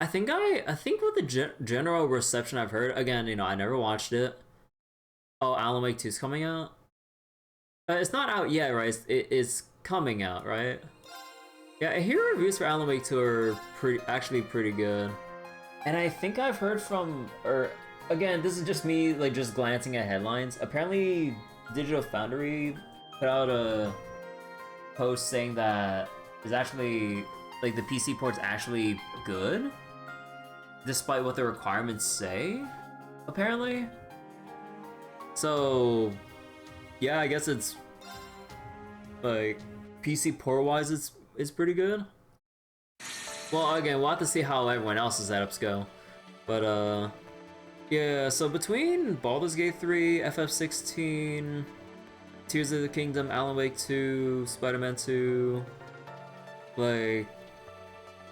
I think with the general reception I've heard, again, I never watched it. Oh, Alan Wake 2 is coming out. It's not out yet, right? It's coming out, right? Yeah, I hear reviews for Alan Wake 2 are actually pretty good. And I think I've heard from, or again, this is just me like just glancing at headlines. Apparently, Digital Foundry put out a post saying that is actually like the PC port's actually good, despite what the requirements say. Apparently, so yeah, I guess it's like PC port wise, it's pretty good. Well, again, we'll have to see how everyone else's setups go. But, yeah, so between Baldur's Gate 3, FF16, Tears of the Kingdom, Alan Wake 2, Spider-Man 2, like...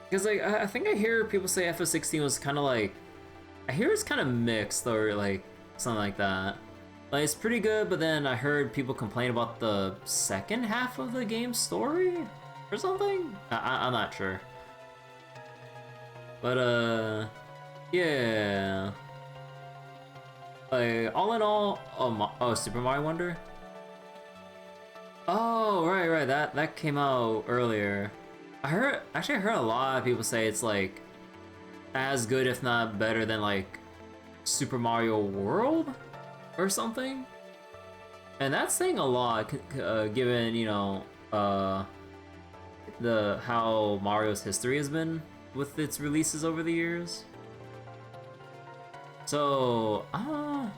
Because, like, I think I hear people say FF16 was kind of like... I hear it's kind of mixed, or, like, something like that. Like, it's pretty good, but then I heard people complain about the second half of the game's story? Or something? I'm not sure. But, yeah. Like, all in all, oh, Super Mario Wonder? Oh, right, that came out earlier. Actually I heard a lot of people say it's, like, as good, if not better than, like, Super Mario World? Or something? And that's saying a lot, given, how Mario's history has been with its releases over the years. So, I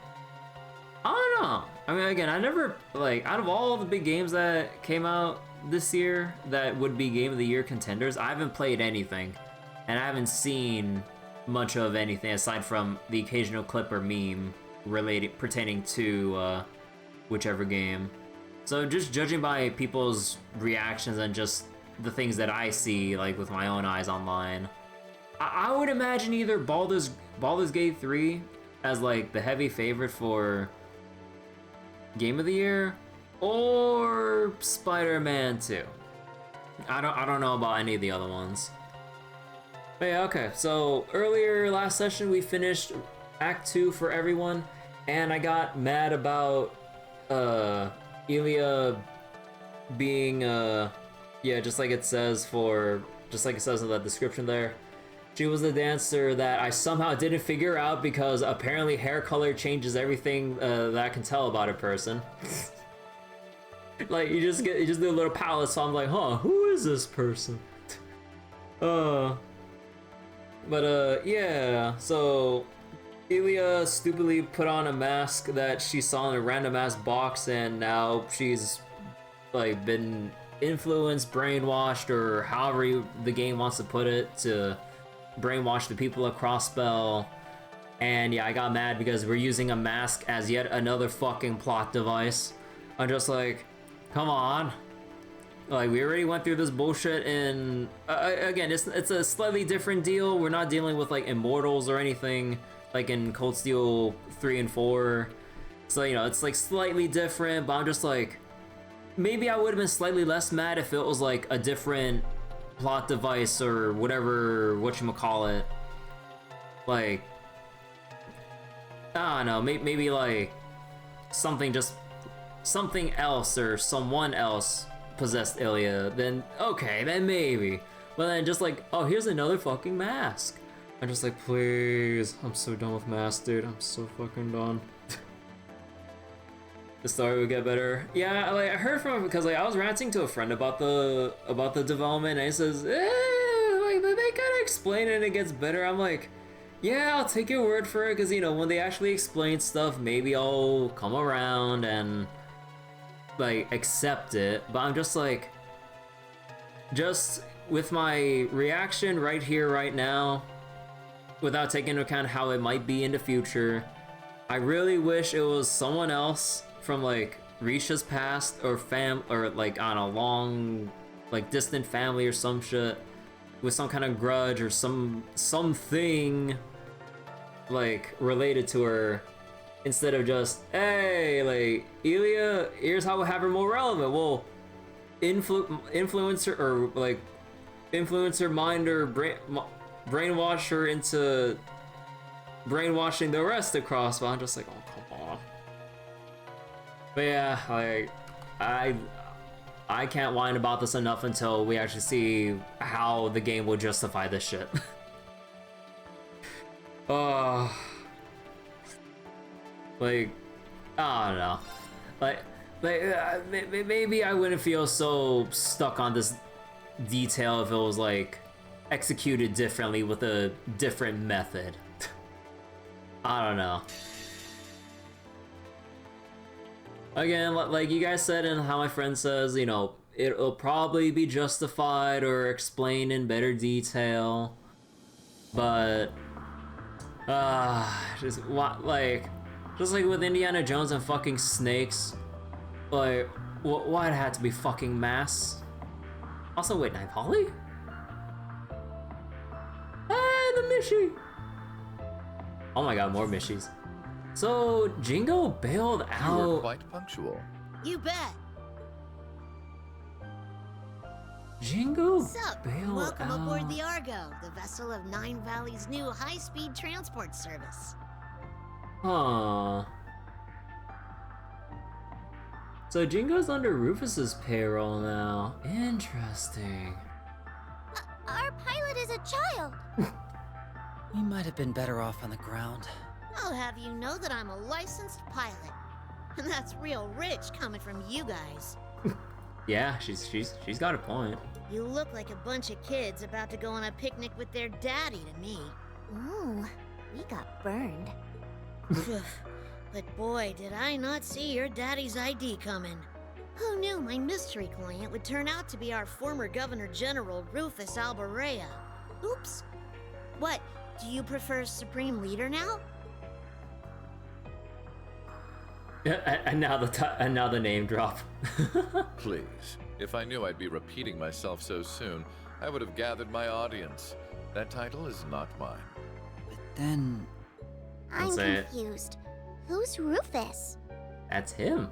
don't know. I mean, again, I never, like, out of all the big games that came out this year that would be Game of the Year contenders, I haven't played anything. And I haven't seen much of anything aside from the occasional clip or meme pertaining to whichever game. So just judging by people's reactions and just the things that I see, like, with my own eyes online, I would imagine either Baldur's Gate 3 as, like, the heavy favorite for Game of the Year, or Spider-Man 2. I don't know about any of the other ones. But yeah, okay, so earlier last session we finished Act 2 for everyone, and I got mad about Ilya being yeah, just like it says in the description there. She was the dancer that I somehow didn't figure out because apparently hair color changes everything that I can tell about a person. Like you just do a little palette, so I'm like, huh, who is this person? Yeah, so Ilya stupidly put on a mask that she saw in a random ass box, and now she's like been influenced, brainwashed, or however the game wants to put it, to brainwash the people of Crossbell. And yeah, I got mad because we're using a mask as yet another fucking plot device. I'm just like, come on. Like, we already went through this bullshit in... again, it's a slightly different deal. We're not dealing with, like, immortals or anything, like in Cold Steel 3 and 4. So, it's, like, slightly different, but I'm just like... Maybe I would have been slightly less mad if it was, like, a different plot device or whatever, whatchamacallit. Like... I don't know, maybe, like... Something else or someone else possessed Ilya, then okay, then maybe. But then just like, oh, here's another fucking mask. I'm just like, please, I'm so done with masks, dude. I'm so fucking done. The story would get better. Yeah, like I heard from, because like I was ranting to a friend about the development, and he says, like they kind of explain it and it gets better. I'm like, yeah, I'll take your word for it, because when they actually explain stuff, maybe I'll come around and like accept it. But I'm just like, just with my reaction right here, right now, without taking into account how it might be in the future, I really wish it was someone else from like Risha's past or like on a long, like distant family or some shit with some kind of grudge or something like related to her, instead of just, hey, like, Ilya, here's how we have her more relevant. Well, influence her, or like influence her mind or brainwash her into brainwashing the rest of Crossbell. I'm just like, oh, come on. But yeah, like, I can't whine about this enough until we actually see how the game will justify this shit. Like, I don't know. Like maybe I wouldn't feel so stuck on this detail if it was like executed differently with a different method. I don't know. Again, like you guys said and how my friend says, you know, it'll probably be justified or explained in better detail. But just like with Indiana Jones and fucking snakes, like why it had to be fucking mass? Also, wait, Knife Holly? Hey, the Mishy! Oh my god, more Mishies. So, Jingo bailed out. You were quite punctual. You bet. Jingo Sup? bailed Welcome out. aboard the Argo, the vessel of Nine Valley's new high-speed transport service. Huh. So Jingo's under Rufus's payroll now. Interesting. Our pilot is a child. We might have been better off on the ground. I'll have you know that I'm a licensed pilot. And that's real rich coming from you guys. Yeah, she's got a point. You look like a bunch of kids about to go on a picnic with their daddy to me. Ooh, we got burned. But boy, did I not see your daddy's ID coming. Who knew my mystery client would turn out to be our former Governor General, Rufus Route? Oops. What, do you prefer Supreme Leader now? And now the name drop. Please, if I knew I'd be repeating myself so soon, I would have gathered my audience. That title is not mine. But then... I'm say it. confused. Who's Rufus? That's him.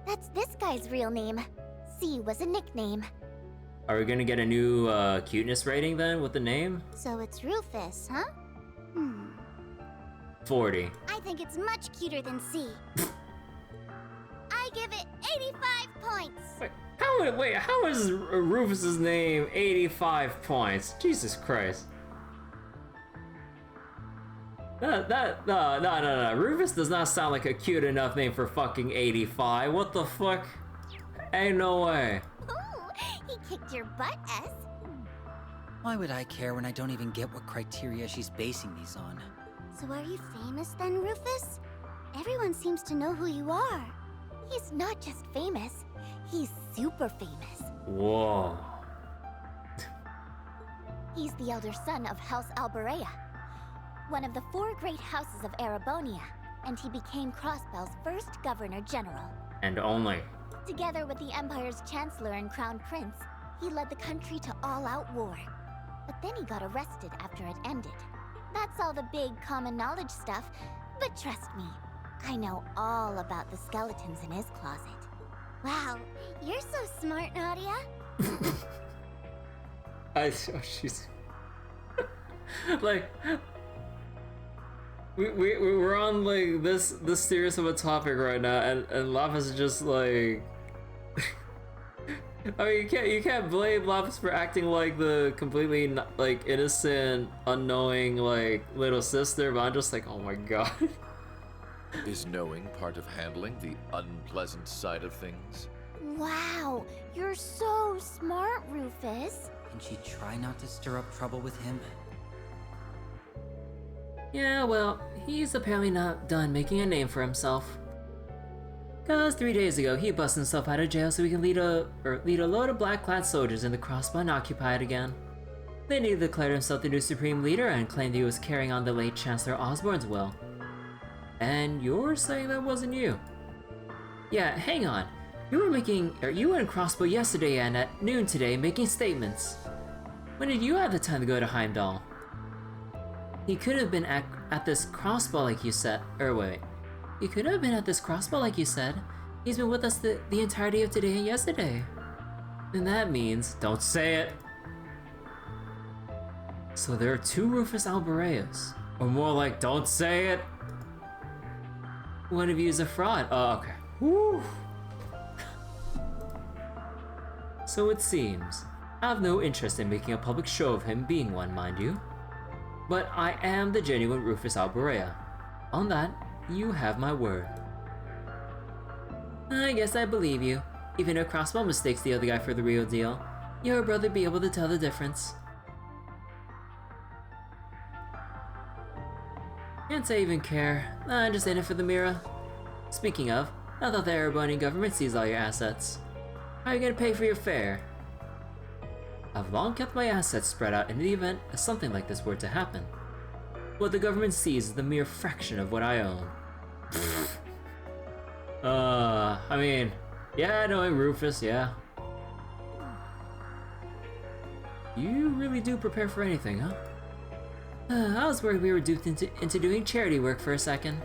That's this guy's real name. C was a nickname. Are we gonna get a new cuteness rating then with the name? So it's Rufus, huh? 40. I think it's much cuter than C. I give it 85 points. How is Rufus's name 85 points? Jesus Christ. No. Rufus does not sound like a cute enough name for fucking 85. What the fuck? Ain't no way. Ooh, he kicked your butt, S. Why would I care when I don't even get what criteria she's basing these on? So are you famous then, Rufus? Everyone seems to know who you are. He's not just famous, he's super famous. Whoa. He's the elder son of House Alberea, one of the 4 great houses of Erebonia, and he became Crossbell's first Governor General. And only. Together with the Empire's Chancellor and Crown Prince, he led the country to all-out war. But then he got arrested after it ended. That's all the big common knowledge stuff, but trust me, I know all about the skeletons in his closet. Wow, you're so smart, Nadia. She's like, we're on like this serious of a topic right now, and Lapis is just like, I mean, you can't blame Lapis for acting like the completely like innocent, unknowing like little sister, but I'm just like, oh my god. Is knowing part of handling the unpleasant side of things? Wow, you're so smart, Rufus. Can she try not to stir up trouble with him? Yeah, well, he's apparently not done making a name for himself. Cause 3 days ago, he busted himself out of jail so he can lead a load of black-clad soldiers in the Crossbell unoccupied again. Then he declared himself the new Supreme Leader and claimed he was carrying on the late Chancellor Osborne's will. And you're saying that wasn't you? Yeah, hang on. You were in Crossbell yesterday and at noon today making statements. When did you have the time to go to Heimdall? He could have been at this Crossbell like you said. He could have been at this Crossbell like you said. He's been with us the entirety of today and yesterday. Then that means, don't say it. So there are two Rufus Albareas. Or more like, don't say it! One of you is a fraud. Oh, okay. Woo! So it seems. I have no interest in making a public show of him being one, mind you. But I am the genuine Rufus Albarea. On that, you have my word. I guess I believe you. Even if Crossbell mistakes the other guy for the real deal, your brother be able to tell the difference. Can't say I even care. I'm just in it for the mirror. Speaking of, I thought the Erebonian government sees all your assets. How are you gonna pay for your fare? I've long kept my assets spread out in the event of something like this were to happen. What the government sees is the mere fraction of what I own. I mean, yeah, knowing Rufus, yeah. You really do prepare for anything, huh? I was worried we were duped into doing charity work for a second.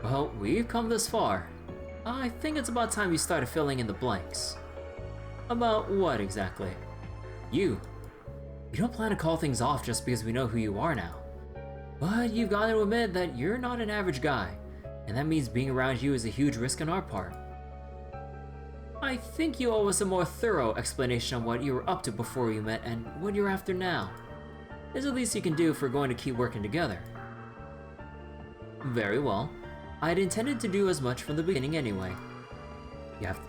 Well, we've come this far. I think it's about time we started filling in the blanks. About what exactly? You. We don't plan to call things off just because we know who you are now. But you've got to admit that you're not an average guy, and that means being around you is a huge risk on our part. I think you owe us a more thorough explanation on what you were up to before we met and what you're after now. There's the least you can do if we're going to keep working together. Very well. I'd intended to do as much from the beginning anyway.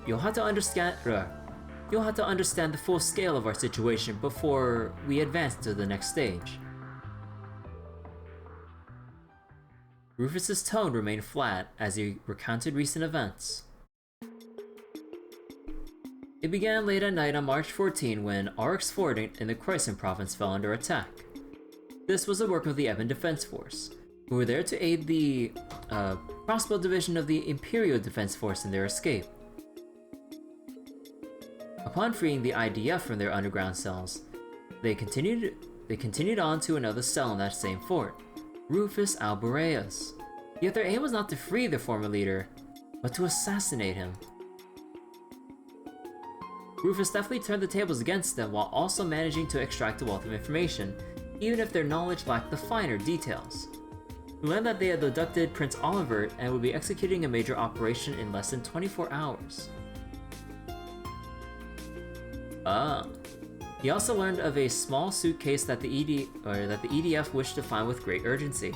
You'll have to understand the full scale of our situation before we advance to the next stage. Rufus's tone remained flat as he recounted recent events. It began late at night on March 14 when Oryx Fort in the Croissant province fell under attack. This was the work of the Ebon Defense Force, who were there to aid the Crossbell division of the Imperial Defense Force in their escape. Upon freeing the IDF from their underground cells, they continued on to another cell in that same fort, Rufus Albarea's. Yet their aim was not to free their former leader, but to assassinate him. Rufus deftly turned the tables against them while also managing to extract a wealth of information, even if their knowledge lacked the finer details. We learned that they had abducted Prince Olivert and would be executing a major operation in less than 24 hours. He also learned of a small suitcase that the EDF wished to find with great urgency.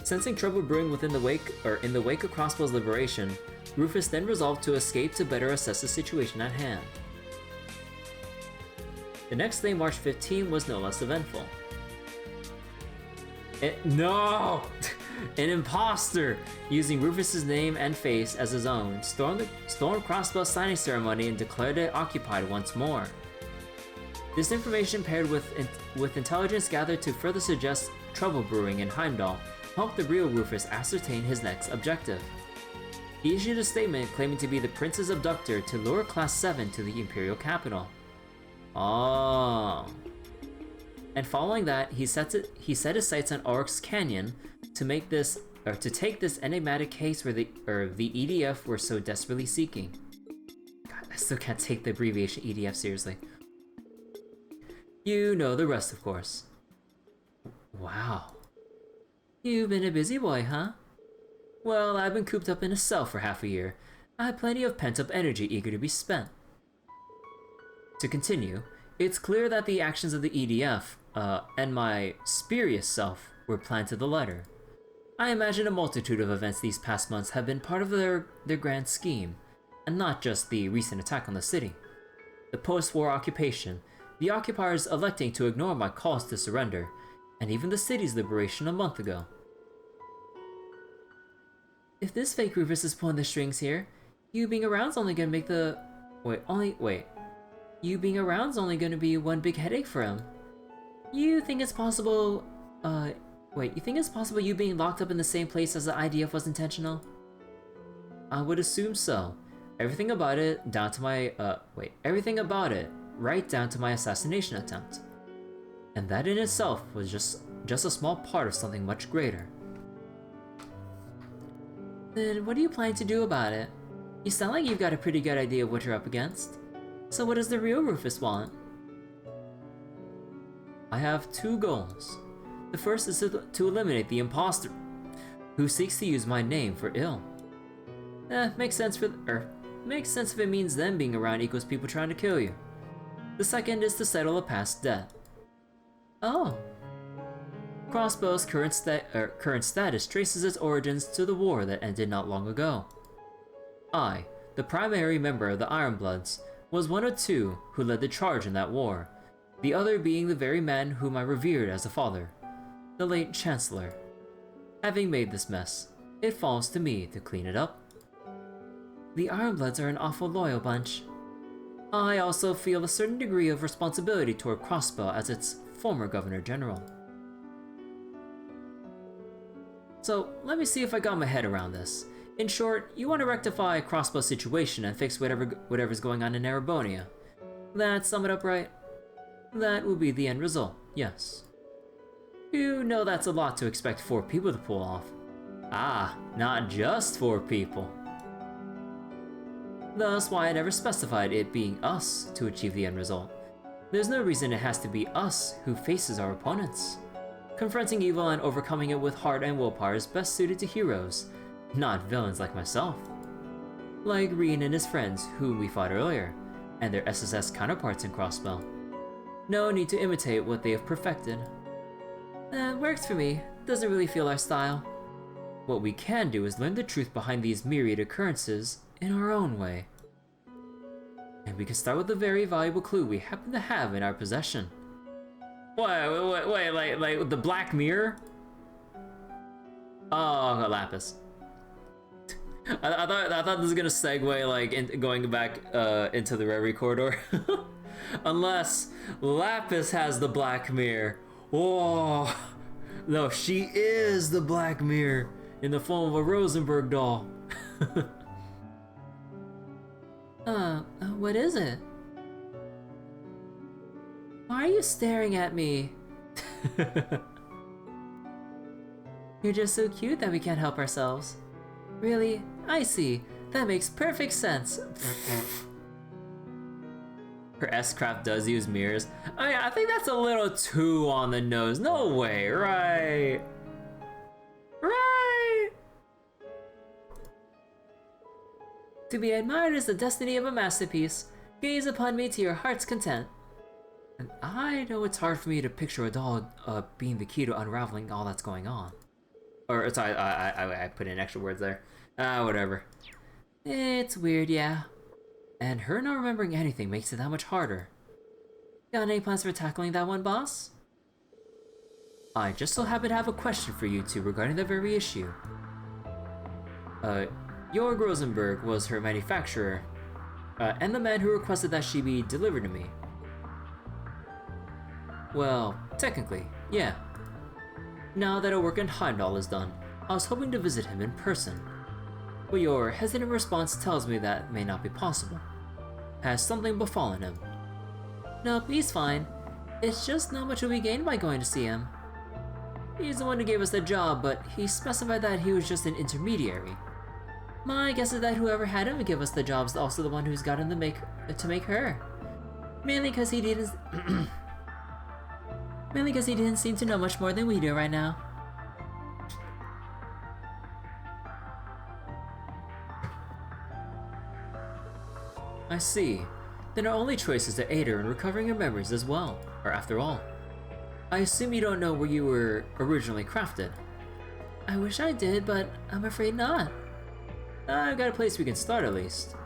Sensing trouble brewing in the wake of Crossbell's liberation, Rufus then resolved to escape to better assess the situation at hand. The next day, March 15, was no less eventful. No! An imposter, using Rufus's name and face as his own, stormed Crossbell's signing ceremony and declared it occupied once more. This information, paired with intelligence gathered to further suggest trouble brewing in Heimdall, helped the real Rufus ascertain his next objective. He issued a statement claiming to be the prince's abductor to lure Class 7 to the Imperial capital. And following that, he set his sights on Oryx Canyon to take this enigmatic case where the EDF were so desperately seeking. God, I still can't take the abbreviation EDF seriously. You know the rest, of course. Wow. You've been a busy boy, huh? Well, I've been cooped up in a cell for half a year. I have plenty of pent-up energy eager to be spent. To continue, it's clear that the actions of the EDF, and my spurious self, were planned to the letter. I imagine a multitude of events these past months have been part of their grand scheme, and not just the recent attack on the city. The post-war occupation, the occupiers electing to ignore my calls to surrender, and even the city's liberation a month ago. If this fake Rufus is pulling the strings here, you being around's only gonna make the... You being around's only gonna be one big headache for him. You think it's possible... you think it's possible you being locked up in the same place as the IDF was intentional? I would assume so. Everything about it, right down to my assassination attempt. And that in itself was just a small part of something much greater. Then what are you planning to do about it? You sound like you've got a pretty good idea of what you're up against. So what does the real Rufus want? I have two goals. The first is to eliminate the imposter who seeks to use my name for ill. Makes sense if it means them being around equals people trying to kill you. The second is to settle a past debt. Oh. Crossbell's current status traces its origins to the war that ended not long ago. I, the primary member of the Ironbloods, was one of two who led the charge in that war, the other being the very man whom I revered as a father, the late Chancellor. Having made this mess, it falls to me to clean it up. The Ironbloods are an awful loyal bunch. I also feel a certain degree of responsibility toward Crossbell as its former Governor General. So, let me see if I got my head around this. In short, you want to rectify Crossbell's situation and fix whatever's going on in Erebonia. That sum it up right? That will be the end result, yes. You know that's a lot to expect 4 people to pull off. Ah, not just 4 people. Thus why I never specified it being us to achieve the end result. There's no reason it has to be us who faces our opponents. Confronting evil and overcoming it with heart and willpower is best suited to heroes, not villains like myself. Like Rien and his friends, whom we fought earlier, and their SSS counterparts in Crossbell. No need to imitate what they have perfected. Works for me, doesn't really feel our style. What we can do is learn the truth behind these myriad occurrences in our own way. And we can start with a very valuable clue we happen to have in our possession. Wait, like the Black Mirror? Oh, Lapis. I thought this was gonna segue like going back into the Reverie corridor. Unless Lapis has the Black Mirror. Whoa! No, she is the Black Mirror in the form of a Rosenberg doll. What is it? Why are you staring at me? You're just so cute that we can't help ourselves. Really? I see. That makes perfect sense. Her S-Craft does use mirrors. I think that's a little too on the nose. No way, right? Right? To be admired is the destiny of a masterpiece. Gaze upon me to your heart's content. And I know it's hard for me to picture a doll being the key to unraveling all that's going on. Or, sorry, I put in extra words there. Whatever. It's weird, yeah. And her not remembering anything makes it that much harder. Got any plans for tackling that one, boss? I just so happen to have a question for you two regarding that very issue. Jorg Rosenberg was her manufacturer, and the man who requested that she be delivered to me. Well, technically, yeah. Now that our work in Heimdall is done, I was hoping to visit him in person. But your hesitant response tells me that may not be possible. Has something befallen him? Nope, he's fine. It's just not much will be gained by going to see him. He's the one who gave us the job, but he specified that he was just an intermediary. My guess is that whoever had him give us the job is also the one who's got him to make her. Mainly because he didn't seem to know much more than we do right now. I see. Then our only choice is to aid her in recovering her memories as well, or after all. I assume you don't know where you were originally crafted. I wish I did, but I'm afraid not. I've got a place we can start at least.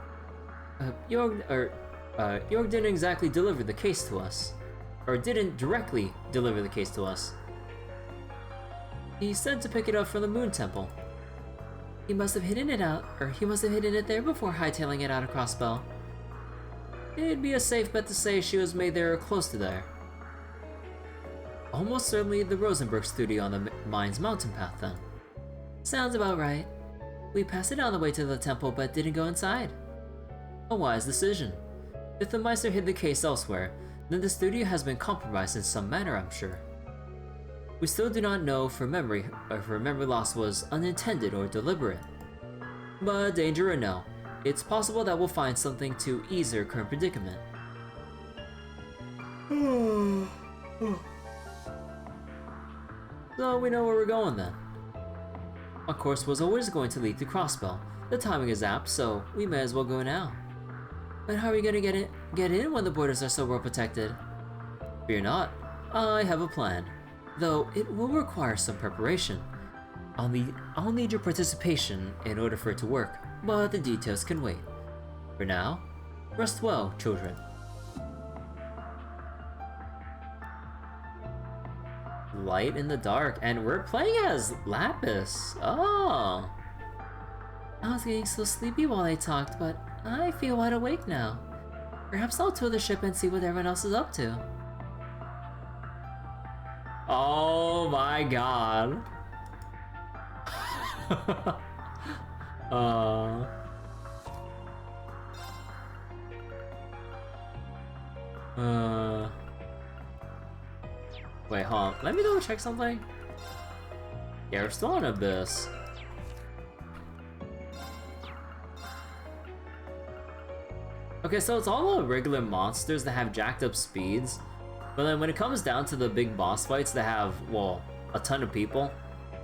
Jorg didn't exactly deliver the case to us. Or didn't directly deliver the case to us. He said to pick it up from the Moon Temple. He must have hidden it there before hightailing it out of Crossbell. It'd be a safe bet to say she was made there or close to there. Almost certainly the Rosenberg studio on the Mainz mountain path then. Sounds about right. We passed it on the way to the temple but didn't go inside. A wise decision. If the Meister hid the case elsewhere, then the studio has been compromised in some manner, I'm sure. We still do not know if her memory loss was unintended or deliberate. But danger or no, it's possible that we'll find something to ease her current predicament. So we know where we're going then. Our course was always going to lead to Crossbell. The timing is apt, so we may as well go now. But how are we gonna get in when the borders are so well protected? Fear not, I have a plan. Though it will require some preparation. I'll need your participation in order for it to work, but the details can wait. For now, rest well, children. Light in the dark, and we're playing as Lapis. Oh. I was getting so sleepy while I talked, but I feel wide awake now. Perhaps I'll tour the ship and see what everyone else is up to. Oh my god. Wait, hold on. Let me double check something. Yeah, we're still on Abyss. Okay, so it's all the regular monsters that have jacked up speeds. But then when it comes down to the big boss fights that have, well, a ton of people,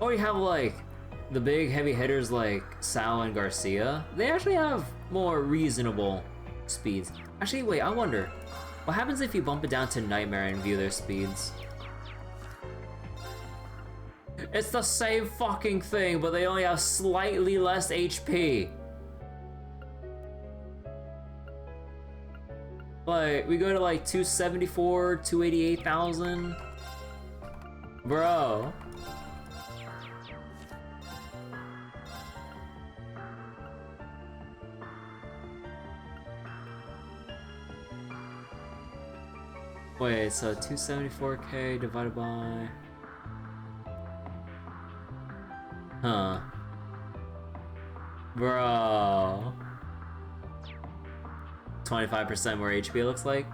or you have like the big heavy hitters like Sal and Garcia, they actually have more reasonable speeds. Actually, wait, I wonder, what happens if you bump it down to Nightmare and view their speeds? It's the same fucking thing, but they only have slightly less HP. Like, we go to like 274, 288,000. Bro. Wait, so 274k divided by... Huh. Bro. 25% more HP it looks like.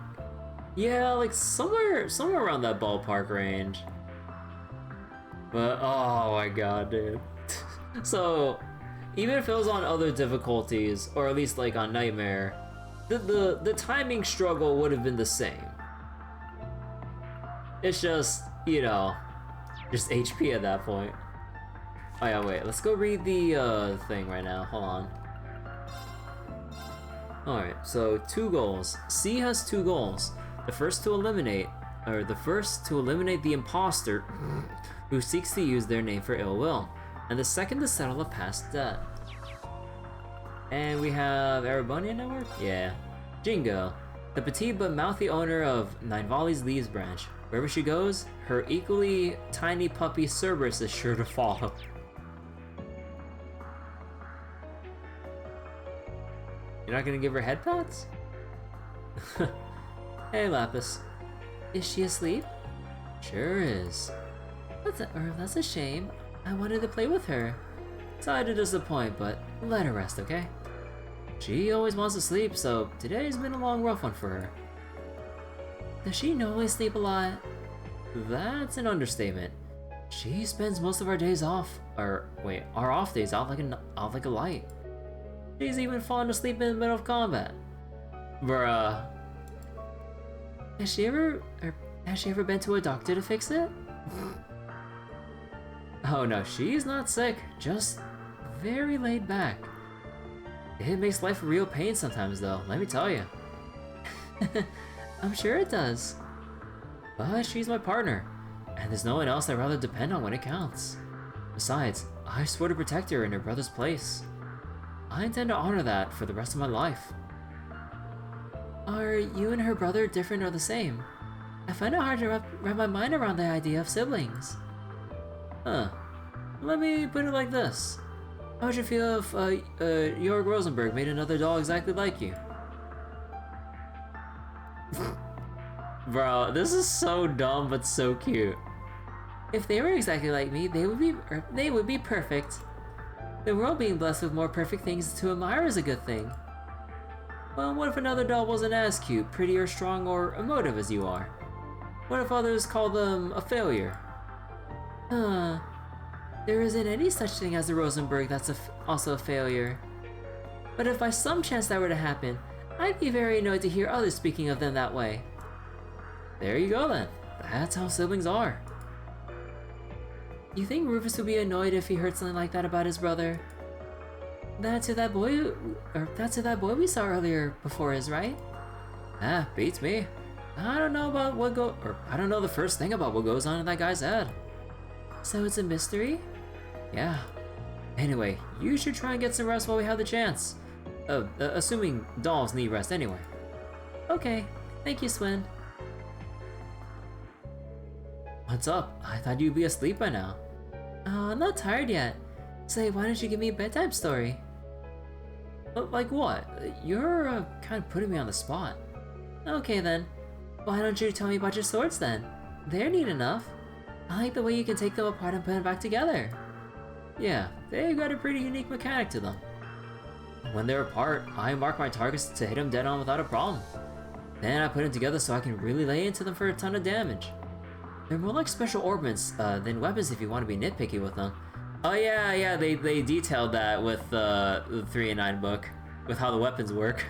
Yeah, like somewhere around that ballpark range. But oh my god, dude. So even if it was on other difficulties, or at least like on Nightmare, the timing struggle would have been the same. It's just, you know, just HP at that point. Oh yeah, wait, let's go read the thing right now. Hold on. Alright, so 2 goals. C has 2 goals. The first to eliminate the imposter who seeks to use their name for ill will, and the second to settle a past debt. And we have Erebonian Network? Yeah. Jingo, the petite but mouthy owner of Nine Volleys Leaves Branch. Wherever she goes, her equally tiny puppy Cerberus is sure to follow. You're not gonna give her head pats? Hey Lapis. Is she asleep? Sure is. That's a shame. I wanted to play with her. Sorry to disappoint, but let her rest, okay? She always wants to sleep, so today's been a long rough one for her. Does she normally sleep a lot? That's an understatement. She spends most of our days off, our off days out like a light. She's even fallen asleep in the middle of combat. Bruh. Has she ever been to a doctor to fix it? Oh no, she's not sick, just very laid back. It makes life a real pain sometimes though, let me tell you. I'm sure it does. But she's my partner, and there's no one else I'd rather depend on when it counts. Besides, I swore to protect her in her brother's place. I intend to honor that for the rest of my life. Are you and her brother different or the same? I find it hard to wrap my mind around the idea of siblings. Huh. Let me put it like this. How would you feel if Jörg Rosenberg made another doll exactly like you? Bro, this is so dumb but so cute. If they were exactly like me, they would be perfect. The world being blessed with more perfect things to admire is a good thing. Well, what if another doll wasn't as cute, pretty, or strong, or emotive as you are? What if others call them a failure? There isn't any such thing as a Rosenberg that's also a failure. But if by some chance that were to happen, I'd be very annoyed to hear others speaking of them that way. There you go then. That's how siblings are. You think Rufus would be annoyed if he heard something like that about his brother? That's who that boy we saw earlier before is, right? Ah, beats me. I don't know about I don't know the first thing about what goes on in that guy's head. So it's a mystery? Yeah. Anyway, you should try and get some rest while we have the chance. Assuming dolls need rest anyway. Okay, thank you, Swin. What's up? I thought you'd be asleep by now. I'm not tired yet. Say, why don't you give me a bedtime story? Like what? You're kind of putting me on the spot. Okay then. Why don't you tell me about your swords then? They're neat enough. I like the way you can take them apart and put them back together. Yeah, they've got a pretty unique mechanic to them. When they're apart, I mark my targets to hit them dead on without a problem. Then I put them together so I can really lay into them for a ton of damage. They're more like special ornaments than weapons if you want to be nitpicky with them. Oh yeah, they detailed that with the 3 and 9 book, with how the weapons work.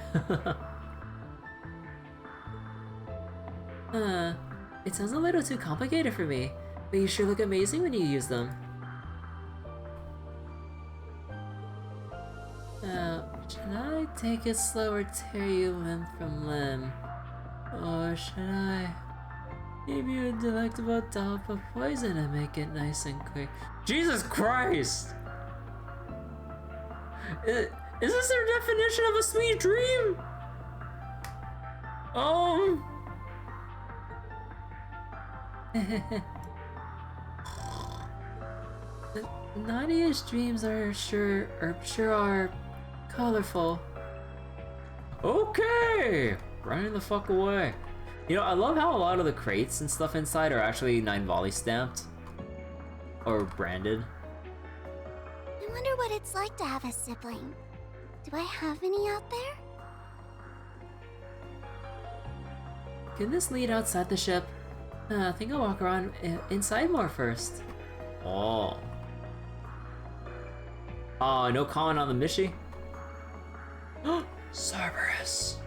It sounds a little too complicated for me, but you sure look amazing when you use them. Should I take it slow or tear you limb from limb? Or should I give you a delectable dollop of poison and make it nice and quick? Jesus Christ! Is this their definition of a sweet dream? The naughtiest dreams are sure are colorful. Okay, running the fuck away. You know, I love how a lot of the crates and stuff inside are actually 9 volley stamped or branded. I wonder what it's like to have a sibling. Do I have any out there? Can this lead outside the ship? I think I'll walk around inside more first. Oh, no comment on the Mishi? Cerberus.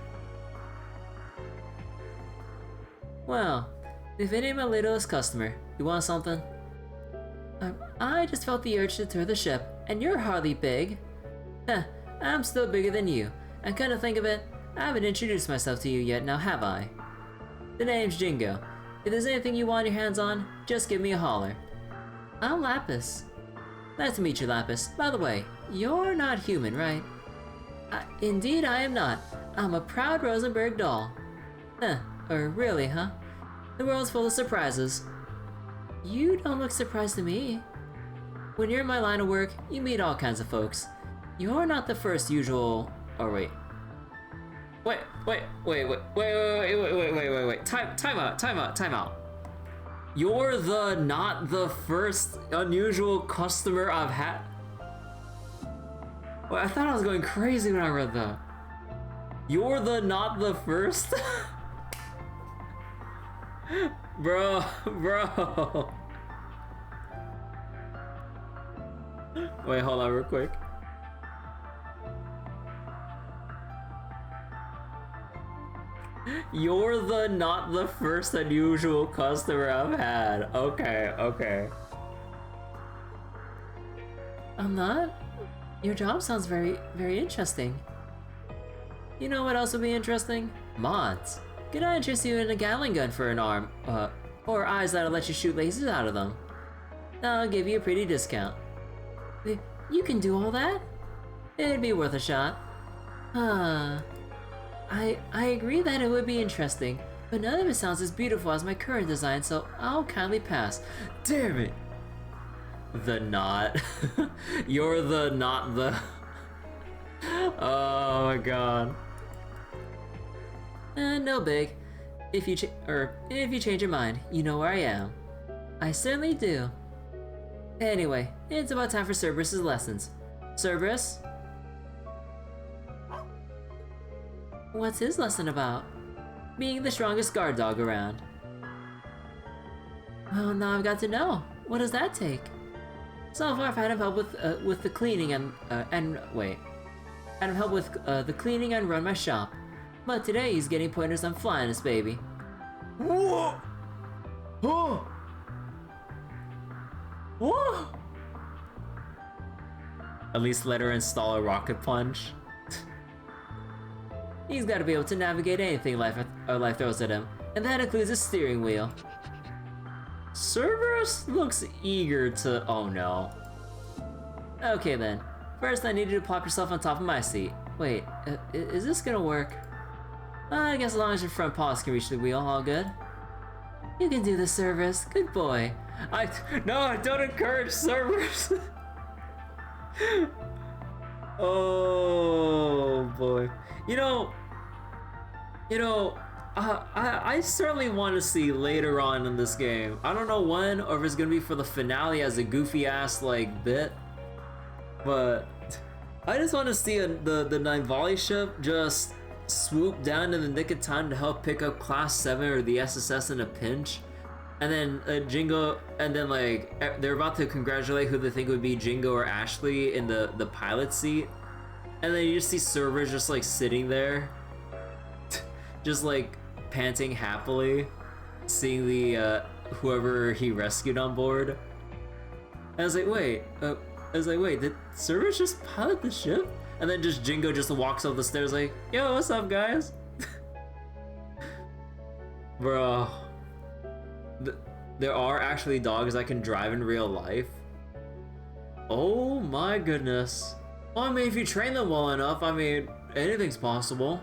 Well, if it ain't my littlest customer, you want something? I just felt the urge to tour the ship, and you're hardly big. I'm still bigger than you, and kind of think of it, I haven't introduced myself to you yet, now have I? The name's Jingo. If there's anything you want your hands on, just give me a holler. I'm Lapis. Nice to meet you, Lapis. By the way, you're not human, right? Indeed I am not. I'm a proud Rosenberg doll. Or really, huh? The world's full of surprises. You don't look surprised to me. When you're in my line of work, you meet all kinds of folks. You're not the first usual... Oh, wait. Wait. Time out. You're not the first unusual customer I've had. Well, I thought I was going crazy when I read that. You're not the first? Bro. Wait, hold on real quick. You're not the first unusual customer I've had. Okay. I'm not? Your job sounds very, very interesting. You know what else would be interesting? Mods. Could I interest you in a Gatling gun for an arm? Or eyes that'll let you shoot lasers out of them? I'll give you a pretty discount. You can do all that? It'd be worth a shot. I agree that it would be interesting, but none of it sounds as beautiful as my current design, so I'll kindly pass. Damn it! The not. You're not the... Oh my god. No big. If you change your mind, you know where I am. I certainly do. Anyway, it's about time for Cerberus's lessons. Cerberus? What's his lesson about? Being the strongest guard dog around. Well, now I've got to know. What does that take? So far, I've had him help with the cleaning and help with the cleaning and run my shop. But today he's getting pointers on flying this baby. Whoa! Oh! Whoa! At least let her install a rocket punch. He's gotta be able to navigate anything life throws at him, and that includes a steering wheel. Cerberus looks eager to. Oh no. Okay then. First, I need you to plop yourself on top of my seat. Wait, is this gonna work? I guess as long as your front paws can reach the wheel, all good. You can do this, Cerberus. Good boy. No, don't encourage Cerberus. Oh boy. I certainly want to see later on in this game. I don't know when, or if it's gonna be for the finale as a goofy ass like bit, but I just want to see the Nine Volley ship just swoop down in the nick of time to help pick up Class 7 or the SSS in a pinch, and then Jingo, and then like they're about to congratulate who they think would be Jingo or Ashley in the pilot seat, and then you just see Cerberus just like sitting there, just like panting happily, seeing the whoever he rescued on board. And I was like, wait, did Cerberus just pilot the ship? And then just Jingo just walks up the stairs like, yo, what's up, guys? Bro. There are actually dogs that can drive in real life. Oh my goodness. Well, I mean, if you train them well enough, I mean, anything's possible.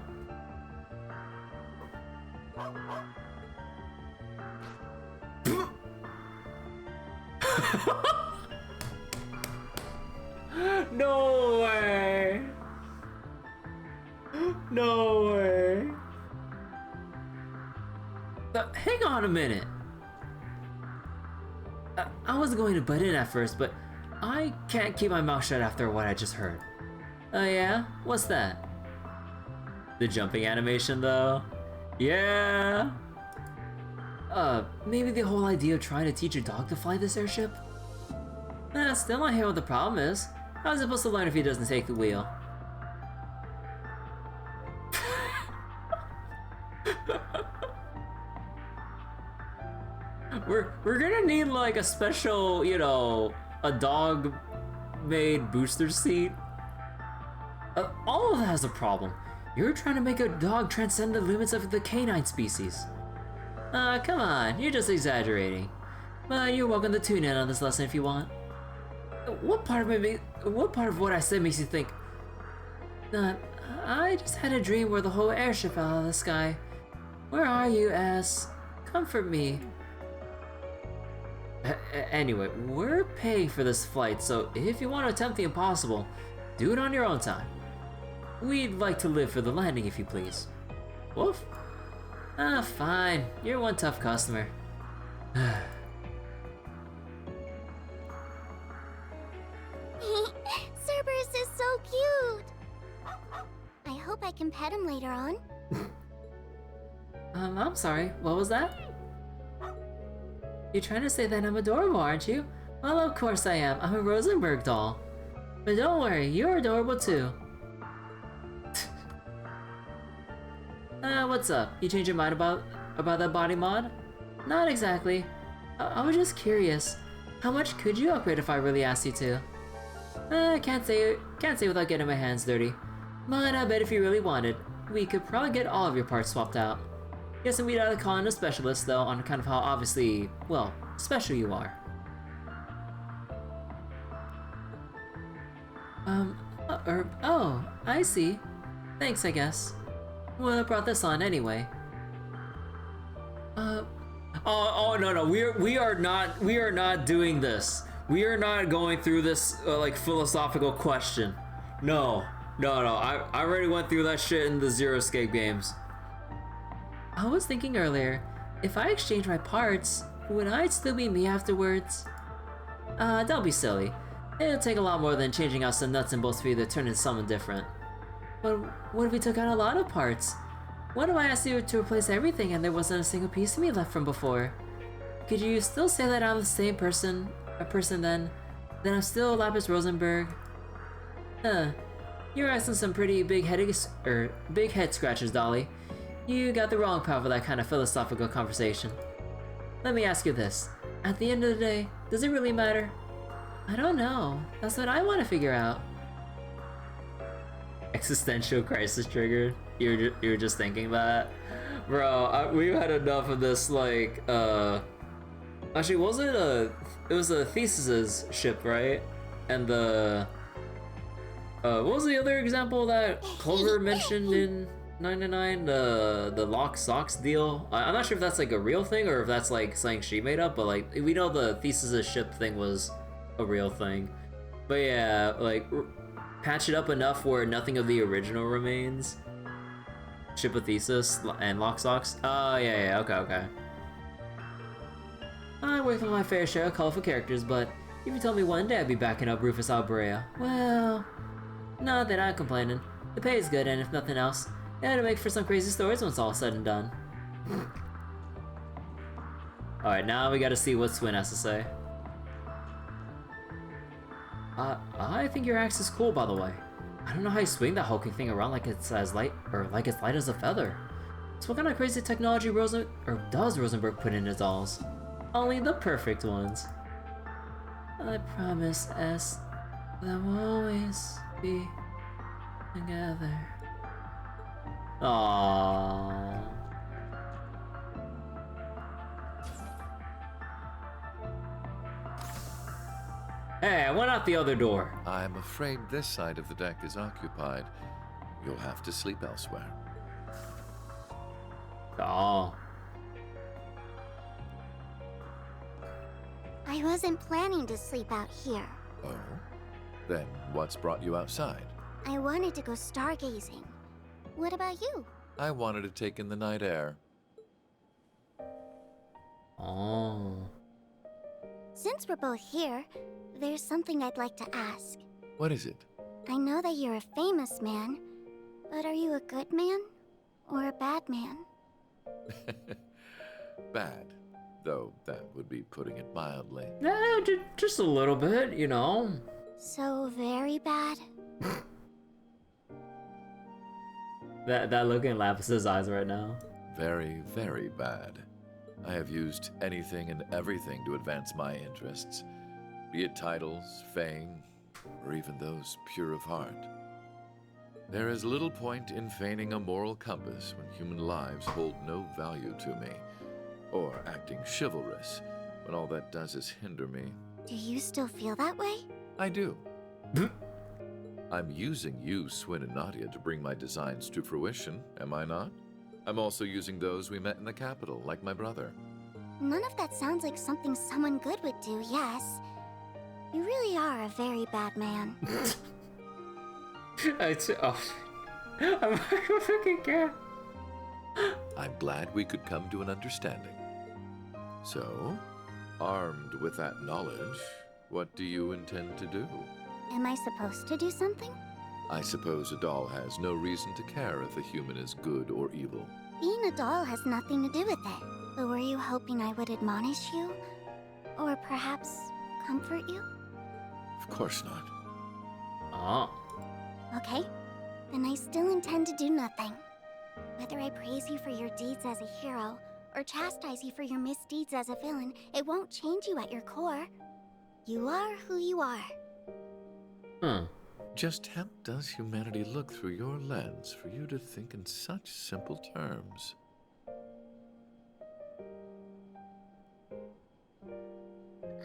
No way! No way! Hang on a minute. I was going to butt in at first, but I can't keep my mouth shut after what I just heard. Oh yeah? What's that? The jumping animation though? Yeah! Maybe the whole idea of trying to teach a dog to fly this airship? Still not hear what the problem is. How's it supposed to learn if he doesn't take the wheel? We're gonna need like a special, a dog-made booster seat. All of that has a problem. You're trying to make a dog transcend the limits of the canine species. Come on, you're just exaggerating. But you're welcome to tune in on this lesson if you want. What part of what I said makes you think? I just had a dream where the whole airship fell out of the sky. Where are you, ass? Comfort me. Anyway, we're paying for this flight, so if you want to attempt the impossible, do it on your own time. We'd like to live for the landing, if you please. Woof. Fine. You're one tough customer. Cerberus is so cute! I hope I can pet him later on. I'm sorry, what was that? You're trying to say that I'm adorable, aren't you? Well, of course I am. I'm a Rosenberg doll. But don't worry, you're adorable too. What's up? You changed your mind about that body mod? Not exactly. I was just curious. How much could you upgrade if I really asked you to? Can't say without getting my hands dirty. But I bet if you really wanted, we could probably get all of your parts swapped out. Guess we'd have to call in a specialist though, on kind of how obviously, well, special you are. Oh, I see. Thanks, I guess. Well, I brought this on anyway. Oh no, we are not doing this. We are not going through this like philosophical question. No. I already went through that shit in the Zero Escape games. I was thinking earlier, if I exchange my parts, would I still be me afterwards? Don't be silly. It'll take a lot more than changing out some nuts and bolts for you to turn into someone different. But what if we took out a lot of parts? What if I asked you to replace everything and there wasn't a single piece of me left from before? Could you still say that I'm the same person then? Then I'm still Lapis Rosenberg? You're asking some pretty big head scratchers, Dolly. You got the wrong crowd for that kind of philosophical conversation. Let me ask you this. At the end of the day, does it really matter? I don't know. That's what I want to figure out. Existential crisis triggered. You were just thinking that, bro. We've had enough of this. Like, actually, it was a Theseus's ship, right? And the what was the other example that Clover mentioned in 99? The lock socks deal. I'm not sure if that's like a real thing or if that's like something she made up, but like we know the Theseus's ship thing was a real thing. But yeah, like patch it up enough where nothing of the original remains. Ship of Theseus and lock socks. Oh yeah, okay. I worked with my fair share of colorful characters, but if you told me one day I'd be backing up Rufus Route, well, not that I'm complaining. The pay is good, and if nothing else, it'll make for some crazy stories when it's all said and done. Alright, now we gotta see what Swin has to say. I think your axe is cool, by the way. I don't know how you swing that hulking thing around like it's as light, or like it's light as a feather. So what kind of crazy technology does Rosenberg put in his dolls? Only the perfect ones. I promise, S, that we'll always be together. Aww. Hey, I went out the other door. I'm afraid this side of the deck is occupied. You'll have to sleep elsewhere. Oh. I wasn't planning to sleep out here. Oh? Then what's brought you outside? I wanted to go stargazing. What about you? I wanted to take in the night air. Oh. Since we're both here, there's something I'd like to ask. What is it? I know that you're a famous man, but are you a good man or a bad man? Bad. Though that would be putting it mildly. Yeah, just a little bit, you know. So very bad? That look in Lapis's eyes right now. Very, very bad. I have used anything and everything to advance my interests, be it titles, fame, or even those pure of heart. There is little point in feigning a moral compass when human lives hold no value to me, or acting chivalrous when all that does is hinder me. Do you still feel that way? I do. I'm using you, Swin and Nadia, to bring my designs to fruition, am I not? I'm also using those we met in the capital, like my brother. None of that sounds like something someone good would do, yes. You really are a very bad man. I'm a fucking cat. I'm glad we could come to an understanding. So, armed with that knowledge, what do you intend to do? Am I supposed to do something? I suppose a doll has no reason to care if a human is good or evil. Being a doll has nothing to do with it. But were you hoping I would admonish you? Or perhaps comfort you? Of course not. Oh. Okay, then I still intend to do nothing. Whether I praise you for your deeds as a hero, or chastise you for your misdeeds as a villain, it won't change you at your core. You are who you are. Just how does humanity look through your lens for you to think in such simple terms?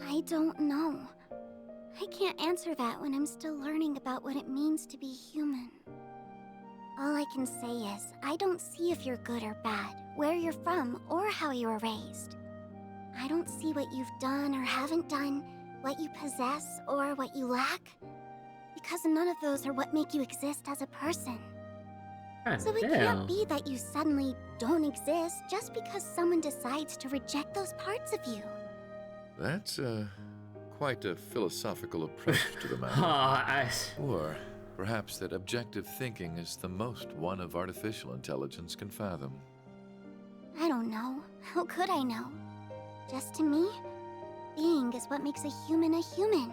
I don't know. I can't answer that when I'm still learning about what it means to be human. All I can say is, I don't see if you're good or bad, where you're from, or how you were raised. I don't see what you've done or haven't done, what you possess or what you lack, because none of those are what make you exist as a person. So it can't be that you suddenly don't exist just because someone decides to reject those parts of you. That's quite a philosophical approach to the matter. Or perhaps that objective thinking is the most one of artificial intelligence can fathom. I don't know. How could I know? Just to me, being is what makes a human a human.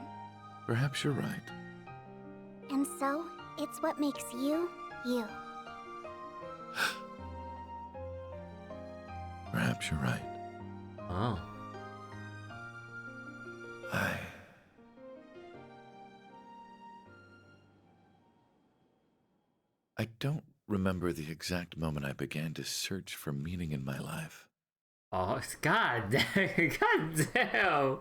Perhaps you're right. And so, it's what makes you, you. Perhaps you're right. Oh. remember the exact moment I began to search for meaning in my life. Oh, god damn. God damn.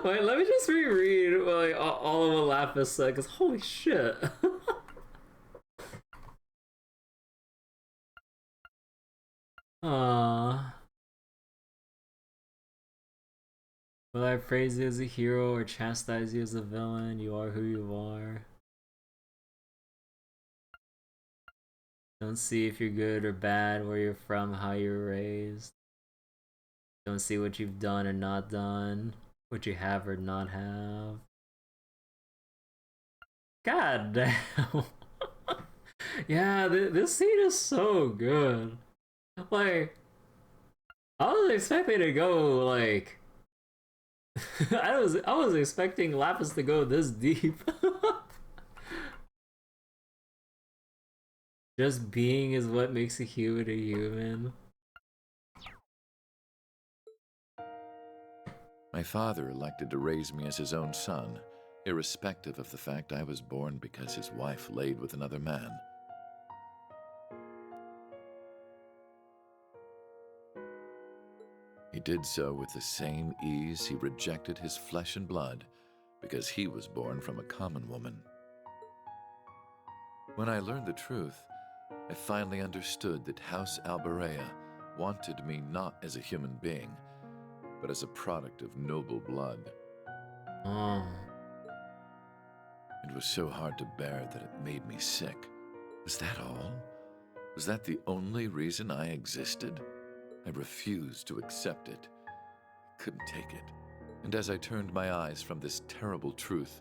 Wait, let me just reread like all of what Lapis said, because holy shit. Aww. Will I praise you as a hero or chastise you as a villain? You are who you are. Don't see if you're good or bad, where you're from, how you're raised. Don't see what you've done or not done, what you have or not have. God damn. Yeah, this scene is so good. Like, I was expecting to go like I was expecting Lapis to go this deep. Just being is what makes a human a human. My father elected to raise me as his own son, irrespective of the fact I was born because his wife laid with another man. He did so with the same ease he rejected his flesh and blood because he was born from a common woman. When I learned the truth, I finally understood that House Albarea wanted me not as a human being, but as a product of noble blood. Oh. It was so hard to bear that it made me sick. Was that all? Was that the only reason I existed? I refused to accept it. I couldn't take it. And as I turned my eyes from this terrible truth,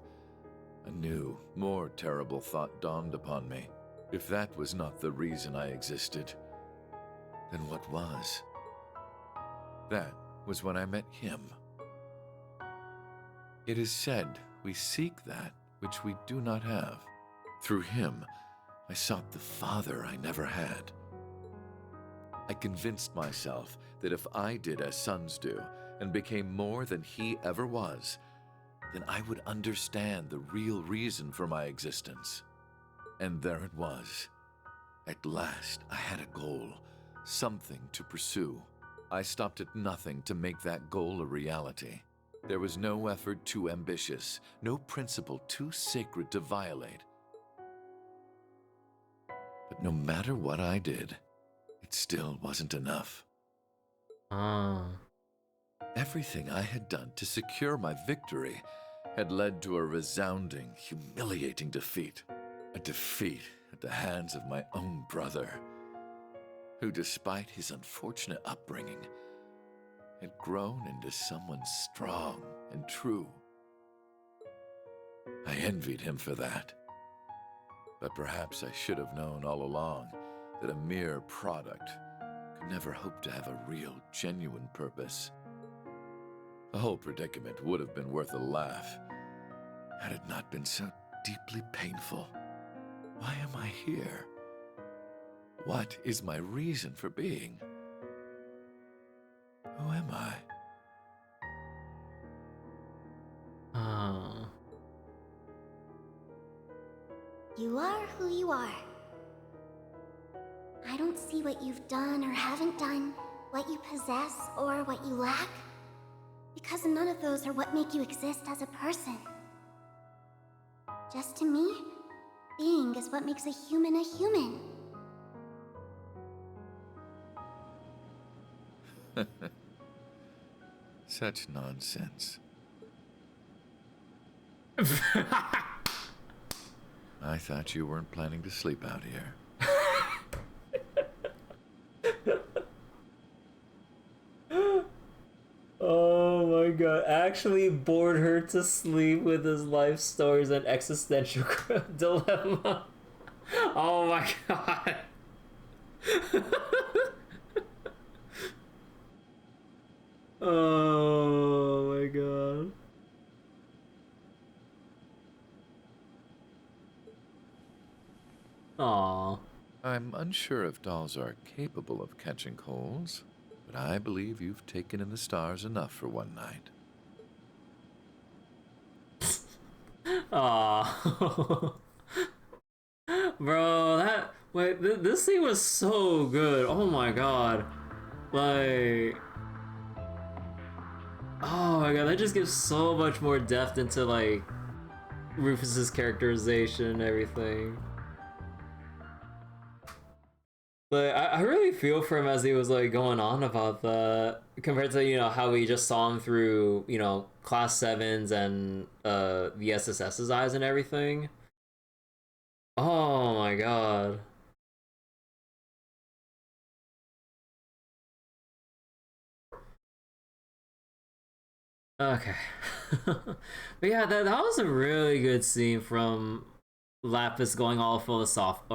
a new, more terrible thought dawned upon me. If that was not the reason I existed, then what was? That was when I met him. It is said we seek that which we do not have. Through him, I sought the Father I never had. I convinced myself that if I did as sons do and became more than he ever was, then I would understand the real reason for my existence. And there it was. At last, I had a goal, something to pursue. I stopped at nothing to make that goal a reality. There was no effort too ambitious, no principle too sacred to violate. But no matter what I did, it still wasn't enough. Everything I had done to secure my victory had led to a resounding, humiliating defeat. A defeat at the hands of my own brother, who, despite his unfortunate upbringing, had grown into someone strong and true. I envied him for that. But perhaps I should have known all along that a mere product could never hope to have a real, genuine purpose. The whole predicament would have been worth a laugh had it not been so deeply painful. Why am I here? What is my reason for being? Who am I? You are who you are. I don't see what you've done or haven't done, what you possess or what you lack, because none of those are what make you exist as a person. Just to me, being is what makes a human a human. Such nonsense. I thought you weren't planning to sleep out here. Oh my god, actually bored her to sleep with his life stories and existential dilemma. Oh my god. Oh my god. Aww. I'm unsure if dolls are capable of catching colds, but I believe you've taken in the stars enough for one night. Aww. Bro, this scene was so good. Oh my god. Like, oh my god, that just gives so much more depth into like Rufus's characterization and everything. But I really feel for him as he was like going on about that, compared to, you know, how we just saw him through, you know, Class 7's and the SSS's eyes and everything. Oh my god. Okay. But yeah, that was a really good scene from Lapis going all philosophical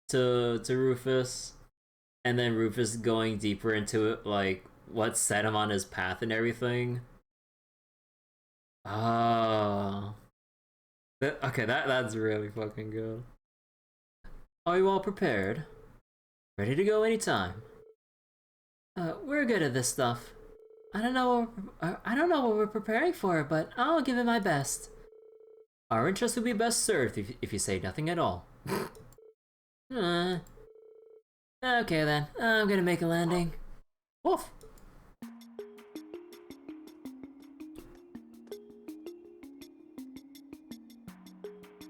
to Rufus, and then Rufus going deeper into it, like what set him on his path and everything. Oh. Okay, that's really fucking good. Are you all prepared? Ready to go anytime. We're good at this stuff. I don't know what we're preparing for, but I'll give it my best. Our interests will be best served if you say nothing at all. Okay then, I'm gonna make a landing. Woof!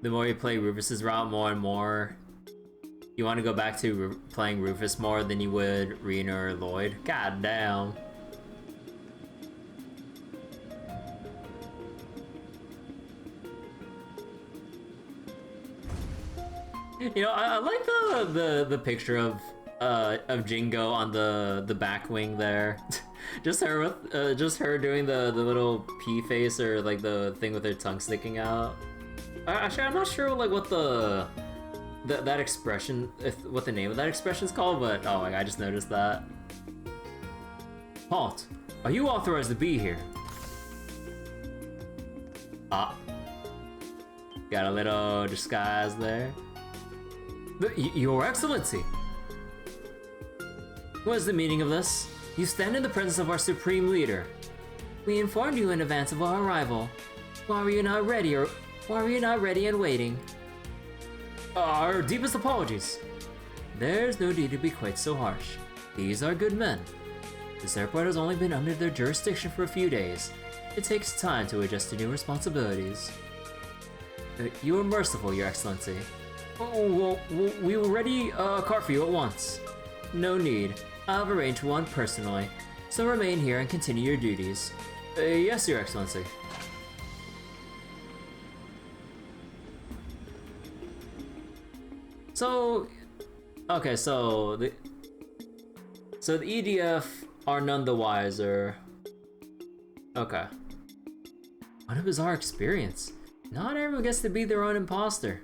The more you play Rufus's route more and more, you want to go back to playing Rufus more than you would Rena or Lloyd. God damn. You know, I like the picture of Jingo on the back wing there. Just her with just her doing the little pea face, or like the thing with her tongue sticking out. Actually, I'm not sure like what that expression, what the name of that expression is called, but oh my god, I just noticed that. Halt! Are you authorized to be here? Ah. Got a little disguise there. Your Excellency! What is the meaning of this? You stand in the presence of our supreme leader. We informed you in advance of our arrival. Why were you not ready and waiting? Our deepest apologies. There's no need to be quite so harsh. These are good men. This airport has only been under their jurisdiction for a few days. It takes time to adjust to new responsibilities. You are merciful, Your Excellency. Oh, well, we will ready a car for you at once. No need. I've arranged one personally, so remain here and continue your duties. Yes, Your Excellency. So, okay, so the EDF are none the wiser. Okay. What a bizarre experience. Not everyone gets to be their own imposter.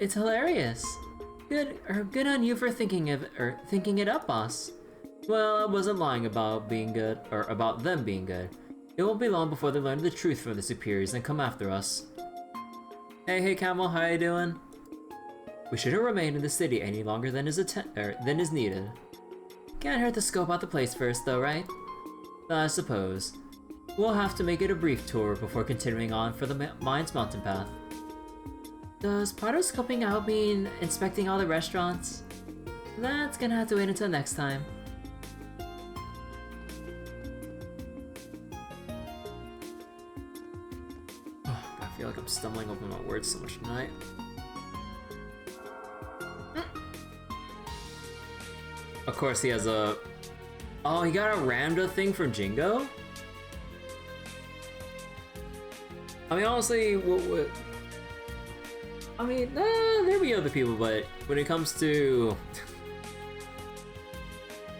It's hilarious. Good on you for thinking it up, boss. Well, I wasn't lying about being good, or about them being good. It won't be long before they learn the truth from the superiors and come after us. Hey Camel, how you doing? We shouldn't remain in the city any longer than is needed. Can't hurt to scope out the place first, though, right? I suppose. We'll have to make it a brief tour before continuing on for the Mainz mountain path. Does part of scoping out mean inspecting all the restaurants? That's gonna have to wait until next time. I feel like I'm stumbling over my words so much tonight. Of course he has a... Oh, he got a Ramda thing from Jingo? I mean, honestly, I mean, there'll be other people, but when it comes to...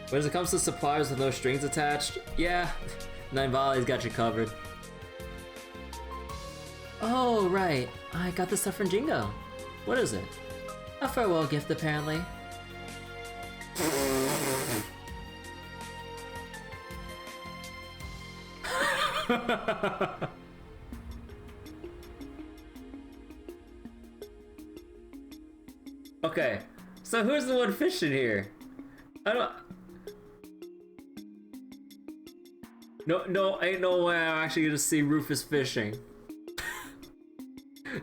when it comes to suppliers with no strings attached, yeah, Nine Valley's got you covered. Oh, right. I got this stuff from Jingo. What is it? A farewell gift, apparently. Okay, so who's the one fishing here? I don't... No, ain't no way I'm actually gonna see Rufus fishing.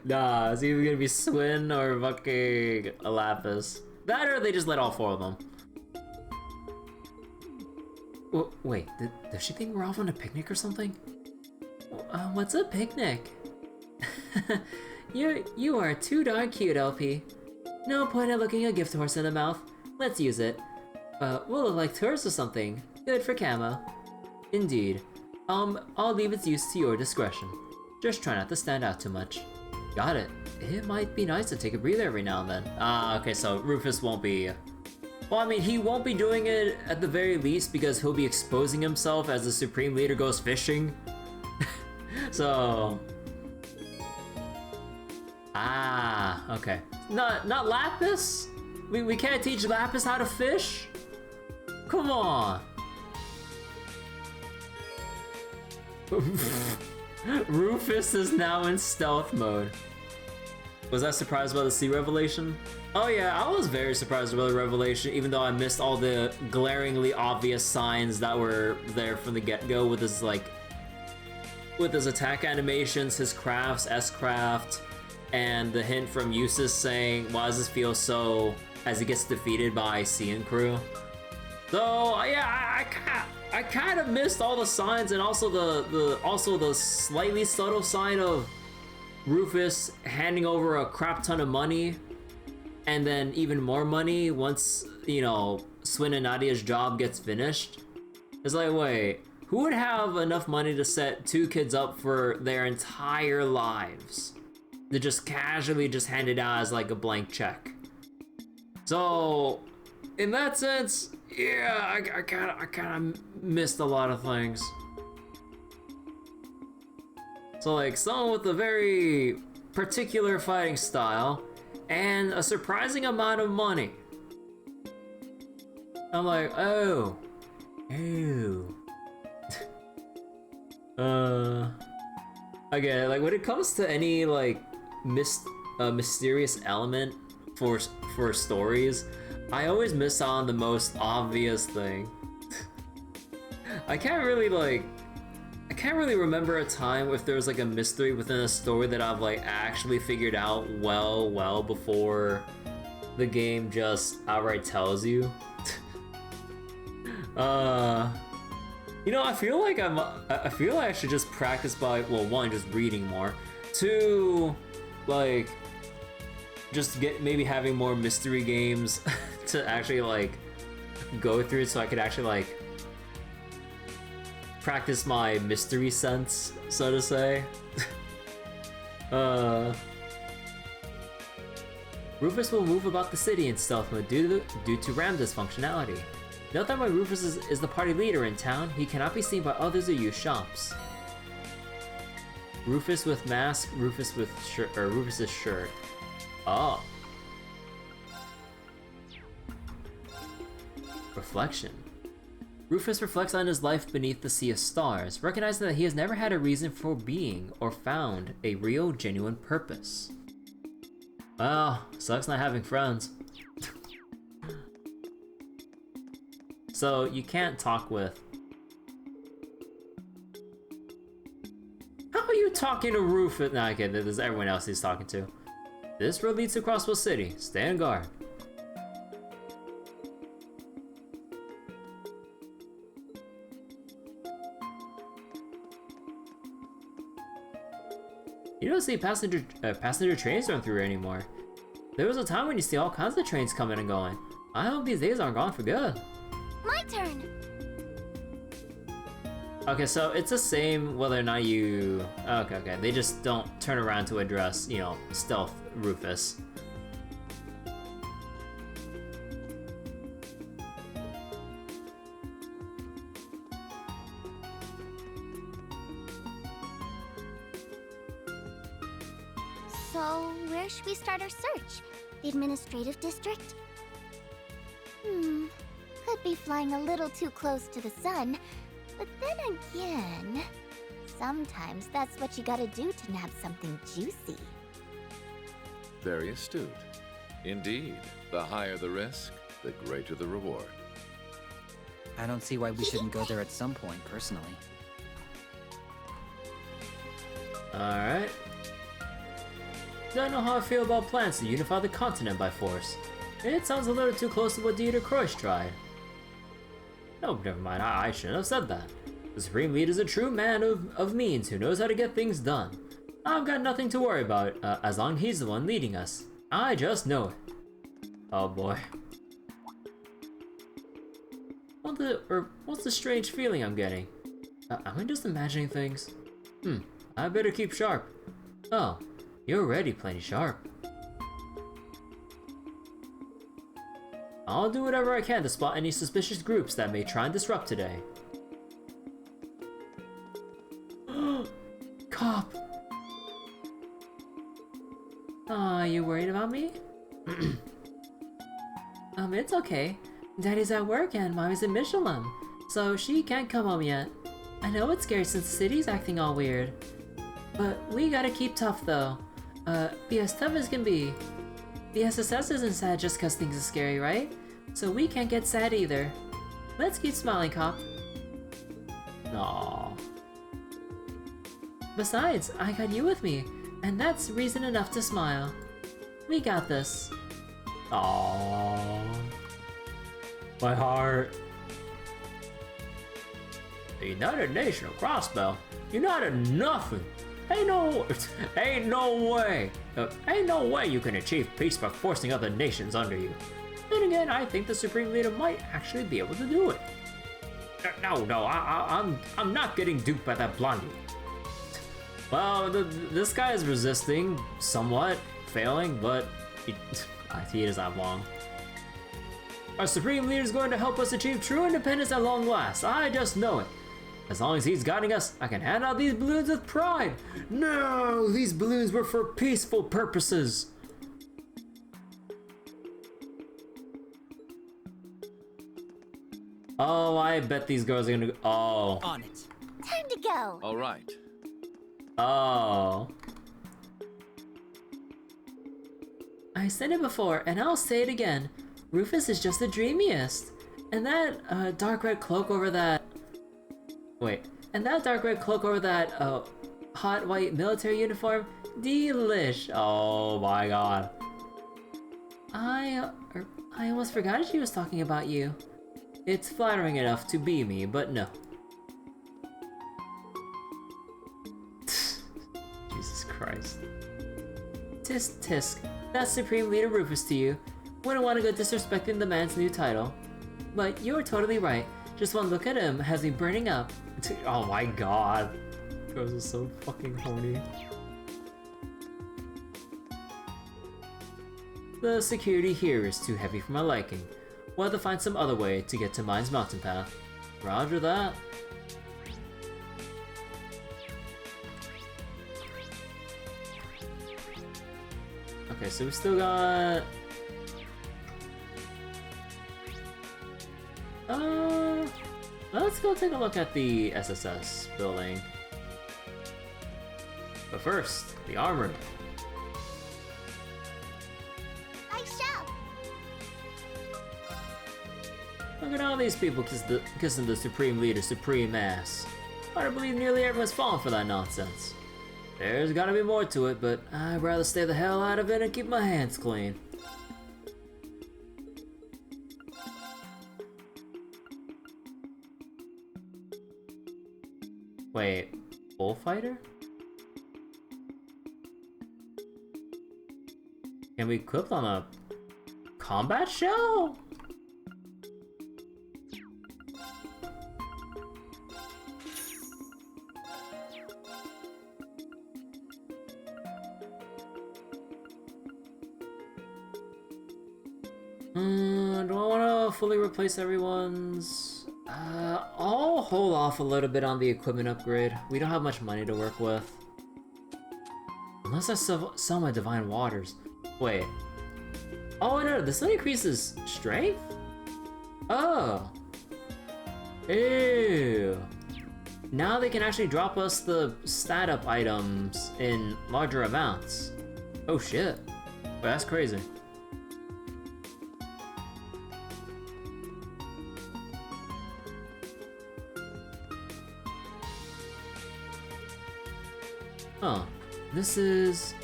Nah, it's either gonna be Swin or fucking a Lapis. That or they just let all four of them. Wait, does she think we're off on a picnic or something? What's a picnic? You are too darn cute, LP. No point in looking a gift horse in the mouth. Let's use it. We'll look like tourists or something. Good for camo. Indeed. I'll leave its use to your discretion. Just try not to stand out too much. Got it. It might be nice to take a breather every now and then. Okay, so Rufus won't be... Well, I mean, he won't be doing it at the very least because he'll be exposing himself as the Supreme Leader goes fishing. So... okay. Not Lapis? We can't teach Lapis how to fish? Come on! Rufus is now in stealth mode. Was I surprised by the sea revelation? Oh yeah, I was very surprised by the revelation, even though I missed all the glaringly obvious signs that were there from the get-go with his, like... with his attack animations, his crafts, S-craft, and the hint from Eustace saying, why does this feel so... as he gets defeated by Cian Crew. So, yeah, I kind of missed all the signs, and also the slightly subtle sign of Rufus handing over a crap ton of money, and then even more money once, you know, Swin and Nadia's job gets finished. It's like, wait, who would have enough money to set two kids up for their entire lives? To just casually just hand it out as like a blank check. So, in that sense, yeah, I kind of missed a lot of things. So like, someone with a very particular fighting style and a surprising amount of money. I'm like, oh. Again, like when it comes to any like mysterious element for stories, I always miss on the most obvious thing. I can't really remember a time if there was like a mystery within a story that I've like actually figured out well before the game just outright tells you. You know, I feel like I should just practice by, well, one, just reading more, two, like, just maybe having more mystery games to actually like go through so I could actually like practice my mystery sense, so to say. Rufus will move about the city in stealth mode due to RAM dysfunctionality. Note that when Rufus is the party leader in town, he cannot be seen by others who use shops. Rufus with mask, Rufus with shirt, or Rufus's shirt. Oh. Reflection. Rufus reflects on his life beneath the sea of stars, recognizing that he has never had a reason for being or found a real, genuine purpose. Well, sucks not having friends. So, you can't talk with... How are you talking to Rufus? Nah, okay, there's everyone else he's talking to. This road leads to Crossbell City. Stay on guard. You don't see passenger trains run through anymore. There was a time when you see all kinds of trains coming and going. I hope these days aren't gone for good. My turn! Okay, so it's the same whether or not you... Okay, they just don't turn around to address, you know, stealth Rufus. So, where should we start our search? The administrative district? Could be flying a little too close to the sun, but then again, sometimes that's what you gotta do to nab something juicy. Very astute. Indeed, the higher the risk, the greater the reward. I don't see why we shouldn't go there at some point, personally. Alright. Don't know how I feel about plans to unify the continent by force. It sounds a little too close to what Dieter Kroisch tried. No, never mind, I shouldn't have said that. The Supreme Leader is a true man of means who knows how to get things done. I've got nothing to worry about as long as he's the one leading us. I just know it. Oh boy. What's the strange feeling I'm getting? Am I just imagining things? I better keep sharp. Oh, you're already plenty sharp. I'll do whatever I can to spot any suspicious groups that may try and disrupt today. Cop! Aw, you worried about me? It's okay. Daddy's at work and Mommy's in Michelin, so she can't come home yet. I know it's scary since the city's acting all weird. But we gotta keep tough though. Be as tough as can be. The SSS isn't sad just cause things are scary, right? So we can't get sad either. Let's keep smiling, Cop. Aww. Besides, I got you with me, and that's reason enough to smile. We got this. Aww. My heart. The United Nation of Crossbell. United nothing. Ain't no way. Ain't no way you can achieve peace by forcing other nations under you. Then again, I think the Supreme Leader might actually be able to do it. No, I'm not getting duped by that blondie. Well, this guy is resisting, somewhat, failing, but he doesn't have long. Our Supreme Leader is going to help us achieve true independence at long last. I just know it. As long as he's guiding us, I can hand out these balloons with pride. No, these balloons were for peaceful purposes. Oh, I bet these girls are gonna go. Oh. On it. Time to go. All right. Oh. I said it before, and I'll say it again. Rufus is just the dreamiest. And that dark red cloak over that... Wait. And that dark red cloak over that hot white military uniform? Delish. Oh my god. I almost forgot she was talking about you. It's flattering enough to be me, but no. Jesus Christ. Tisk tisk, that's Supreme Leader Rufus to you. Wouldn't want to go disrespecting the man's new title. But you're totally right. Just one look at him has me burning up. Oh my god. Girls are so fucking horny. The security here is too heavy for my liking. We'll have to find some other way to get to Mainz mountain path. Roger that. Okay, so we still got... let's go take a look at the SSS building. But first, the armory. I shall. Look at all these people kissing the Supreme Leader's supreme ass. Hard to believe nearly everyone's fallen for that nonsense. There's gotta be more to it, but I'd rather stay the hell out of it and keep my hands clean. Wait, bullfighter? Can we equip on a combat shell? Do I want to fully replace everyone's? I'll hold off a little bit on the equipment upgrade. We don't have much money to work with. Unless I sell my Divine Waters. Wait. Oh no, this one increases strength? Oh. Ew. Now they can actually drop us the stat up items in larger amounts. Oh shit. Well, that's crazy. Huh. This is...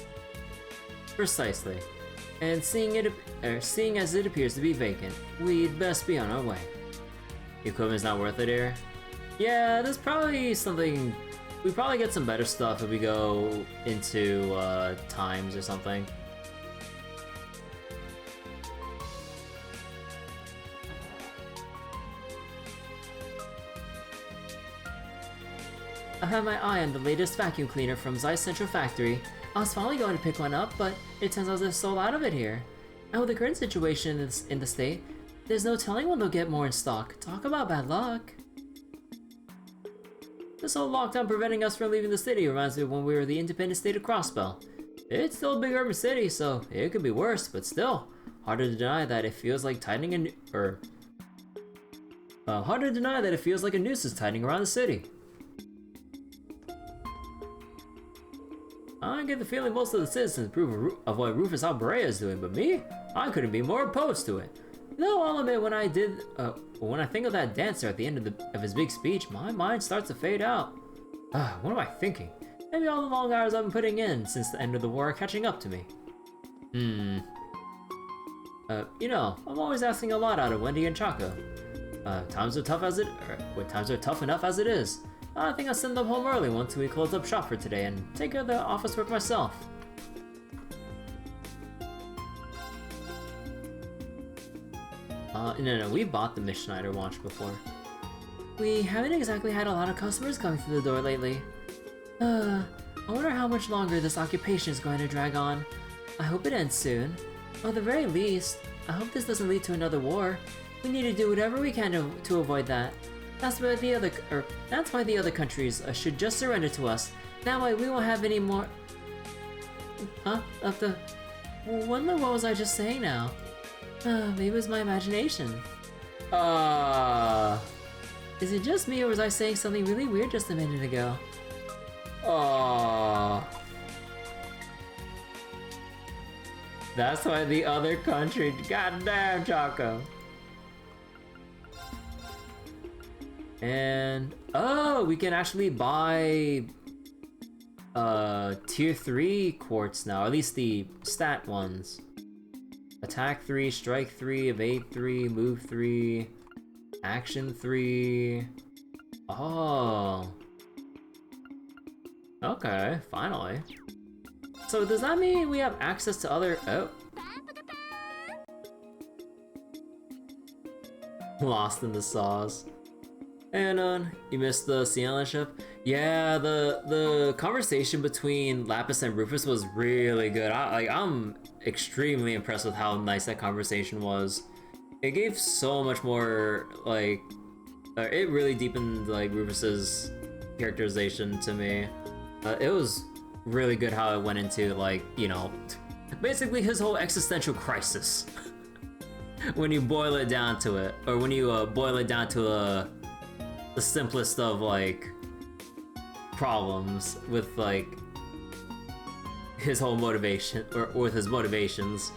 Precisely. And seeing as it appears to be vacant, we'd best be on our way. Equipment's not worth it here? Yeah, there's probably something... We probably get some better stuff if we go into Times or something. I have my eye on the latest vacuum cleaner from Zeiss Central Factory. I was finally going to pick one up, but it turns out they're sold out of it here. And with the current situation in the state, there's no telling when they'll get more in stock. Talk about bad luck. This whole lockdown preventing us from leaving the city reminds me of when we were the independent state of Crossbell. It's still a big urban city, so it could be worse, but still, harder to deny that it feels like tightening harder to deny that it feels like a noose is tightening around the city. I get the feeling most of the citizens approve of what Rufus Route is doing, but me? I couldn't be more opposed to it. Though I'll admit, when I think of that dancer at the end of his big speech, my mind starts to fade out. What am I thinking? Maybe all the long hours I've been putting in since the end of the war are catching up to me. You know, I'm always asking a lot out of Wendy and Chaco. Times are tough enough as it is. I think I'll send them home early once we close up shop for today and take care of the office work myself. No, we bought the Miss Schneider watch before. We haven't exactly had a lot of customers coming through the door lately. I wonder how much longer this occupation is going to drag on. I hope it ends soon. Or at the very least, I hope this doesn't lead to another war. We need to do whatever we can to avoid that. That's why the other countries should just surrender to us. That way we won't have any more... What was I just saying now? Maybe it was my imagination. Is it just me or was I saying something really weird just a minute ago? That's why the other country... Goddamn, Chaco! And... Oh, we can actually buy... Tier 3 quartz now, at least the stat ones. Attack 3, strike 3, evade 3, move 3, action 3. Oh. Okay, finally. So does that mean we have access to other... Oh. Lost in the sauce. And you missed the sea island ship? Yeah, the conversation between Lapis and Rufus was really good. I'm extremely impressed with how nice that conversation was. It gave so much more, like, it really deepened, like, Rufus's characterization to me. It was really good how it went into, like, you know, basically his whole existential crisis. When you boil it down to it, or when you boil it down to the simplest of, like, problems with, like, his whole motivation, or with his motivations.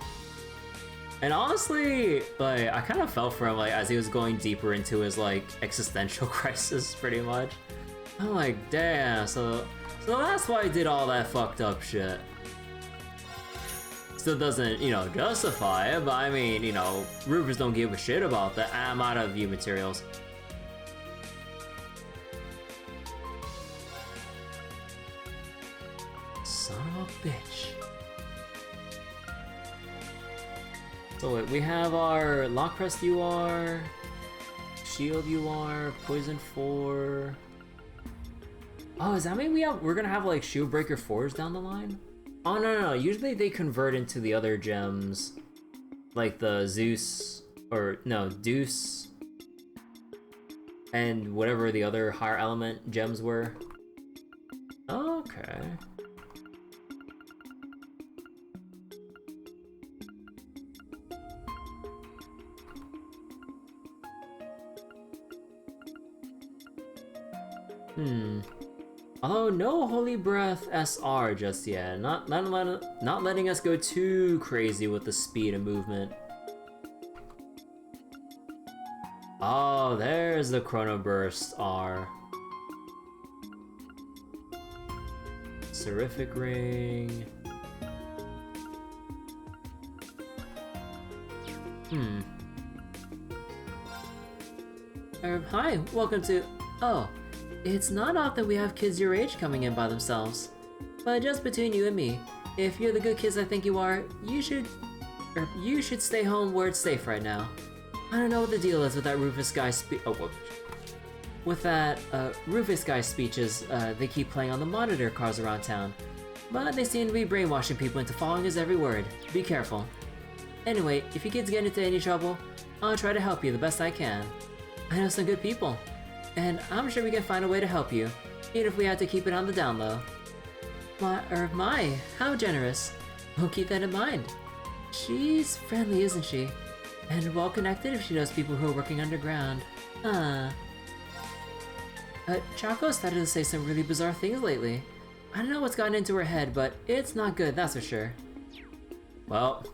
And honestly, like, I kind of felt for him, like, as he was going deeper into his, like, existential crisis, pretty much. I'm like, damn, so that's why he did all that fucked up shit. Still doesn't, you know, justify it, but I mean, you know, Rufus don't give a shit about that. I'm out of view materials. Son of a bitch. So wait, we have our Lock Crest UR, Shield UR, Poison 4. Oh, does that mean we're gonna have like Shield Breaker 4s down the line? Oh no, usually they convert into the other gems. Like the Zeus, or no, Deuce. And whatever the other higher element gems were. Okay. Although no Holy Breath SR just yet, not letting us go too crazy with the speed and movement. Oh, there's the Chrono Burst R. Seraphic ring. Hi, welcome to... Oh, it's not often we have kids your age coming in by themselves. But just between you and me, if you're the good kids I think you are, you should stay home where it's safe right now. I don't know what the deal is with that Rufus guy Rufus guy speeches they keep playing on the monitor cars around town. But they seem to be brainwashing people into following his every word. Be careful. Anyway, if you kids get into any trouble, I'll try to help you the best I can. I know some good people, and I'm sure we can find a way to help you, even if we have to keep it on the down low. My, how generous. We'll keep that in mind. She's friendly, isn't she? And well connected if she knows people who are working underground. Choco started to say some really bizarre things lately. I don't know what's gotten into her head, but it's not good, that's for sure. Well...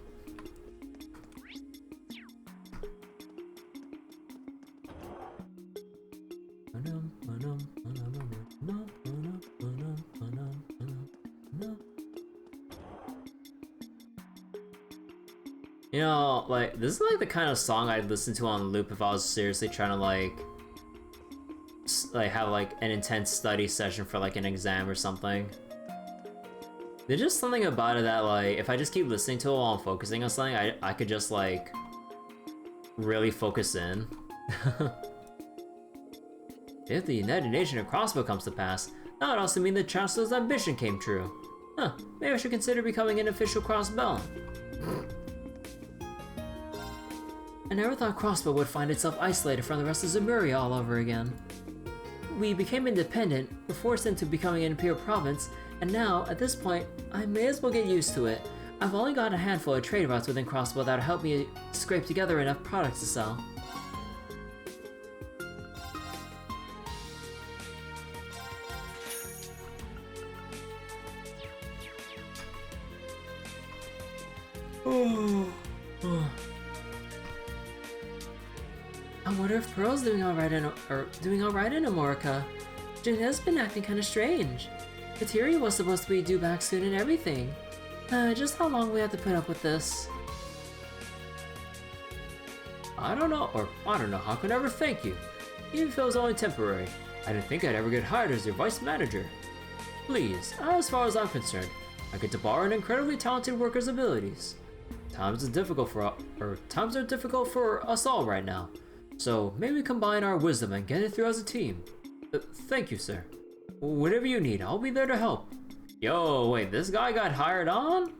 You know, like, this is like the kind of song I'd listen to on loop if I was seriously trying to like have like an intense study session for like an exam or something. There's just something about it that like, if I just keep listening to it while I'm focusing on something, I could just like really focus in. If the United Nation of Crossbell comes to pass, that would also mean the Chancellor's ambition came true. Huh, maybe I should consider becoming an official Crossbell. I never thought Crossbell would find itself isolated from the rest of Zemuria all over again. We became independent, were forced into becoming an Imperial province, and now, at this point, I may as well get used to it. I've only got a handful of trade routes within Crossbell that will help me scrape together enough products to sell. I wonder if Pearl's doing alright in Amorica. Jeanette's been acting kinda strange. Kateria was supposed to be due back soon and everything. Just how long we have to put up with this? I don't know how could I ever thank you? Even if it was only temporary. I didn't think I'd ever get hired as your vice manager. Please, as far as I'm concerned, I get to borrow an incredibly talented worker's abilities. Times are difficult for us all right now. So maybe we combine our wisdom and get it through as a team. Thank you, sir. Whatever you need, I'll be there to help. Yo, wait, this guy got hired on?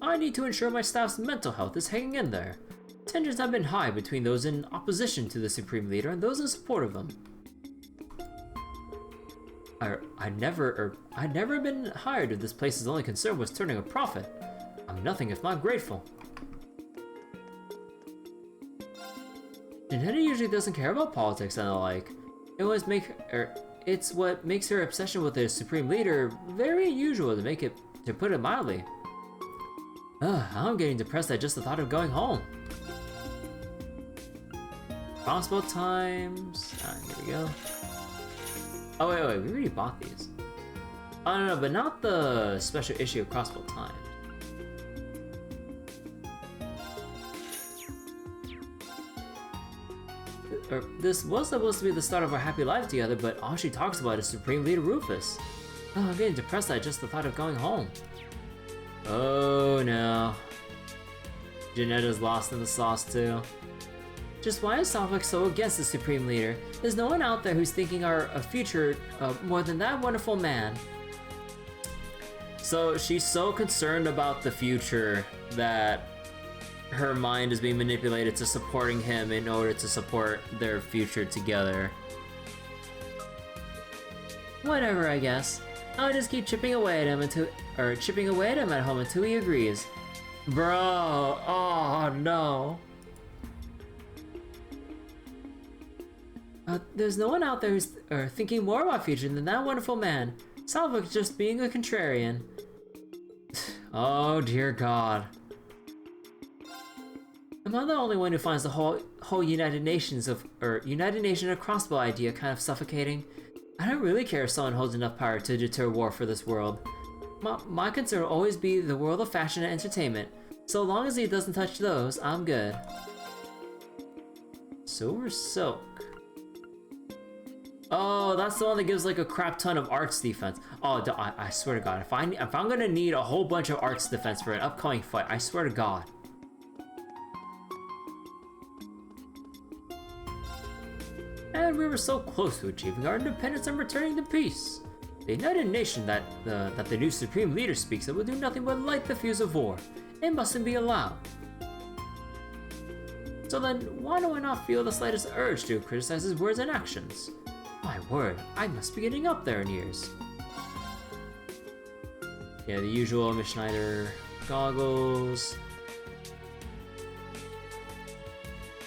I need to ensure my staff's mental health is hanging in there. Tensions have been high between those in opposition to the Supreme Leader and those in support of him. I'd never been hired if this place's only concern was turning a profit. I'm nothing if not grateful. Janetta usually doesn't care about politics and the like. It's what makes her obsession with the Supreme Leader very unusual, to put it mildly. I'm getting depressed at just the thought of going home. Crossbow times. Here we go. Oh wait, we already bought these. Oh no, but not the special issue of Crossbow times. This was supposed to be the start of our happy life together, but all she talks about is Supreme Leader Rufus. I'm getting depressed at just the thought of going home. Oh no. Janetta's lost in the sauce too. Just why is Salvik so against the Supreme Leader? There's no one out there who's thinking our future more than that wonderful man. So she's so concerned about the future that her mind is being manipulated to supporting him in order to support their future together. Whatever, I guess. I'll just keep chipping away at him at home until he agrees. Bro, oh no. There's no one out there who's thinking more about future than that wonderful man. Salvik's just being a contrarian. Oh dear God. Am I the only one who finds the whole United Nation of Crossbow idea kind of suffocating? I don't really care if someone holds enough power to deter war for this world. My concern will always be the world of fashion and entertainment. So long as he doesn't touch those, I'm good. Silver Silk. Oh, that's the one that gives like a crap ton of arts defense. Oh, I swear to God, if I'm gonna need a whole bunch of arts defense for an upcoming fight, I swear to God. And we were so close to achieving our independence and returning to peace. The United Nation that the new Supreme Leader speaks of will do nothing but light the fuse of war. It mustn't be allowed. So then, why do I not feel the slightest urge to criticize his words and actions? My word, I must be getting up there in years. Yeah, the usual Miss Schneider goggles.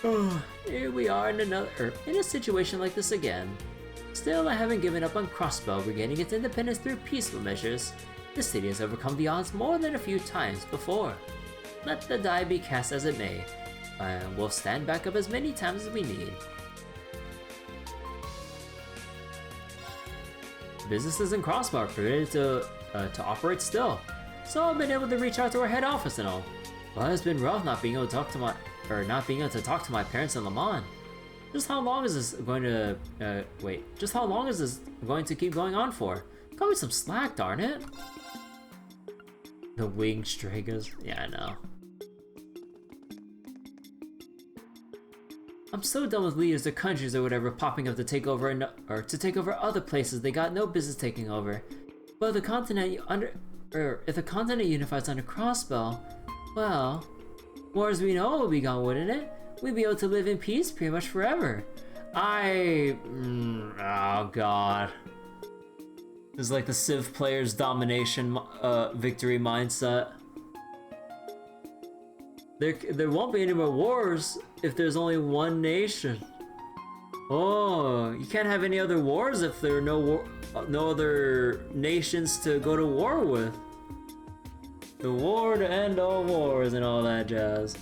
Oh, here we are in a situation like this again. Still, I haven't given up on Crossbell regaining its independence through peaceful measures. The city has overcome the odds more than a few times before. Let the die be cast as it may. We'll stand back up as many times as we need. Businesses in Crossbell are permitted to operate still, so I've been able to reach out to our head office and all. But it's been rough not being able to talk to my parents in Le Mans. Just how long is this going to Just how long is this going to keep going on for? Cut me some slack, darn it. The winged Stragas. Yeah, I know. I'm so done with leaders or countries or whatever popping up to take over other places they got no business taking over. But if the continent unifies under Crossbell, well, war as we know will be gone, wouldn't it? We'd be able to live in peace pretty much forever. Oh god. This is like the Civ player's domination victory mindset. There won't be any more wars if there's only one nation. Oh, you can't have any other wars if there are no other nations to go to war with. The war to end all wars and all that jazz.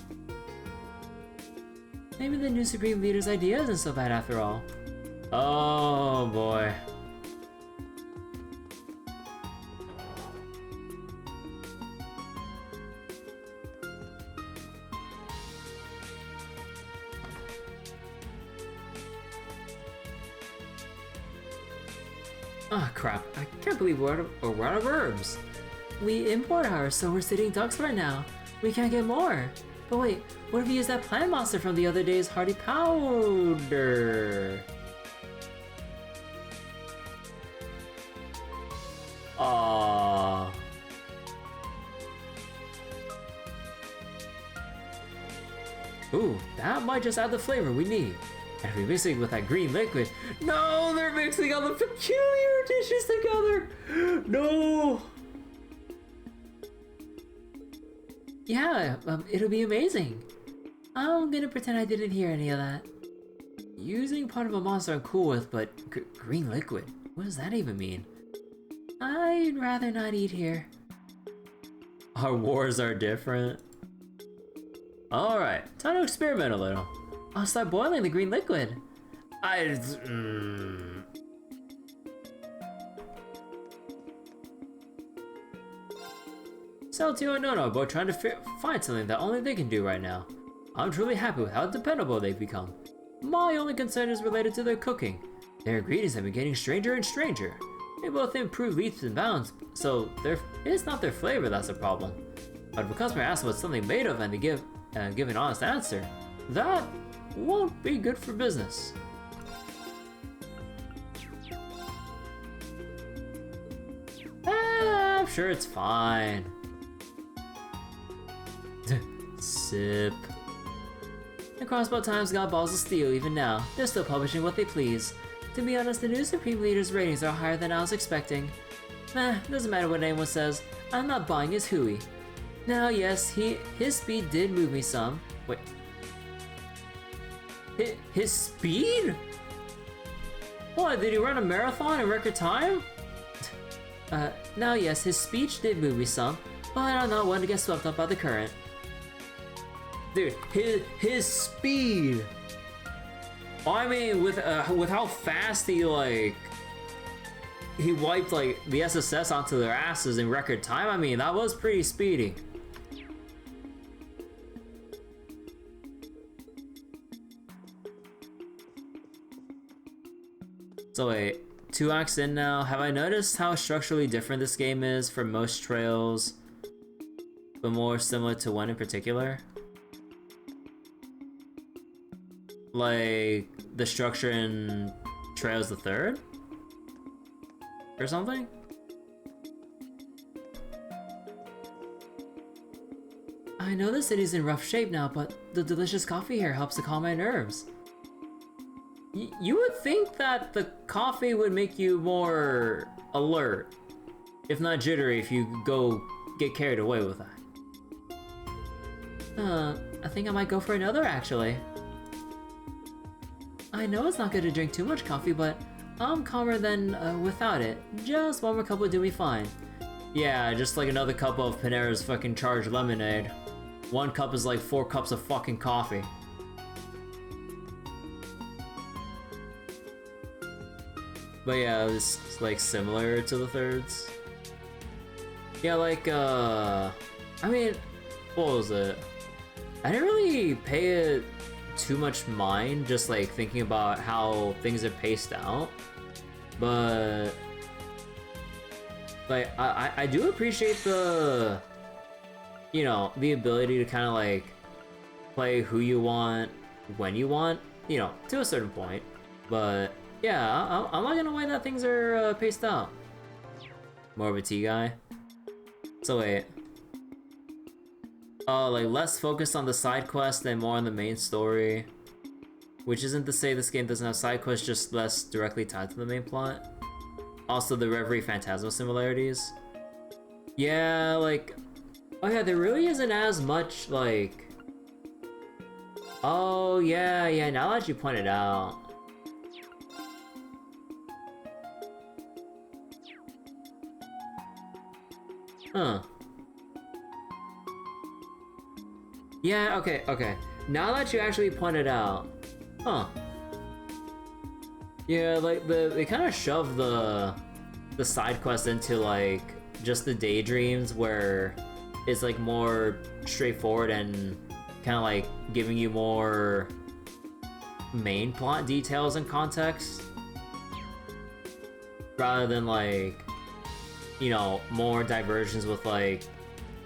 Maybe the new Supreme Leader's idea isn't so bad after all. Oh boy. Ah, crap. I can't believe we're out of herbs. We import ours, so we're sitting ducks right now. We can't get more. But wait, what if we use that plant monster from the other day's hardy powder? Aww. Ooh, that might just add the flavor we need. And if we mix it with that green liquid... No, they're mixing all the peculiar dishes together! No! Yeah, it'll be amazing. I'm gonna pretend I didn't hear any of that. Using part of a monster I'm cool with, but green liquid? What does that even mean? I'd rather not eat here. Our wars are different. Alright, time to experiment a little. I'll start boiling the green liquid. Saltio and Nono are both trying to find something that only they can do right now. I'm truly happy with how dependable they've become. My only concern is related to their cooking. Their ingredients have been getting stranger and stranger. They both improve leaps and bounds, so it's not their flavor that's a problem. But if a customer asks what something made of and they give an honest answer, that won't be good for business. I'm sure it's fine. Sip. The Crossbell Times got balls of steel even now. They're still publishing what they please. To be honest, the new Supreme Leader's ratings are higher than I was expecting. Doesn't matter what anyone says. I'm not buying his hooey. Now, yes, his speed did move me some. Wait. His speed? What, did he run a marathon in record time? Now, yes, his speech did move me some, but I'm not one to get swept up by the current. Dude, his speed. I mean, with how fast he he wiped like the SSS onto their asses in record time. I mean, that was pretty speedy. So wait, 2 acts in now. Have I noticed how structurally different this game is from most Trails, but more similar to one in particular? Like the structure in Trails the Third? Or something? I know the city's in rough shape now, but the delicious coffee here helps to calm my nerves. You would think that the coffee would make you more alert, if not jittery, if you get carried away with that. I think I might go for another, actually. I know it's not good to drink too much coffee, but I'm calmer than without it. Just one more cup would do me fine. Yeah, just like another cup of Panera's fucking charged lemonade. 1 cup is like 4 cups of fucking coffee. But yeah, it was like similar to the thirds. Yeah, like I mean, what was it? I didn't really pay it too much mind, just like thinking about how things are paced out. But like I do appreciate the, you know, the ability to kind of like play who you want when you want, you know, to a certain point. But yeah, I'm not gonna lie that things are paced out. More of a tea guy. So wait. Oh, like less focused on the side quest and more on the main story. Which isn't to say this game doesn't have side quests, just less directly tied to the main plot. Also the Reverie Phantasmal similarities. Yeah, like... Oh yeah, there really isn't as much, like... Oh yeah, now that you point it out. Huh. Yeah, okay. Now that you actually pointed out. Huh. Yeah, like they kind of shove the side quest into like just the daydreams where it's like more straightforward and kind of like giving you more main plot details and context rather than like, you know, more diversions with like,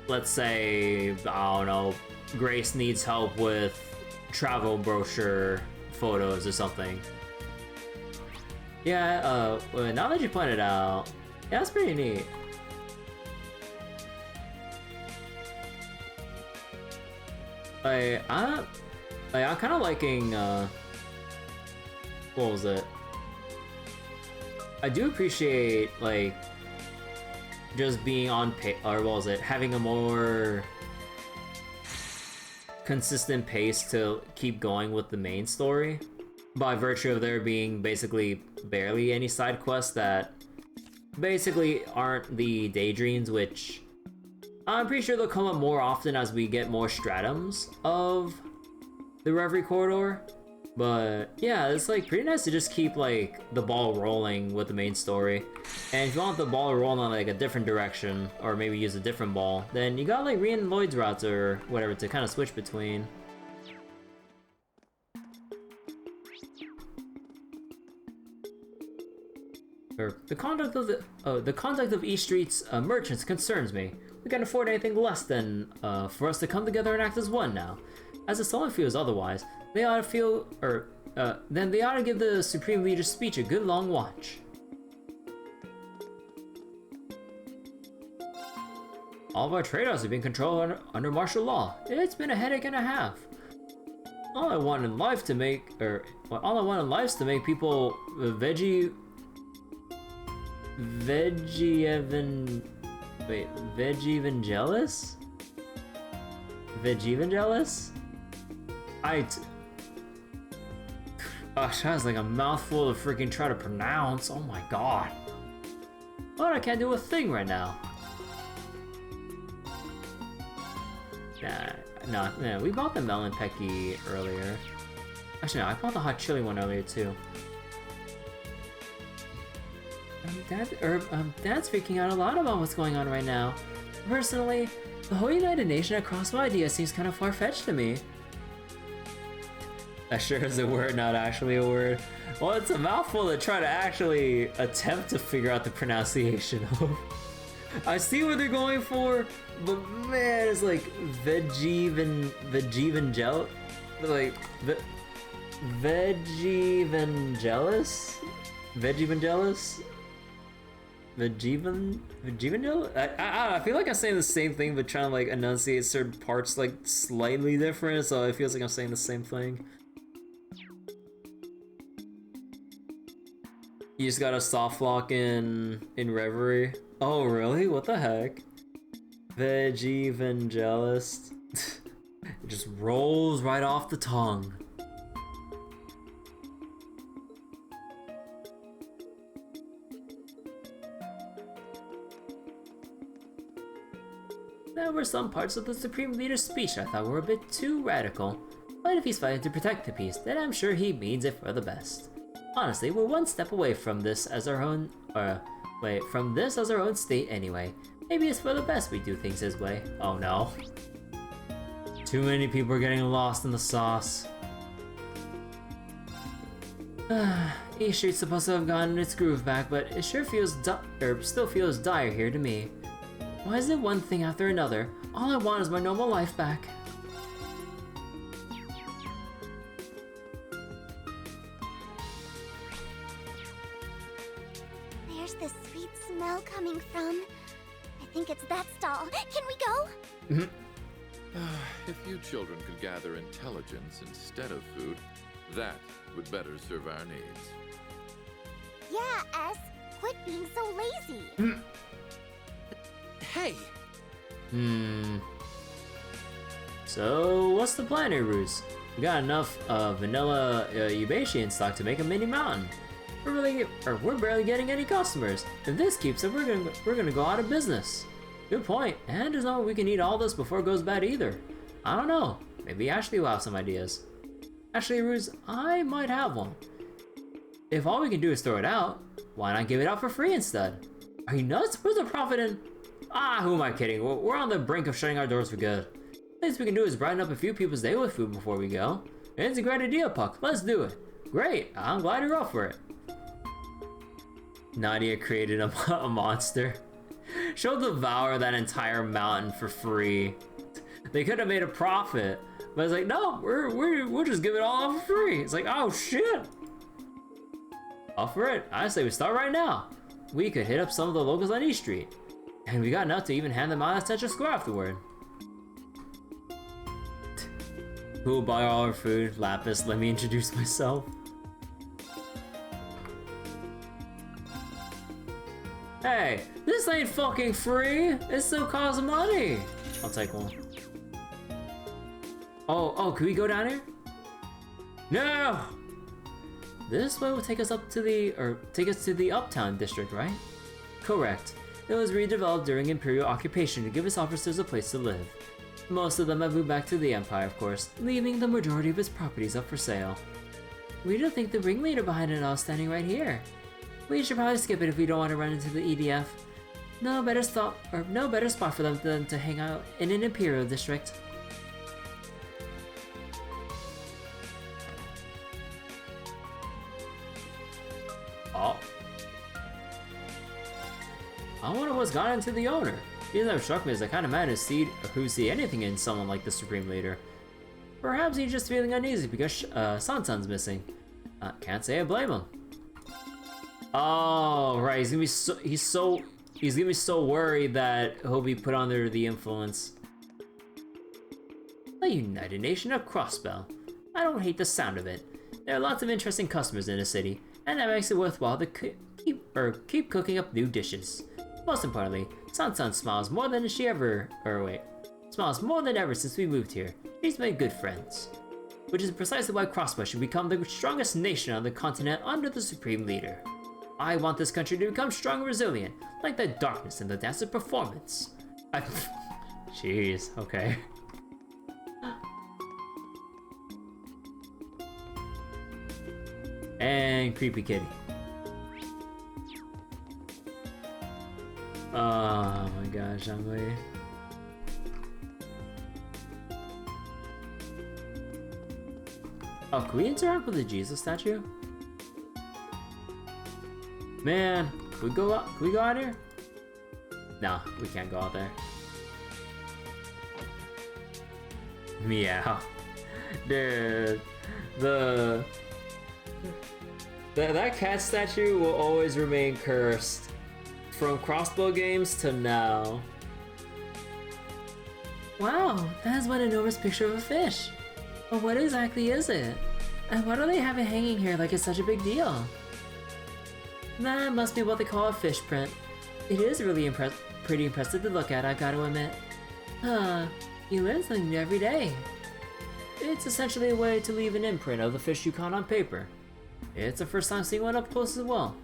let's say, I don't know, Grace needs help with travel brochure photos or something. Yeah, now that you pointed out, yeah, that's pretty neat. I'm kind of liking, what was it? I do appreciate, like, just being on or what was it? Having a more consistent pace to keep going with the main story, by virtue of there being basically barely any side quests that basically aren't the daydreams, which I'm pretty sure they'll come up more often as we get more stratums of the Reverie corridor. But yeah, it's like pretty nice to just keep like the ball rolling with the main story. And if you want the ball rolling in like a different direction, or maybe use a different ball, then you got like Rhea and Lloyd's routes or whatever to kind of switch between. The conduct of East Street's merchants concerns me. We can't afford anything less than for us to come together and act as one now. As the Solon feels otherwise, they ought to feel, then they ought to give the Supreme Leader's speech a good long watch. All of our trade routes are being controlled under martial law. It's been a headache and a half. All I want in life is to make people veggie evangelist? Gosh, that was like a mouthful to freaking try to pronounce. Oh my god. But I can't do a thing right now. Nah, we bought the melon pecky earlier. Actually, no, I bought the hot chili one earlier too. Dad's freaking out a lot about what's going on right now. Personally, the whole United Nation at Crossbell idea seems kind of far-fetched to me. That sure is a word, not actually a word. Well, it's a mouthful to try to actually attempt to figure out the pronunciation of. I see what they're going for, but man, it's like Veggie-vangelis? Like, Veggie-vangelis? Veggie-vangelis? Veggie-vangelis? I feel like I'm saying the same thing, but trying to like enunciate certain parts like slightly different, so it feels like I'm saying the same thing. You just got a soft lock in Reverie. Oh really? What the heck? Veggie-vangelis. It just rolls right off the tongue. There were some parts of the Supreme Leader's speech I thought were a bit too radical. But if he's fighting to protect the peace, then I'm sure he means it for the best. Honestly, we're one step away from this as our own, from this as our own state anyway. Maybe it's for the best we do things his way. Oh no. Too many people are getting lost in the sauce. East Street's supposed to have gotten its groove back, but it sure feels still feels dire here to me. Why is it one thing after another? All I want is my normal life back. There's the sweet smell coming from. I think it's that stall. Can we go? If you children could gather intelligence instead of food, that would better serve our needs. Yeah, S. Quit being so lazy. Hey! So, what's the plan here, Ruse? We got enough vanilla Ubashi in stock to make a mini mountain. We're barely getting any customers. If this keeps up, we're gonna go out of business. Good point. And there's no way we can eat all this before it goes bad either. I don't know. Maybe Ashley will have some ideas. Actually, Ruse, I might have one. If all we can do is throw it out, why not give it out for free instead? Are you nuts? Where's the profit in? Who am I kidding? We're on the brink of shutting our doors for good. The least we can do is brighten up a few people's day with food before we go. It's a great idea, Puck. Let's do it. Great. I'm glad you're up for it. Nadia created a monster. She'll devour that entire mountain for free. They could have made a profit, but it's like, no, we'll just give it all out for free. It's like, oh shit. Up for it. I say we start right now. We could hit up some of the locals on East Street. And we got enough to even hand them out at Central Square afterward. Who will buy all our food? Lapis, let me introduce myself. Hey, this ain't fucking free. It still costs money. I'll take one. Oh, can we go down here? No! This way will take us to the Uptown district, right? Correct. It was redeveloped during Imperial occupation to give its officers a place to live. Most of them have moved back to the Empire, of course, leaving the majority of its properties up for sale. We don't think the ringleader behind it all is standing right here. We should probably skip it if we don't want to run into the EDF. No better spot for them than to hang out in an Imperial district. Oh. I wonder what's gotten into the owner. He never struck me as the kind of man who see anything in someone like the Supreme Leader. Perhaps he's just feeling uneasy because Sansan's missing. Can't say I blame him. Oh, right. He's gonna be so worried that he'll be put under the influence. The United Nation of Crossbell. I don't hate the sound of it. There are lots of interesting customers in the city, and that makes it worthwhile to keep cooking up new dishes. Most importantly, Sansan smiles more than ever since we moved here. She's made good friends. Which is precisely why Crossbell should become the strongest nation on the continent under the Supreme Leader. I want this country to become strong and resilient, like the darkness in the dance of performance. Jeez, okay. And creepy kitty. Oh my gosh, Emily. Oh, can we interact with the Jesus statue? Man, can we go out? Can we go out here? No, we can't go out there. Meow. Dude, that cat statue will always remain cursed. From Crossbell games to now. Wow, that is one enormous picture of a fish. But what exactly is it? And why do they have it hanging here like it's such a big deal? That must be what they call a fish print. It is really pretty impressive to look at, I gotta admit. Huh, you learn something new every day. It's essentially a way to leave an imprint of the fish you caught on paper. It's the first time seeing one up close as well.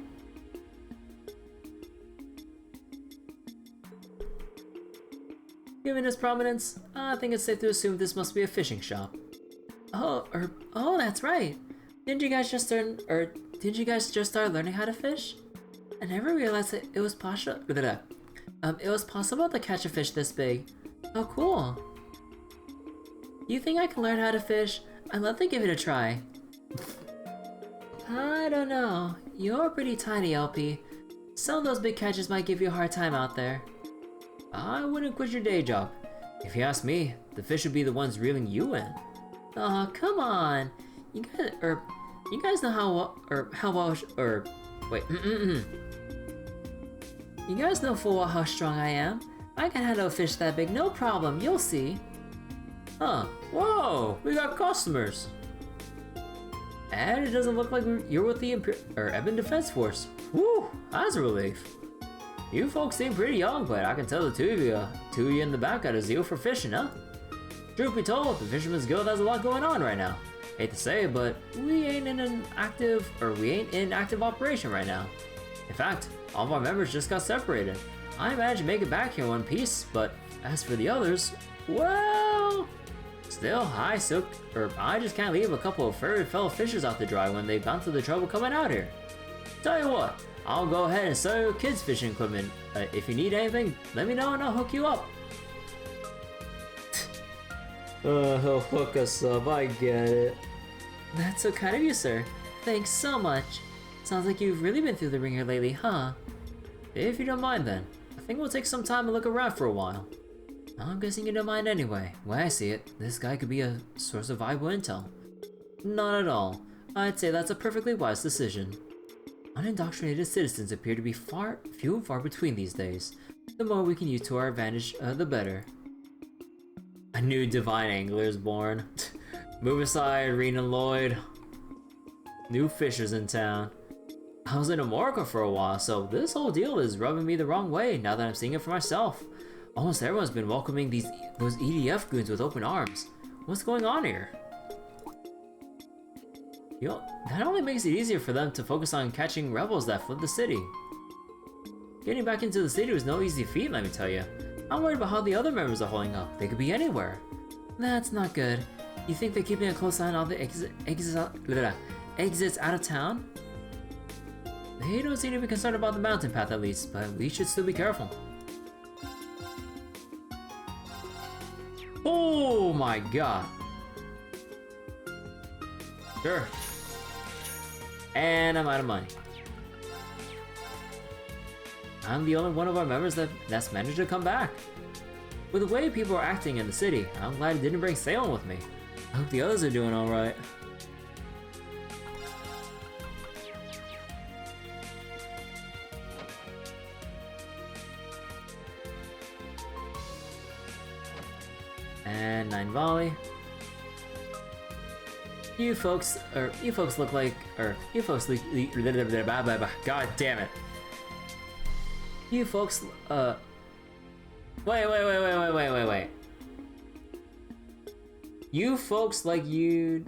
Given its prominence, I think it's safe to assume this must be a fishing shop. Oh, that's right. Didn't you guys just start learning how to fish? I never realized that it was possible to catch a fish this big. Oh, cool. You think I can learn how to fish? I'd love to give it a try. I don't know. You're pretty tiny, LP. Some of those big catches might give you a hard time out there. I wouldn't quit your day job. If you ask me, the fish would be the ones reeling you in. Aw, come on. You guys know You guys know full well how strong I am. I can handle a fish that big, no problem, you'll see. Huh, whoa, we got customers. And it doesn't look like you're with the Ebon Defense Force. Whew, that's a relief. You folks seem pretty young, but I can tell the two of you in the back got a zeal for fishing, huh? Truth be told, the Fisherman's Guild has a lot going on right now. Hate to say it, but we ain't in active operation right now. In fact, all of our members just got separated. I managed to make it back here in one piece, but as for the others, well, still, I just can't leave a couple of furry fellow fishers out to dry when they've gone through the trouble coming out here. Tell you what, I'll go ahead and sell your kids' fishing equipment. If you need anything, let me know and I'll hook you up. He'll hook us up, I get it. That's so kind of you, sir. Thanks so much. Sounds like you've really been through the ringer lately, huh? If you don't mind then, I think we'll take some time and look around for a while. I'm guessing you don't mind anyway. When I see it, this guy could be a source of valuable intel. Not at all. I'd say that's a perfectly wise decision. Unindoctrinated citizens appear to be few and far between these days. The more we can use to our advantage, the better. A new divine angler is born. Move aside, Rena Lloyd. New fishers in town. I was in Amorica for a while, so this whole deal is rubbing me the wrong way now that I'm seeing it for myself. Almost everyone's been welcoming those EDF goons with open arms. What's going on here? You know, that only makes it easier for them to focus on catching rebels that fled the city. Getting back into the city was no easy feat, let me tell you. I'm worried about how the other members are holding up. They could be anywhere. That's not good. You think they're keeping a close eye on all the exits out of town? They don't seem to be concerned about the mountain path at least, but we should still be careful. Oh my god. Sure. And I'm out of money. I'm the only one of our members that's managed to come back. With the way people are acting in the city, I'm glad it didn't bring Salem with me. I hope the others are doing alright. And 9 volley. You folks look like, god damn it. You folks, wait. You folks like you.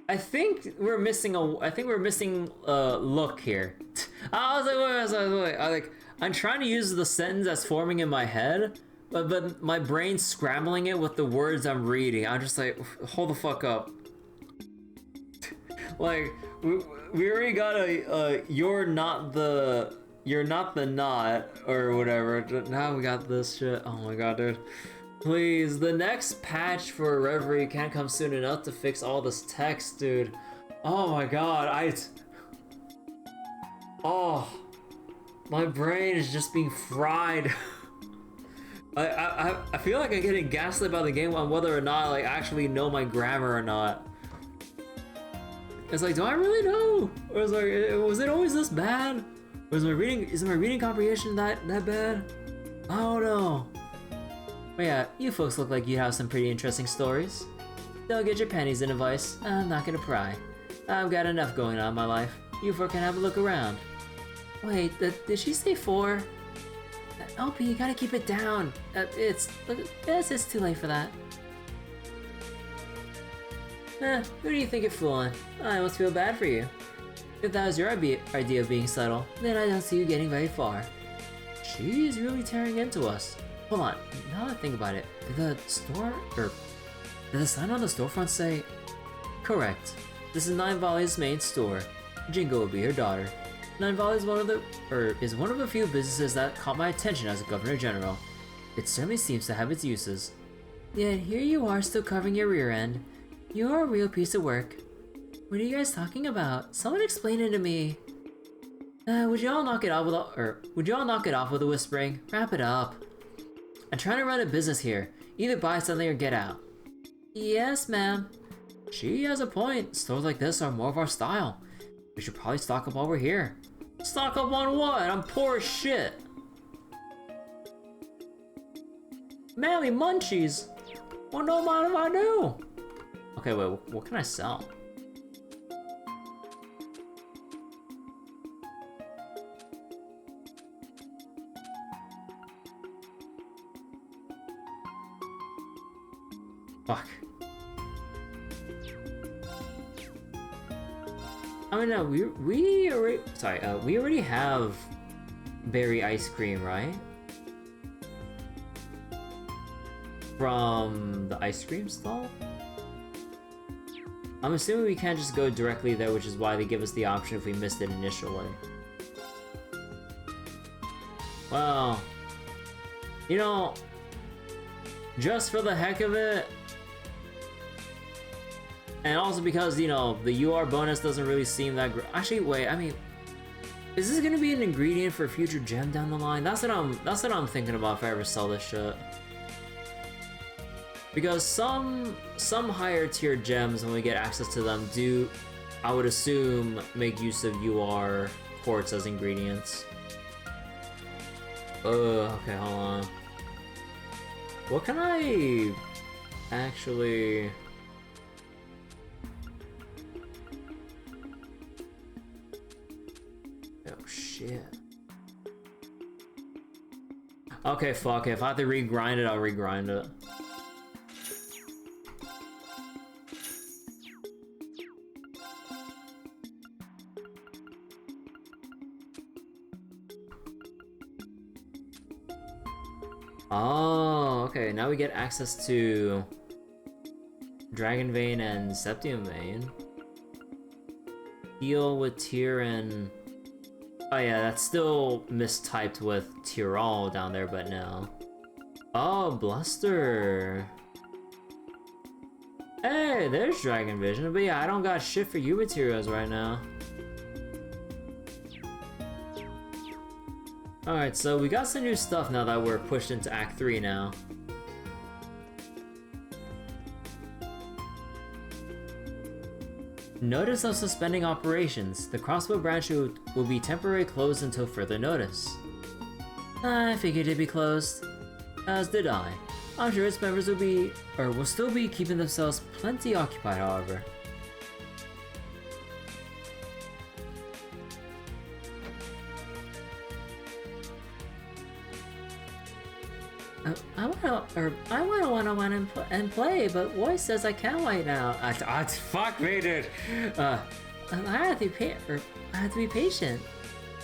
I think we're missing a look here. I was like, I'm trying to use the sentence that's forming in my head, but my brain's scrambling it with the words I'm reading. I'm just like, hold the fuck up. Like, we already got a you're not the you're not the knot or whatever. Now we got this shit. Oh my god, dude. Please, the next patch for Reverie can't come soon enough to fix all this text, dude. Oh my god, oh, my brain is just being fried. I feel like I'm getting gaslit by the game on whether or not I actually know my grammar or not. It's like, do I really know? Or was it always this bad? Is my reading comprehension that bad? I don't know. But yeah, you folks look like you have some pretty interesting stories. Don't get your panties in a vice. I'm not gonna pry. I've got enough going on in my life. You four can have a look around. Wait, did she say 4? LP, you gotta keep it down. It's too late for that. Who do you think you're fooling? I almost feel bad for you. If that was your idea of being subtle, then I don't see you getting very far. She's really tearing into us. Hold on, now that I think about it, did the sign on the storefront say? Correct. This is 9 Volley's main store. Jingo will be her daughter. 9 Volley is one of the few businesses that caught my attention as a Governor General. It certainly seems to have its uses. Yet here you are still covering your rear end. You're a real piece of work. What are you guys talking about? Someone explain it to me. Would you all knock it off with a whispering? Wrap it up. I'm trying to run a business here. Either buy something or get out. Yes, ma'am. She has a point. Stores like this are more of our style. We should probably stock up while we're here. Stock up on what? I'm poor as shit. Manly munchies. Well, no mind if I do. Okay, wait, what can I sell? Fuck. I mean, no, we already have berry ice cream, right? From the ice cream stall? I'm assuming we can't just go directly there, which is why they give us the option if we missed it initially. Well, you know, just for the heck of it, and also because, you know, the UR bonus doesn't really seem that great. Actually, wait, I mean, is this gonna be an ingredient for a future gem down the line? That's what I'm thinking about if I ever sell this shit. Because some higher tier gems, when we get access to them, do, I would assume, make use of UR quartz as ingredients. Okay, hold on. What can I actually... Oh shit. Okay, fuck it. If I have to regrind it, I'll regrind it. Oh, okay. Now we get access to Dragon Vein and Septium Vein. Deal with Tyr and... Oh yeah, that's still mistyped with Tyrol down there, but no. Oh, Bluster. Hey, there's Dragon Vision, but yeah, I don't got shit for you materials right now. Alright, so we got some new stuff now that we're pushed into Act 3 now. Notice of suspending operations. The Crossbell branch will be temporarily closed until further notice. I figured it'd be closed. As did I. I'm sure its members will still be keeping themselves plenty occupied, however. I wanna and play, but Roy says I can't right now. Fuck me, dude. I have to be patient.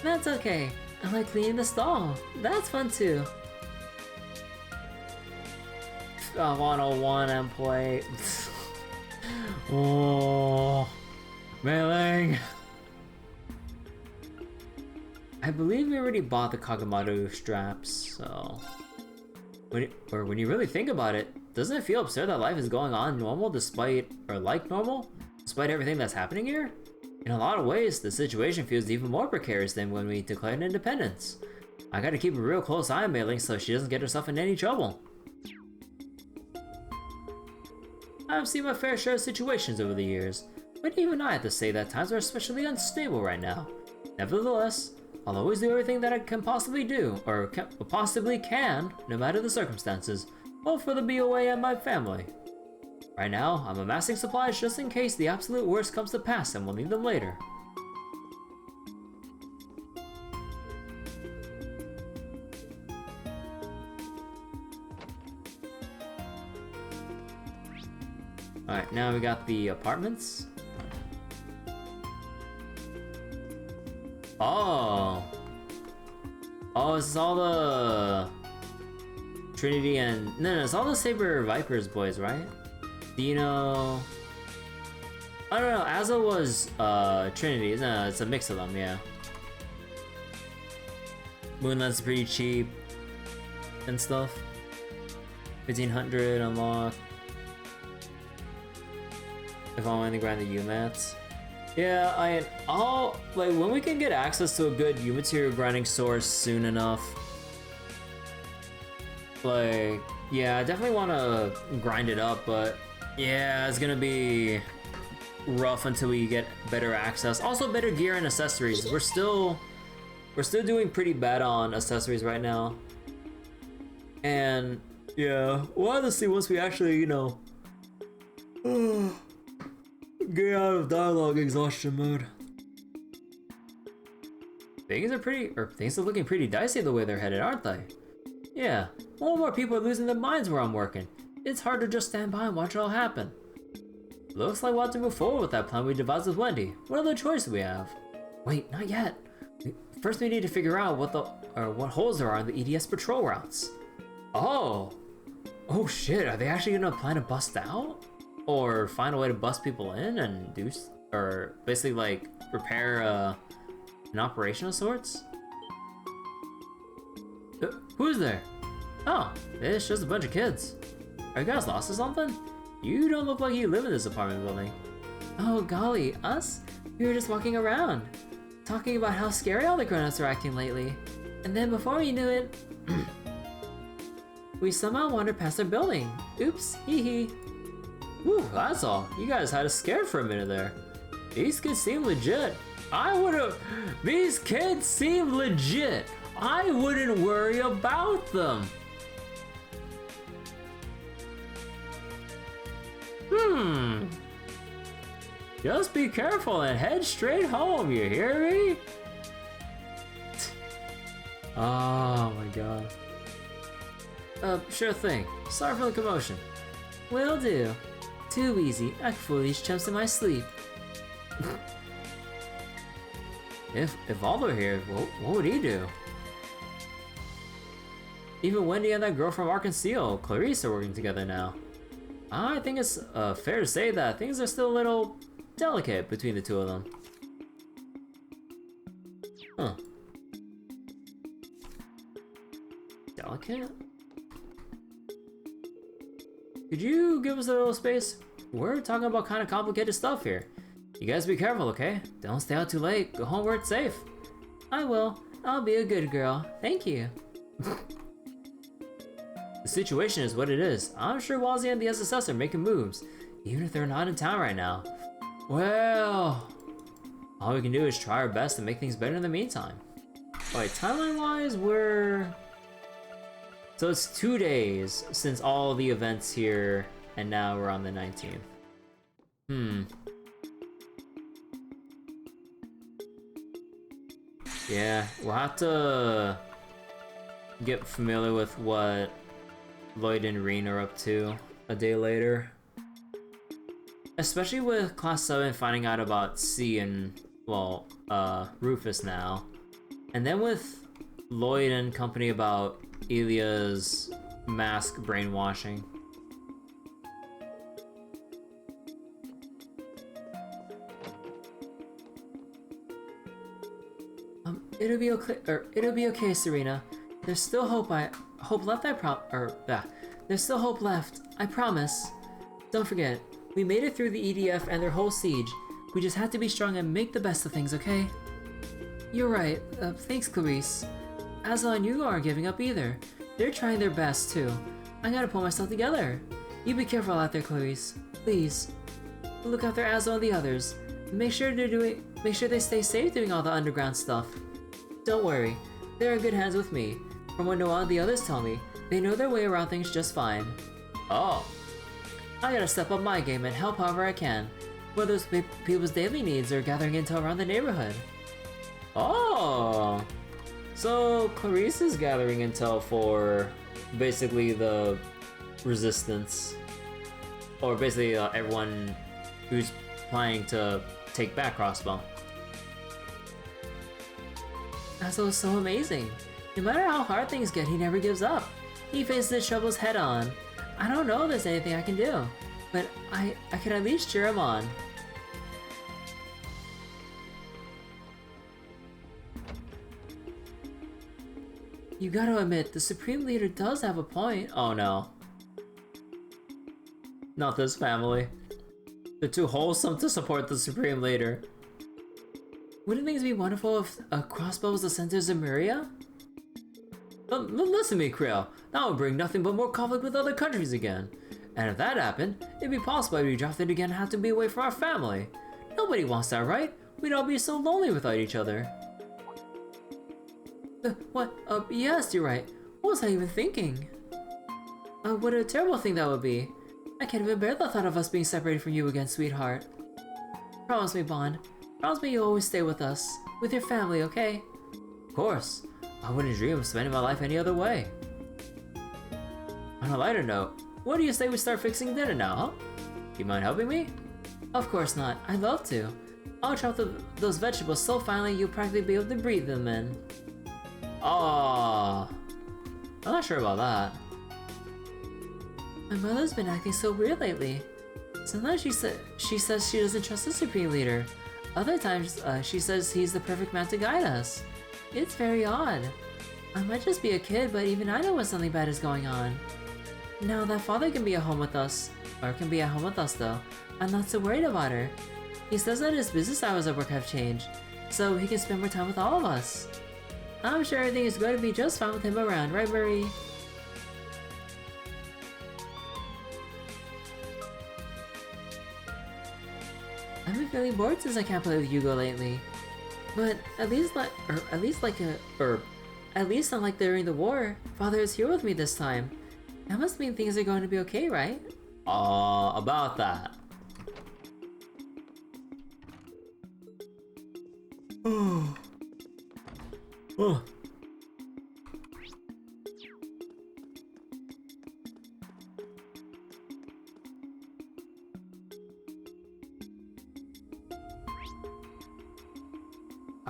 That's okay. I like cleaning the stall. That's fun too. I wanna and play. Oh, Mei Ling. I believe we already bought the Kagamaru straps, so... When you really think about it, doesn't it feel absurd that life is going on normal despite, or like normal, despite everything that's happening here? In a lot of ways, the situation feels even more precarious than when we declared independence. I gotta keep a real close eye on Mei Ling so she doesn't get herself in any trouble. I've seen my fair share of situations over the years, but even I have to say that times are especially unstable right now. Nevertheless, I'll always do everything that I can possibly do, or possibly can, no matter the circumstances, both for the BOA and my family. Right now, I'm amassing supplies just in case the absolute worst comes to pass and we'll need them later. Alright, now we got the apartments. Oh! Oh, this is all the... Trinity and... No, it's all the Saber Vipers boys, right? Dino... I don't know, Azza was, Trinity. No, it's a mix of them, yeah. Moonlight's pretty cheap. And stuff. 1500 unlock. If I'm only grind the U-mats. Yeah, I'll like when we can get access to a good U-material grinding source soon enough. Like, yeah, I definitely want to grind it up, but yeah, it's gonna be rough until we get better access. Also, better gear and accessories. We're still doing pretty bad on accessories right now. And yeah, we'll have to see once we actually, you know, get out of dialogue exhaustion mode. Things are looking pretty dicey the way they're headed, aren't they? Yeah, more and more people are losing their minds where I'm working. It's hard to just stand by and watch it all happen. Looks like we'll have to move forward with that plan we devised with Wendy. What other choice do we have? Wait, not yet. First we need to figure out what holes there are in the EDS patrol routes. Oh shit, are they actually gonna plan to bust out? Or find a way to bust people in and or basically like repair an operation of sorts? Who's there? Oh, it's just a bunch of kids. Are you guys lost or something? You don't look like you live in this apartment building. Oh golly, us? We were just walking around, talking about how scary all the grown-ups are acting lately. And then before we knew it, we somehow wandered past their building. Oops, hee hee. Whew, that's all. You guys had us scared for a minute there. These kids seem legit. These kids seem legit. I wouldn't worry about them. Just be careful and head straight home, you hear me? Oh my god. Sure thing. Sorry for the commotion. Will do. Too easy. I can fool these chumps in my sleep. If Aldo here, what would he do? Even Wendy and that girl from Arkansas, Clarice, are working together now. I think it's fair to say that things are still a little delicate between the two of them. Huh. Delicate? Could you give us a little space? We're talking about kind of complicated stuff here. You guys be careful, okay? Don't stay out too late. Go home where it's safe. I will. I'll be a good girl. Thank you. The situation is what it is. I'm sure Wazzy and the SSS are making moves, even if they're not in town right now. Well, all we can do is try our best to make things better in the meantime. Alright, timeline-wise, so it's 2 days since all the events here, and now we're on the 19th. Yeah, we'll have to get familiar with what Lloyd and Reen are up to a day later. Especially with Class 7 finding out about C and, well, Rufus now. And then with Lloyd and company about Ilya's mask brainwashing. It'll be okay, Serena. There's still hope. There's still hope left. I promise. Don't forget, we made it through the EDF and their whole siege. We just have to be strong and make the best of things, okay? You're right. Thanks, Clarice. Aslan, you aren't giving up either. They're trying their best too. I gotta pull myself together. You be careful out there, Clarice. Please. Look after Aslan and the others. Make sure they stay safe doing all the underground stuff. Don't worry, they're in good hands with me. From what Noah and the others tell me, they know their way around things just fine. Oh. I gotta step up my game and help however I can, whether it's people's daily needs or gathering intel around the neighborhood. Oh. So Clarice is gathering intel for basically the resistance, or basically everyone who's planning to take back Crossbell. That's so amazing. No matter how hard things get, he never gives up. He faces his troubles head on. I don't know if there's anything I can do, but I can at least cheer him on. You gotta admit, the Supreme Leader does have a point. Oh no. Not this family. They're too wholesome to support the Supreme Leader. Wouldn't things be wonderful if Crossbell was the center of Zemuria? Listen to me, Creel. That would bring nothing but more conflict with other countries again. And if that happened, it'd be possible to be drafted again and have to be away from our family. Nobody wants that, right? We'd all be so lonely without each other. What? Yes, you're right. What was I even thinking? What a terrible thing that would be. I can't even bear the thought of us being separated from you again, sweetheart. Promise me, Bond. Promise me you'll always stay with us. With your family, okay? Of course. I wouldn't dream of spending my life any other way. On a lighter note, what do you say we start fixing dinner now, huh? Do you mind helping me? Of course not. I'd love to. I'll chop those vegetables so finely you'll practically be able to breathe them in. Aww. I'm not sure about that. My mother's been acting so weird lately. Sometimes she says she doesn't trust the Supreme Leader. Other times, she says he's the perfect man to guide us. It's very odd. I might just be a kid, but even I know when something bad is going on. Now that father can be at home with us, though, I'm not so worried about her. He says that his business hours at work have changed, so he can spend more time with all of us. I'm sure everything is going to be just fine with him around, right, Marie? I've been feeling bored since I can't play with Hugo lately. But at least unlike during the war, Father is here with me this time. That must mean things are going to be okay, right? About that. Oh.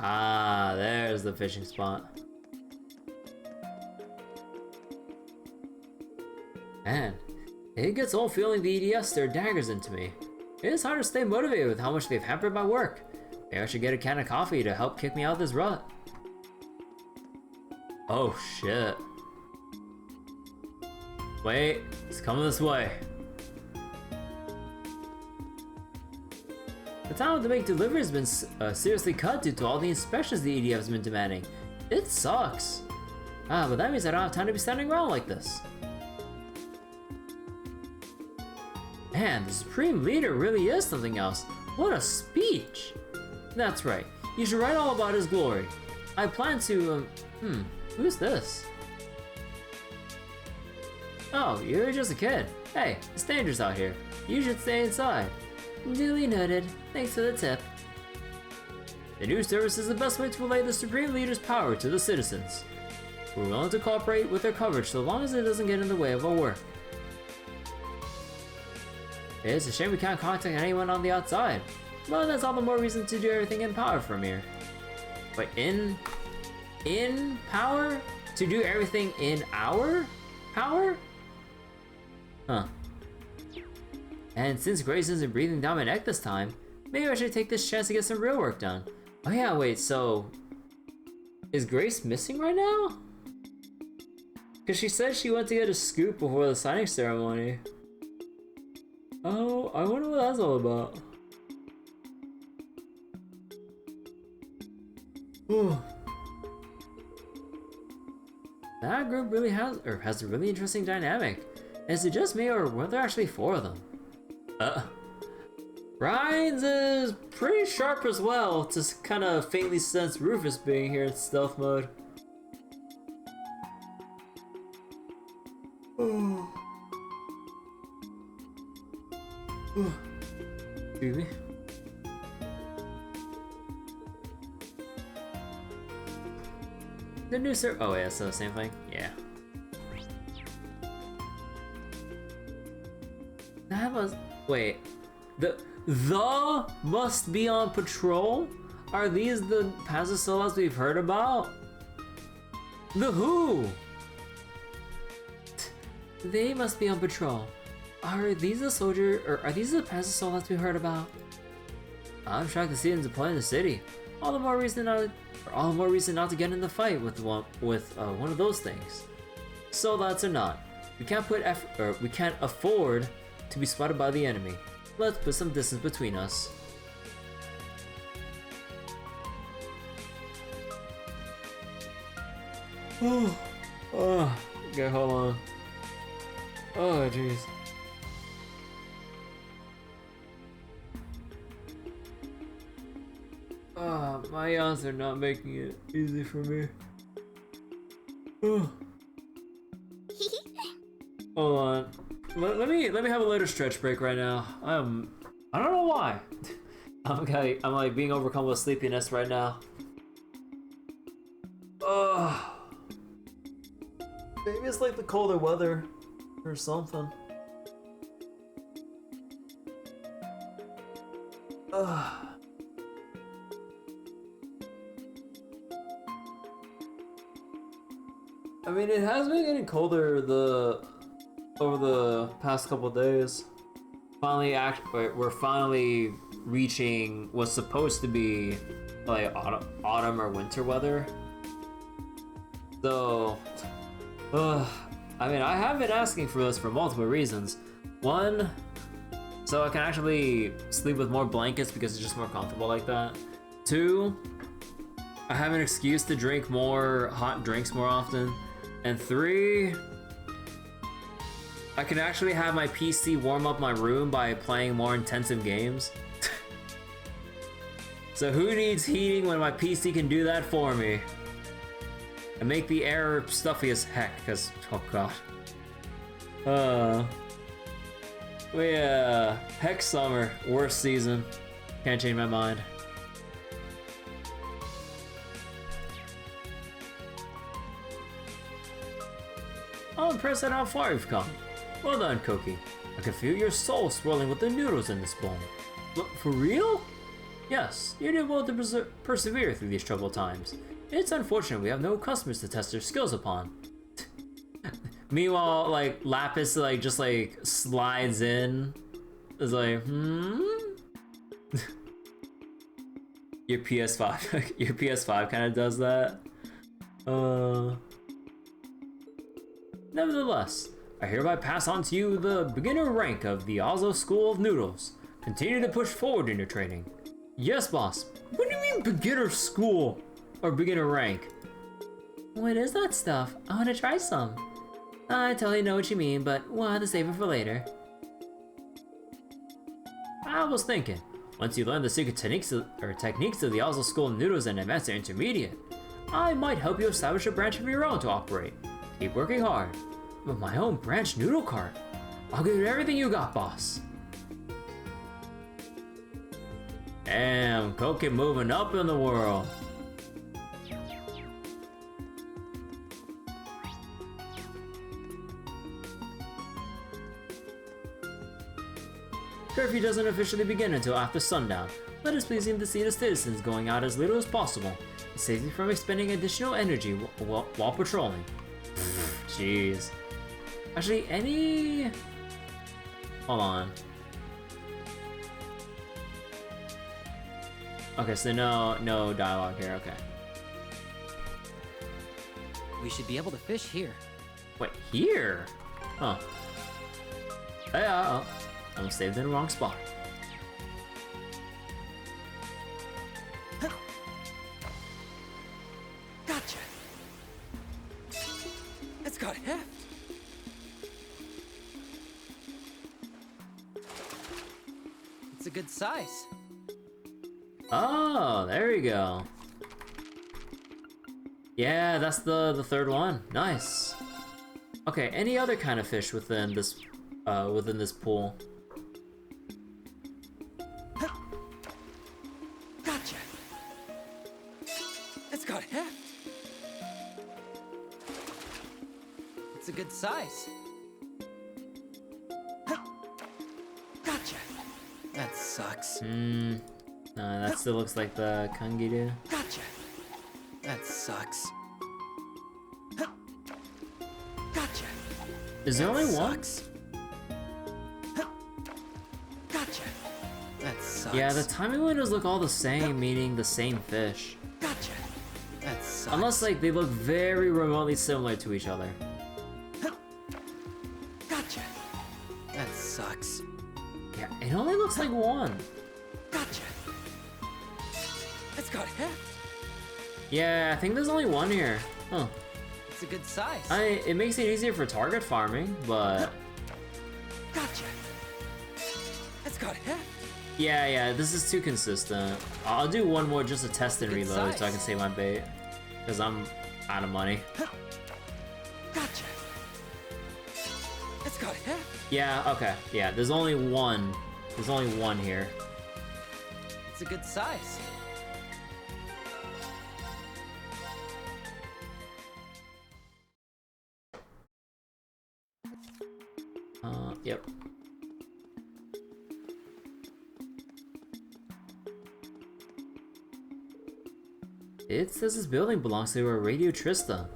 Ah, there's the fishing spot. Man, it gets old feeling the EDS stare daggers into me. It's hard to stay motivated with how much they've hampered my work. Maybe I should get a can of coffee to help kick me out of this rut. Oh shit. Wait, it's coming this way. The time to make deliveries has been seriously cut due to all the inspections the EDF has been demanding. It sucks. But that means I don't have time to be standing around like this. Man, the Supreme Leader really is something else. What a speech! That's right, you should write all about his glory. I plan to, who's this? Oh, you're just a kid. Hey, it's dangerous out here. You should stay inside. Duly noted. Thanks for the tip. The news service is the best way to relay the Supreme Leader's power to the citizens. We're willing to cooperate with their coverage so long as it doesn't get in the way of our work. It's a shame we can't contact anyone on the outside. Well, that's all the more reason to do everything in power from here. But in power? To do everything in our power? Huh. And since Grace isn't breathing down my neck this time, maybe I should take this chance to get some real work done. Oh yeah, wait, so... Is Grace missing right now? Because she said she went to get a scoop before the signing ceremony. Oh, I wonder what that's all about. That group really has a really interesting dynamic. Is it just me, or were there actually 4 of them? Ryan's is pretty sharp as well, to kind of faintly sense Rufus being here in stealth mode. Excuse me. The new sir. Oh yeah, so same thing. Yeah. That was. Wait. The must be on patrol? Are these the Pazasolas we've heard about? The who? They must be on patrol. Are these the soldier, or are these the Pazasolas we heard about? I'm shocked to see them deploy in the city. All the more reason not to get in the fight with one of those things. Soldats or not, we can't afford to be spotted by the enemy. Let's put some distance between us. Okay, hold on. Oh, jeez. My yawns are not making it easy for me. Hold on. Let me have a later stretch break right now. I don't know why. I'm like being overcome with sleepiness right now. Maybe it's like the colder weather or something. I mean, it has been getting colder over the past couple days. We're finally reaching what's supposed to be like autumn or winter weather. So, I mean, I have been asking for this for multiple reasons. One, so I can actually sleep with more blankets because it's just more comfortable like that. Two, I have an excuse to drink more hot drinks more often. And 3, I can actually have my PC warm up my room by playing more intensive games. So who needs heating when my PC can do that for me? And make the air stuffy as heck, because, oh god. Heck summer, worst season. Can't change my mind. I'm impressed at how far you've come. Well done, Koki. I can feel your soul swirling with the noodles in this bowl. But for real? Yes, you did well to persevere through these troubled times. It's unfortunate we have no customers to test their skills upon. Meanwhile, like, Lapis, like, just, like, slides in. Is like, Your PS5, your PS5 kind of does that. Nevertheless, I hereby pass on to you the beginner rank of the Oslo School of Noodles. Continue to push forward in your training. Yes, boss. What do you mean beginner school? Or beginner rank? What is that stuff? I want to try some. I totally know what you mean, but we'll have to save it for later. I was thinking, once you learn the secret techniques of the Oslo School of Noodles and advance to intermediate, I might help you establish a branch of your own to operate. Keep working hard. But my own branch noodle cart? I'll give you everything you got, boss. Damn, Koki moving up in the world. Curfew doesn't officially begin until after sundown. Let us please aim to see the citizens going out as little as possible. It saves you from expending additional energy while patrolling. Jeez. Actually, any... Hold on. Okay, so no dialogue here, okay. We should be able to fish here. Wait, here? Huh. Hey, I'm saved in the wrong spot. Gotcha. It's got heft. It's a good size. Oh, there you go. Yeah, that's the third one. Nice. Okay, any other kind of fish within this pool? Gotcha. It's got heft. It's a good size. Gotcha. That sucks. No, that still looks like the Kangiru. Gotcha. That sucks. Gotcha. Is there only one? Sucks. Gotcha. That sucks. Yeah, the timing windows look all the same, meaning the same fish. Gotcha. That sucks. Unless, like, they look very remotely similar to each other. Gotcha. That sucks. Yeah, it only looks like one. Gotcha. It's got heft. Yeah, I think there's only one here. Huh. It's a good size. It makes it easier for target farming, but... Gotcha. It's got heft. Yeah, this is too consistent. I'll do one more just to test and Good reload so I size. can save my bait. Because I'm out of money. Gotcha. It's got heft. Yeah, okay. Yeah, there's only one. There's only one here. It's a good size. Yep. It says this building belongs to a Radio Trista,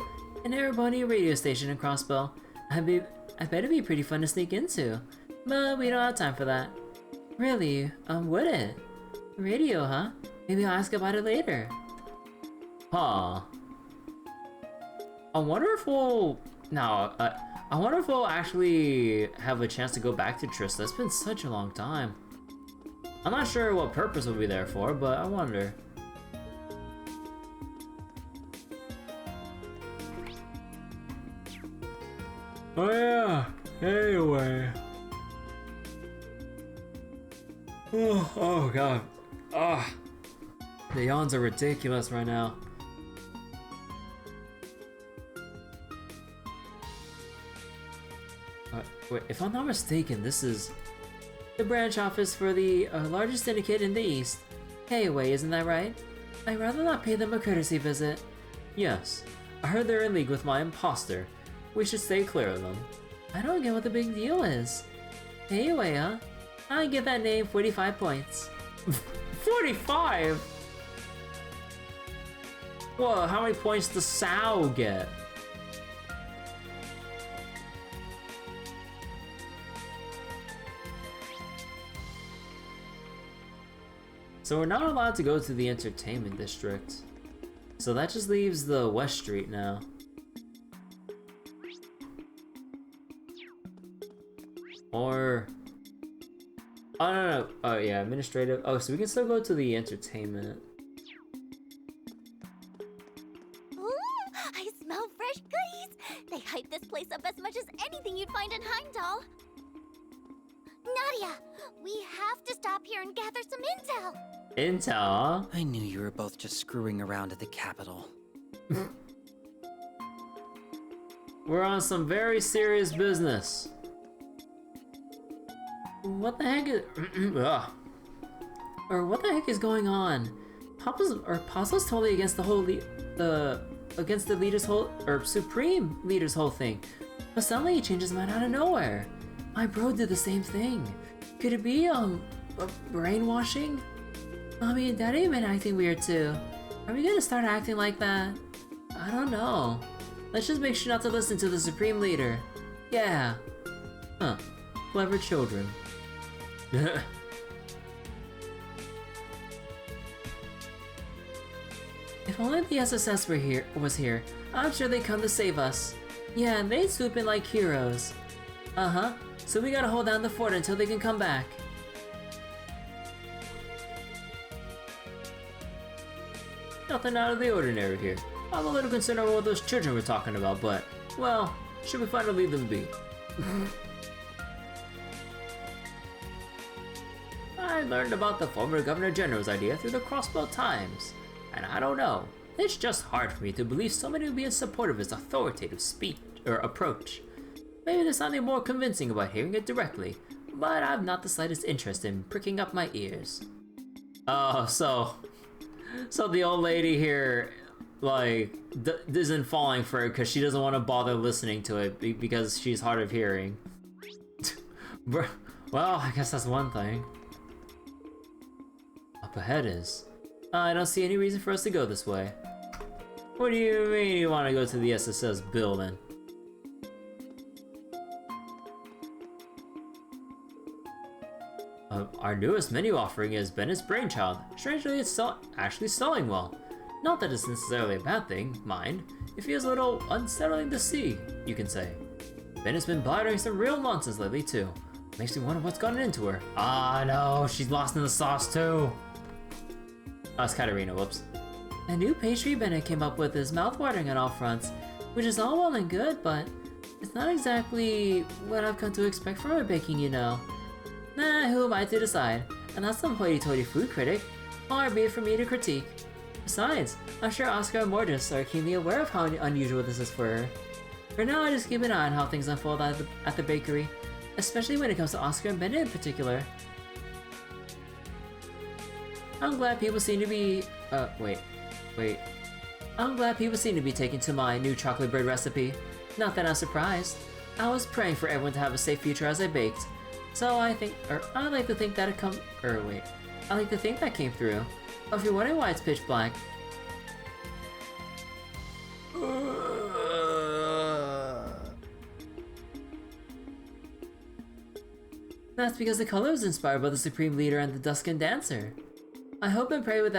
an airborne radio station in Crossbell. I bet it'd be pretty fun to sneak into, but we don't have time for that. Really? Would it? Radio, huh? Maybe I'll ask about it later. Huh. I wonder if we'll... No, I wonder if we'll actually have a chance to go back to Trista. It's been such a long time. I'm not sure what purpose we'll be there for, but I wonder. Oh yeah, anyway. Oh god. The yawns are ridiculous right now. Wait, if I'm not mistaken, this is the branch office for the largest syndicate in the East. Hey, wait, isn't that right? I'd rather not pay them a courtesy visit. Yes, I heard they're in league with my imposter. We should stay clear of them. I don't get what the big deal is. Anyway, I give that name 45 points. 45? Whoa, how many points does Sao get? So we're not allowed to go to the entertainment district. So that just leaves the West Street now. Or... Oh, no. Oh, yeah, administrative. Oh, so we can still go to the entertainment. Ooh, I smell fresh goodies. They hype this place up as much as anything you'd find in Heimdall. Nadia, we have to stop here and gather some intel. Intel, huh? I knew you were both just screwing around at the Capitol. We're on some very serious business. What the heck is... Ugh. Or what the heck is going on? Papa's totally against the whole against the leader's whole, or supreme leader's whole thing. But suddenly he changes his mind out of nowhere. My bro did the same thing. Could it be, brainwashing? Mommy and Daddy have been acting weird too. Are we gonna start acting like that? I don't know. Let's just make sure not to listen to the supreme leader. Yeah. Huh. Clever children. If only the SSS was here, I'm sure they come to save us. Yeah, and they swoop in like heroes. Uh-huh. So we gotta hold down the fort until they can come back. Nothing out of the ordinary here. I'm a little concerned about what those children were talking about, but, well, should be fine to leave them be. I learned about the former Governor General's idea through the Crossbell Times, and I don't know. It's just hard for me to believe so many would be in support of his authoritative speech or approach. Maybe there's something more convincing about hearing it directly, but I've not the slightest interest in pricking up my ears. Oh, so the old lady here, like, isn't falling for it because she doesn't want to bother listening to it because she's hard of hearing. Well, I guess that's one thing. Up ahead is... I don't see any reason for us to go this way. What do you mean you want to go to the SSS building? Our newest menu offering is Bennett's Brainchild. Strangely, it's actually selling well. Not that it's necessarily a bad thing, mind. It feels a little unsettling to see, you can say. Bennett's been blathering some real nonsense lately, too. Makes me wonder what's gotten into her. Ah, no, she's lost in the sauce, too. That's Katarina, whoops. The new pastry Bennett came up with is mouthwatering on all fronts, which is all well and good, but it's not exactly what I've come to expect from her baking, you know. Nah, who am I to decide? I'm not some hoity-toity food critic. Far be it for me to critique. Besides, I'm sure Oscar and Mortis are keenly aware of how unusual this is for her. For now, I just keep an eye on how things unfold at the bakery, especially when it comes to Oscar and Bennett in particular. I'm glad people seem to be... wait. I'm glad people seem to be taking to my new chocolate bread recipe. Not that I'm surprised. I was praying for everyone to have a safe future as I baked. So I like to think that I like to think that came through. Oh, if you're wondering why it's pitch black. That's because the color was inspired by the Supreme Leader and the Duskin Dancer. I hope and pray with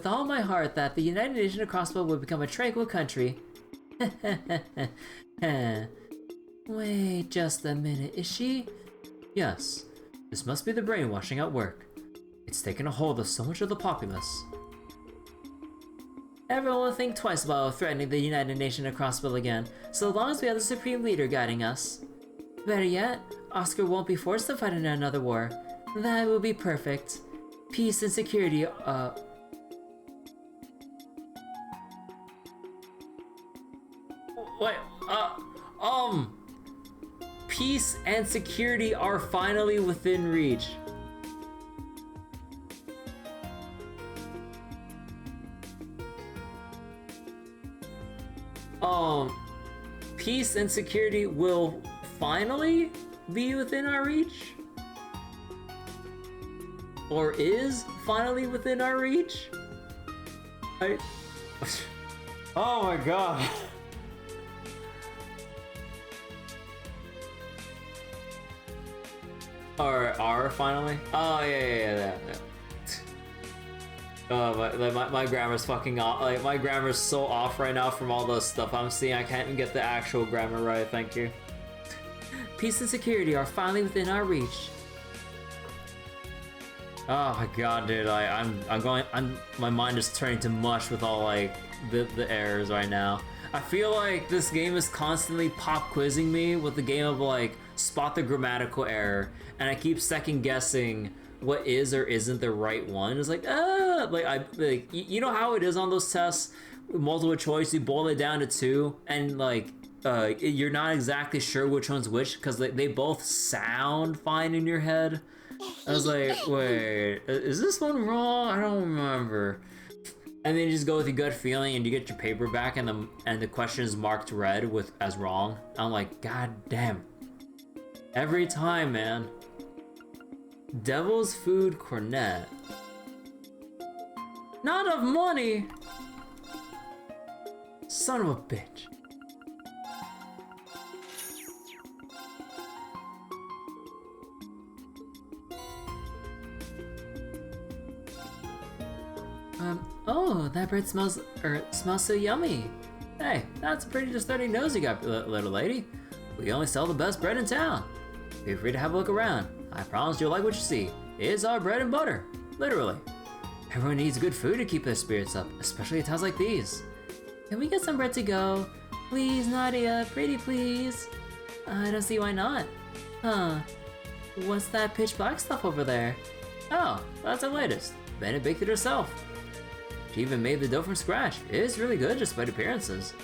all my heart that the United Nation of Crossbell will become a tranquil country. Wait just a minute, is she? Yes, this must be the brainwashing at work. It's taken a hold of so much of the populace. Everyone will think twice about threatening the United Nation of Crossbell again, so long as we have the Supreme Leader guiding us. Better yet, Oscar won't be forced to fight in another war. That will be perfect. Peace and security, Wait, peace and security are finally within reach. Peace and security will finally be within our reach? Or is finally within our reach? Oh my god. Or are finally? Oh yeah. Oh, my grammar's fucking off. Like, my grammar's so off right now from all the stuff I'm seeing. I can't even get the actual grammar right. Thank you. Peace and security are finally within our reach. Oh my god, dude! My mind is turning to mush with all like the errors right now. I feel like this game is constantly pop quizzing me with the game of like spot the grammatical error, and I keep second guessing what is or isn't the right one. It's like you know how it is on those tests, multiple choice. You boil it down to two, and like you're not exactly sure which one's which because they both sound fine in your head. I was like, wait, is this one wrong? I don't remember. And then you just go with your gut feeling, and you get your paper back, and the question is marked red as wrong. I'm like, god damn. Every time, man. Devil's Food Cornet. Not enough money. Son of a bitch. Oh, that bread smells so yummy. Hey, that's a pretty disturbing nose you got, little lady. We only sell the best bread in town. Feel free to have a look around. I promise you'll like what you see. It's our bread and butter, literally. Everyone needs good food to keep their spirits up, especially at times like these. Can we get some bread to go? Please, Nadia, pretty please. I don't see why not. Huh. What's that pitch black stuff over there? Oh, that's our latest. Bennett baked it herself. She even made the dough from scratch. It's really good despite appearances.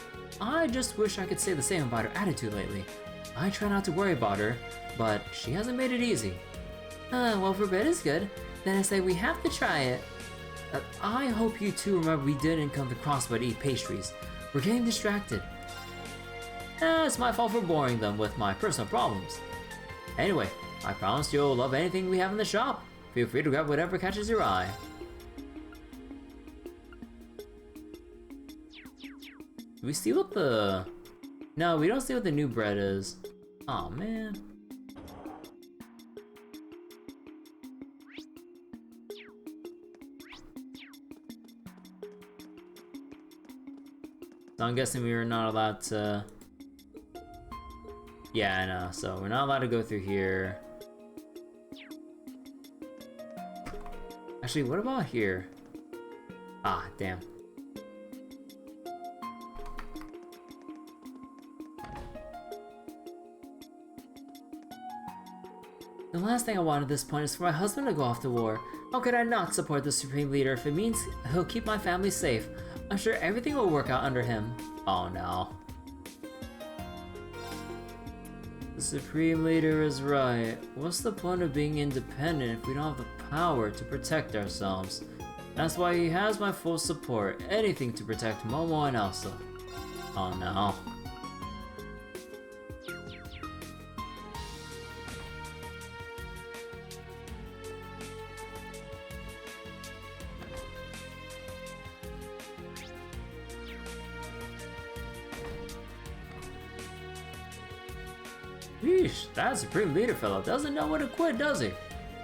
I just wish I could say the same about her attitude lately. I try not to worry about her, but she hasn't made it easy. Well, if her bread is good, then I say we have to try it. I hope you two remember we didn't come to Crossbell to eat pastries. We're getting distracted. It's my fault for boring them with my personal problems. Anyway, I promise you'll love anything we have in the shop. Feel free to grab whatever catches your eye. Do we see what the... No, we don't see what the new bread is. Aw, man. So I'm guessing we were not allowed to... Yeah, I know. So we're not allowed to go through here. Actually, what about here? Ah, damn. The last thing I want at this point is for my husband to go off to war. How could I not support the Supreme Leader if it means he'll keep my family safe? I'm sure everything will work out under him. Oh no. The Supreme Leader is right. What's the point of being independent if we don't have the power to protect ourselves? That's why he has my full support. Anything to protect Momo and Elsa. Oh no. Yeesh, that Supreme Leader fellow doesn't know when to quit, does he?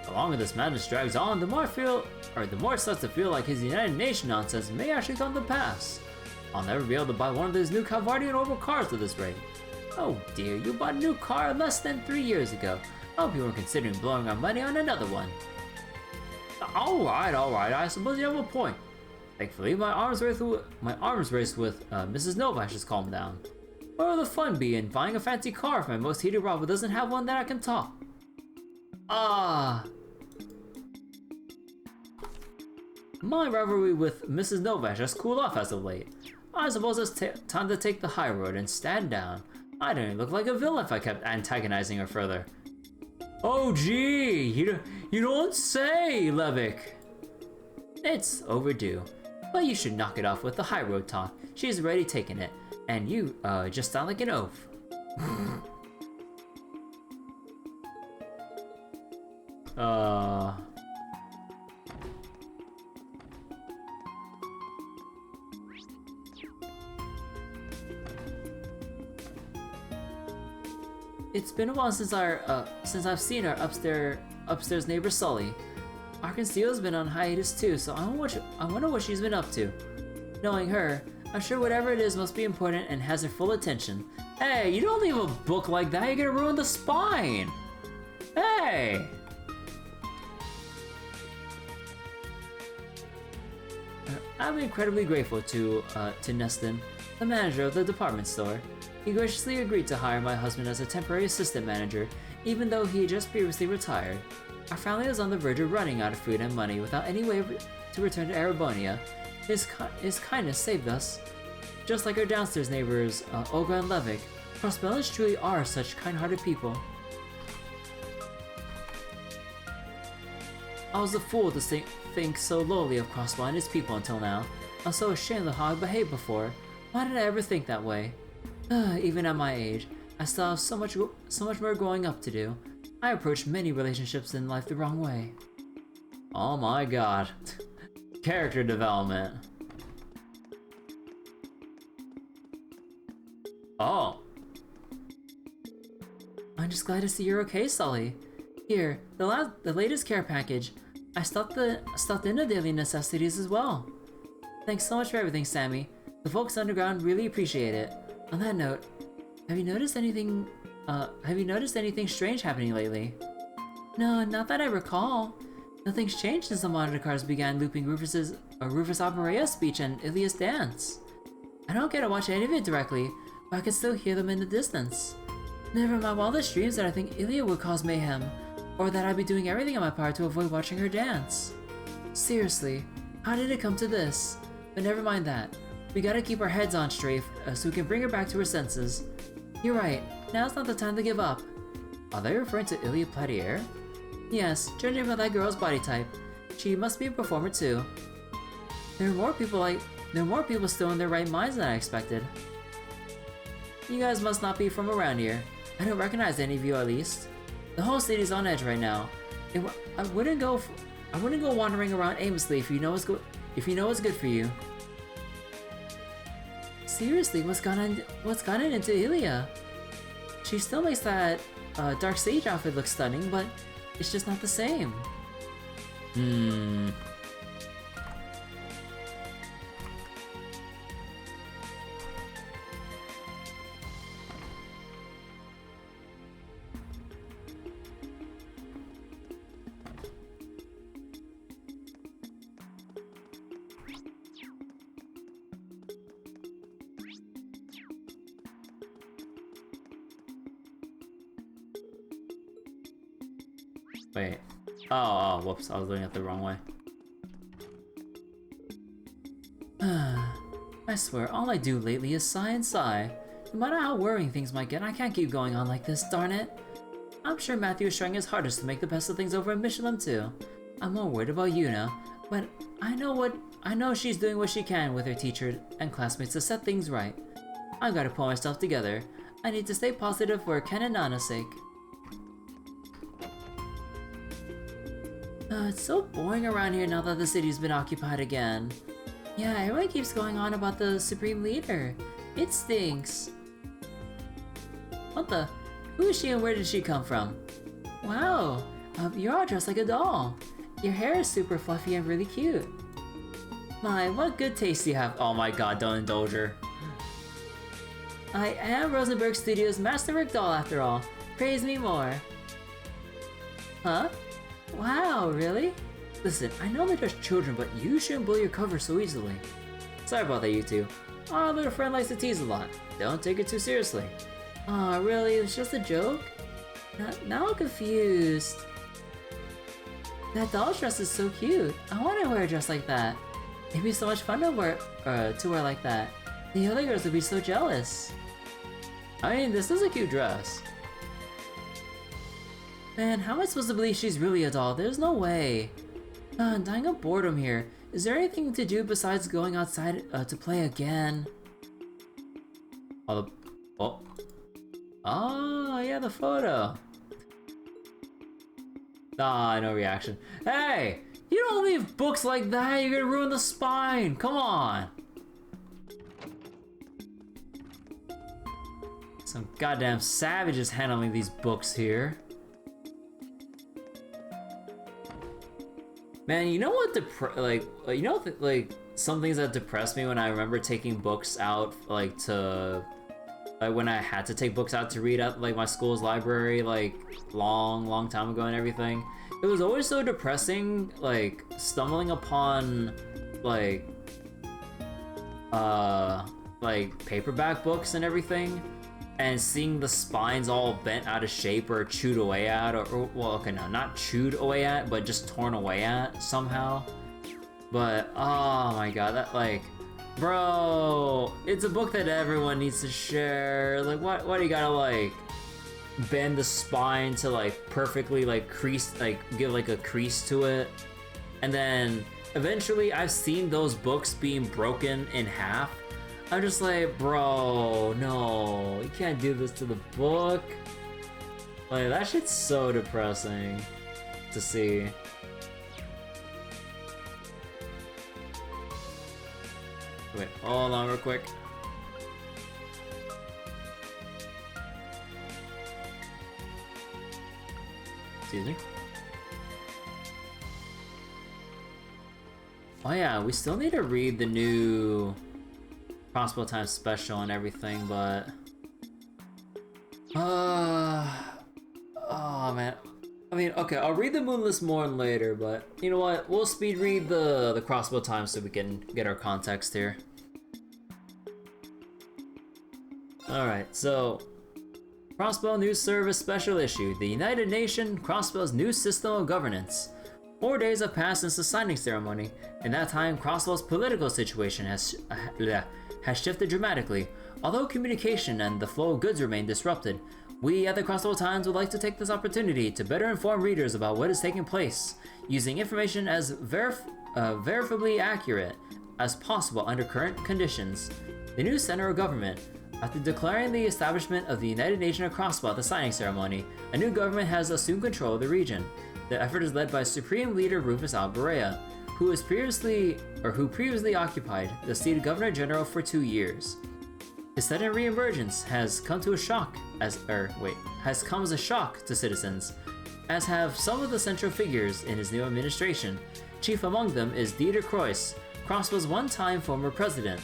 The longer this madness drags on, the more it starts to feel like his United Nation nonsense may actually come to pass. I'll never be able to buy one of these new Calvardian Orbital cars at this rate. Oh dear, you bought a new car less than 3 years ago. I hope you weren't considering blowing our money on another one. Alright, I suppose you have a point. Thankfully, my arms race with Mrs. Novash has calmed down. What will the fun be in buying a fancy car if my most heated rival doesn't have one that I can top? My rivalry with Mrs. Novash has cooled off as of late. I suppose it's time to take the high road and stand down. I don't even look like a villain if I kept antagonizing her further. Oh gee, you don't say, Levick. It's overdue, but you should knock it off with the high road talk. She's already taken it. And you, just sound like an oaf. It's been a while since I've seen our upstairs neighbor Sully. Arkansas's been on hiatus too, so I wonder what she's been up to. Knowing her, I'm sure whatever it is must be important and has her full attention. Hey, you don't leave a book like that, you're gonna ruin the spine! Hey! I'm incredibly grateful to Neston, the manager of the department store. He graciously agreed to hire my husband as a temporary assistant manager, even though he had just previously retired. Our family was on the verge of running out of food and money without any way to return to Arabonia. His kindness saved us. Just like our downstairs neighbors, Olga and Levick, Crossbellans truly are such kind-hearted people. I was a fool to think so lowly of Crossbell and his people until now. I was so ashamed of how I behaved before. Why did I ever think that way? Even at my age, I still have so much more growing up to do. I approached many relationships in life the wrong way. Oh my god. Character development. Oh. I'm just glad to see you're okay, Sully. Here, the latest care package. I stuffed in the daily necessities as well. Thanks so much for everything, Sammy. The folks underground really appreciate it. On that note, have you noticed anything strange happening lately? No, not that I recall. Nothing's changed since the monitor cars began looping Rufus Abarea's speech and Ilia's dance. I don't get to watch any of it directly, but I can still hear them in the distance. Never in my wildest dreams that I think Ilia would cause mayhem, or that I'd be doing everything in my power to avoid watching her dance. Seriously, how did it come to this? But never mind that. We gotta keep our heads on straight so we can bring her back to her senses. You're right, now's not the time to give up. Are they referring to Ilia Platier? Yes, judging by that girl's body type, she must be a performer too. There are more people still in their right minds than I expected. You guys must not be from around here. I don't recognize any of you at least. The whole city's on edge right now. I wouldn't go wandering around aimlessly if you know what's good for you. Seriously, what's gotten into Ilia? She still makes that Dark Sage outfit look stunning, but it's just not the same. Wait. Oh, whoops, I was looking at the wrong way. I swear, all I do lately is sigh and sigh. No matter how worrying things might get, I can't keep going on like this, darn it. I'm sure Matthew is trying his hardest to make the best of things over at Michelin too. I'm more worried about Yuna, but I know she's doing what she can with her teacher and classmates to set things right. I've got to pull myself together. I need to stay positive for Ken and Nana's sake. It's so boring around here now that the city's been occupied again. Yeah, everyone keeps going on about the Supreme Leader. It stinks. What the? Who is she and where did she come from? Wow, you're all dressed like a doll. Your hair is super fluffy and really cute. My, what good taste you have. Oh my god, don't indulge her. I am Rosenberg Studios' masterwork doll after all. Praise me more. Huh? Wow, really? Listen, I know they're just children, but you shouldn't blow your cover so easily. Sorry about that, you two. Our little friend likes to tease a lot. Don't take it too seriously. Aw, really? It was just a joke? Now I'm confused. That doll dress is so cute. I want to wear a dress like that. It'd be so much fun to wear like that. The other girls would be so jealous. I mean, this is a cute dress. Man, how am I supposed to believe she's really a doll? There's no way. I'm dying of boredom here. Is there anything to do besides going outside to play again? Oh, yeah, the photo. Ah, no reaction. Hey, you don't leave books like that. You're gonna ruin the spine. Come on. Some goddamn savages handling these books here. Man, you know what some things that depressed me when I remember taking books out, when I had to take books out to read at my school's library, long time ago and everything. It was always so depressing, stumbling upon paperback books and everything, and seeing the spines all bent out of shape or chewed away at, not chewed away at, but just torn away at somehow. But, oh my god, that, bro, it's a book that everyone needs to share. Why do you gotta, bend the spine to, perfectly, crease, give, a crease to it? And then, eventually, I've seen those books being broken in half. I'm just like, bro, no, you can't do this to the book. That shit's so depressing to see. Wait, hold on real quick. Excuse me. Oh yeah, we still need to read the new Crossbell Time special and everything, but oh man. I mean, okay, I'll read the Moonless Morn later, but you know what? We'll speed read the Crossbell Time so we can get our context here. Alright, so Crossbell News Service Special Issue, the United Nations Crossbell's new system of governance. 4 days have passed since the signing ceremony. In that time, Crossbell's political situation has shifted dramatically. Although communication and the flow of goods remain disrupted, we at the Crossbell Times would like to take this opportunity to better inform readers about what is taking place, using information as verifiably accurate as possible under current conditions. The new center of government. After declaring the establishment of the United Nations of Crossbell at the signing ceremony, a new government has assumed control of the region. The effort is led by Supreme Leader Rufus Route, who previously occupied the seat of Governor General for 2 years. His sudden re-emergence has come as a shock to citizens, as have some of the central figures in his new administration. Chief among them is Dieter Croix, Crossbell's one-time former president,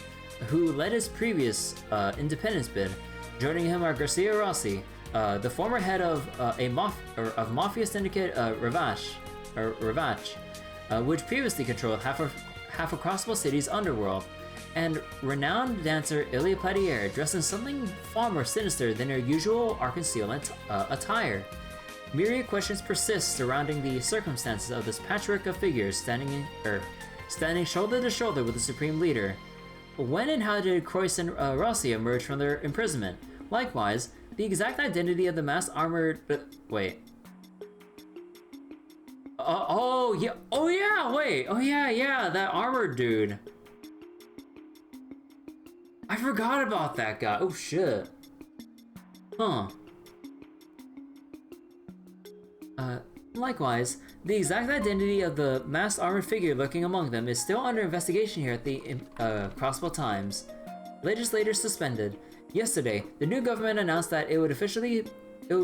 who led his previous independence bid. Joining him are Garcia Rossi, the former head of mafia syndicate Reverie, which previously controlled half of Crossbell City's underworld, and renowned dancer Ilya Platier, dressed in something far more sinister than her usual Arc-and-Seal attire. Myriad questions persist surrounding the circumstances of this patchwork of figures standing shoulder to shoulder with the Supreme Leader. When and how did Croix and Rossi emerge from their imprisonment? Likewise, the exact identity of the masked armored... wait. That armored dude. I forgot about that guy. Oh shit. Huh. Likewise, the exact identity of the masked armored figure lurking among them is still under investigation here at the Crossbell Times. Legislators suspended. Yesterday, the new government announced that it would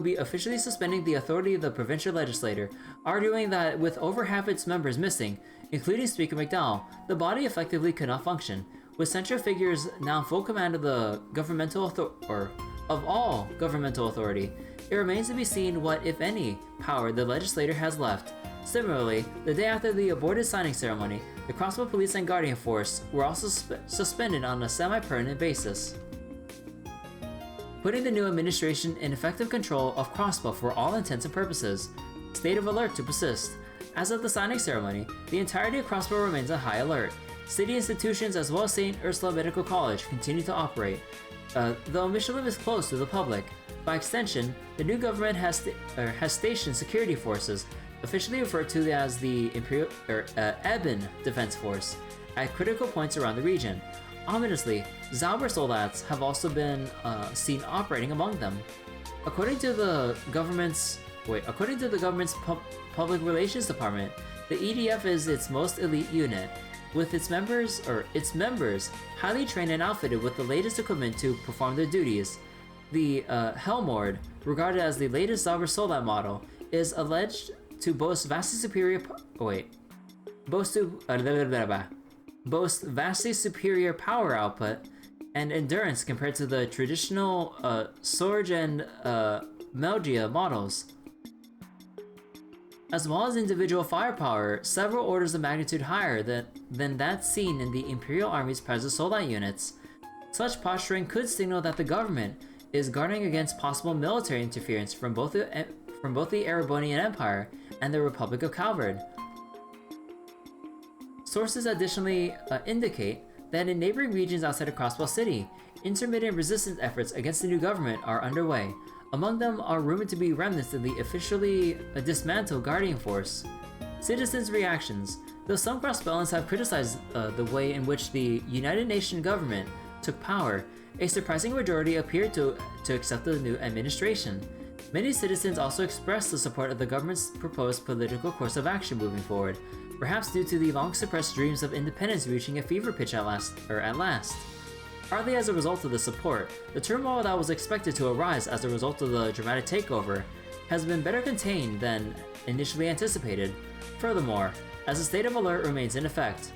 be officially suspending the authority of the provincial legislature, arguing that with over half its members missing, including Speaker McDowell, the body effectively could not function. With central figures now in full command of the all governmental authority, it remains to be seen what, if any, power the legislature has left. Similarly, the day after the aborted signing ceremony, the Crossbell Police and Guardian Force were also suspended on a semi-permanent basis, putting the new administration in effective control of Crossbell for all intents and purposes. State of alert to persist. As of the signing ceremony, the entirety of Crossbell remains on high alert. City institutions as well as St. Ursula Medical College continue to operate, though Michelin is closed to the public. By extension, the new government has stationed security forces, officially referred to as the Eben Defense Force, at critical points around the region. Ominously, Zauber soldats have also been seen operating among them. According to the government's public relations department, the EDF is its most elite unit, with its members highly trained and outfitted with the latest equipment to perform their duties. The Helmord, regarded as the latest Zauber soldat model, is alleged to boast vastly superior power output and endurance compared to the traditional Sorge and Melgia models, as well as individual firepower several orders of magnitude higher than that seen in the Imperial Army's present soldat units. Such posturing could signal that the government is guarding against possible military interference from both the Erebonian Empire and the Republic of Calvard. Sources additionally indicate that in neighboring regions outside of Crossbell City, intermittent resistance efforts against the new government are underway. Among them are rumored to be remnants of the officially dismantled Guardian Force. Citizens' reactions. Though some Crossbellans have criticized the way in which the United Nations government took power, a surprising majority appeared to accept the new administration. Many citizens also expressed the support of the government's proposed political course of action moving forward, perhaps due to the long-suppressed dreams of independence reaching a fever pitch at last. Partly as a result of the support, the turmoil that was expected to arise as a result of the dramatic takeover has been better contained than initially anticipated. Furthermore, as a state of alert remains in effect,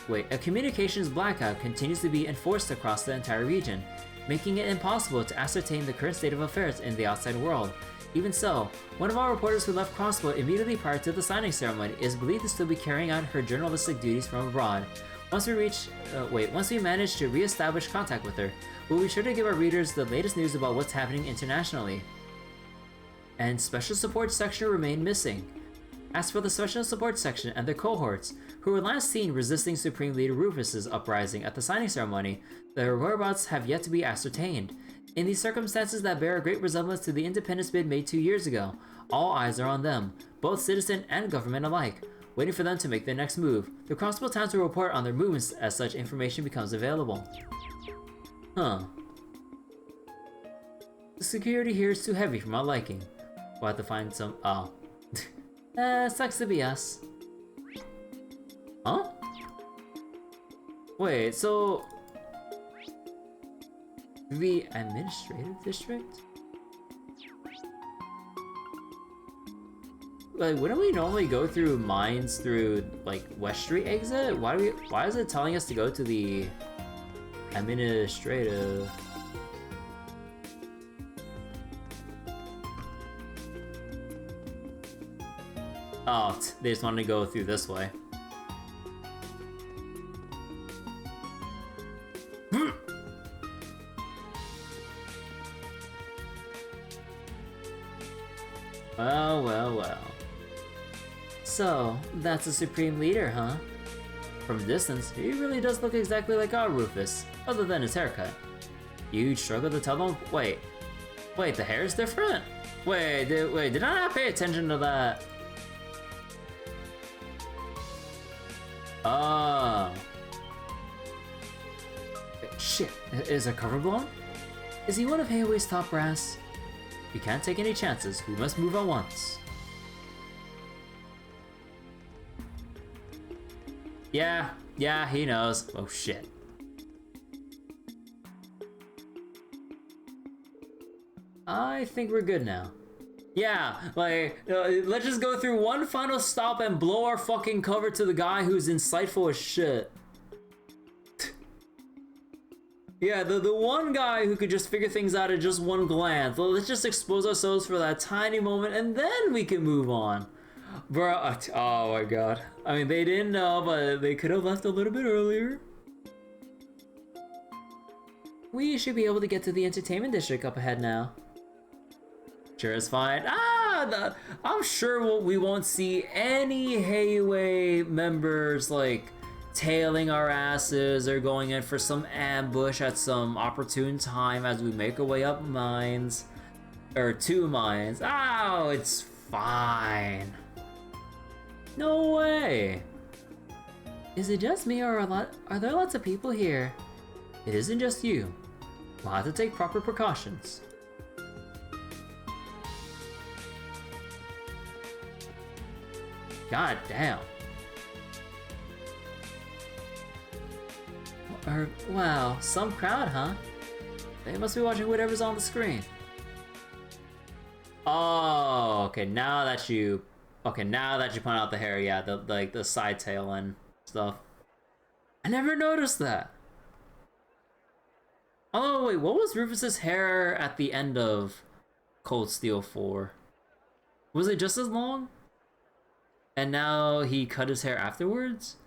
a communications blackout continues to be enforced across the entire region, making it impossible to ascertain the current state of affairs in the outside world. Even so, one of our reporters who left Crossbell immediately prior to the signing ceremony is believed to still be carrying out her journalistic duties from abroad. Once we manage to re-establish contact with her, we'll be sure to give our readers the latest news about what's happening internationally. And Special Support Section remain missing. As for the Special Support Section and their cohorts, who were last seen resisting Supreme Leader Rufus's uprising at the signing ceremony, their whereabouts have yet to be ascertained. In these circumstances that bear a great resemblance to the independence bid made 2 years ago, all eyes are on them, both citizen and government alike, waiting for them to make their next move. The Crossbell Towns will report on their movements as such information becomes available. Huh. The security here is too heavy for my liking. We'll have to find some. Oh. Sucks to be us. Huh? Wait, so. The administrative district? Like, wouldn't we normally go through Mainz through, like, West Street exit? Why is it telling us to go to the administrative? Oh, they just wanted to go through this way. Well. So, that's the Supreme Leader, huh? From a distance, he really does look exactly like our Rufus, other than his haircut. You'd struggle to tell them. Wait, the hair's different? Wait, did I not pay attention to that? Oh. Shit, is a cover blown? Is he one of Hayway's top brass? We can't take any chances, we must move at once. Yeah, he knows. Oh shit. I think we're good now. Yeah, like, let's just go through one final stop and blow our fucking cover to the guy who's insightful as shit. Yeah, the one guy who could just figure things out at just one glance. Let's just expose ourselves for that tiny moment and then we can move on. Bro, oh my god. I mean, they didn't know, but they could have left a little bit earlier. We should be able to get to the entertainment district up ahead now. Sure is fine. I'm sure we won't see any Hayway members like tailing our asses or going in for some ambush at some opportune time as we make our way up Mainz. Or to Mainz. Oh, it's fine. No way. Is it just me or are there lots of people here? It isn't just you. We'll have to take proper precautions. God damn. Wow, some crowd, huh? They must be watching whatever's on the screen. Oh, okay, now that you point out the hair, yeah, the side tail and stuff. I never noticed that. Oh wait, what was Rufus's hair at the end of Cold Steel 4? Was it just as long? And now he cut his hair afterwards?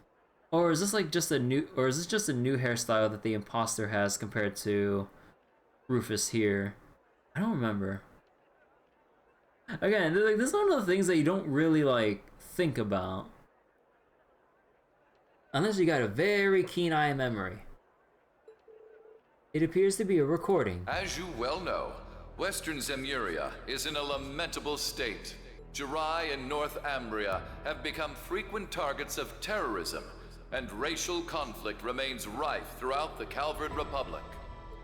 Or is this like just a new hairstyle that the imposter has compared to Rufus here? I don't remember. Again, like, this is one of the things that you don't really like think about. Unless you got a very keen eye memory. It appears to be a recording. As you well know, Western Zemuria is in a lamentable state. Jirai and North Ambria have become frequent targets of terrorism, and racial conflict remains rife throughout the Calvard Republic.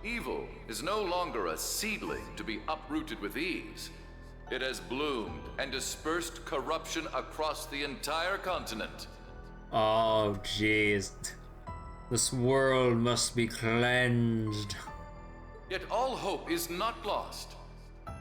Evil is no longer a seedling to be uprooted with ease. It has bloomed and dispersed corruption across the entire continent. Oh, jeez. This world must be cleansed. Yet all hope is not lost.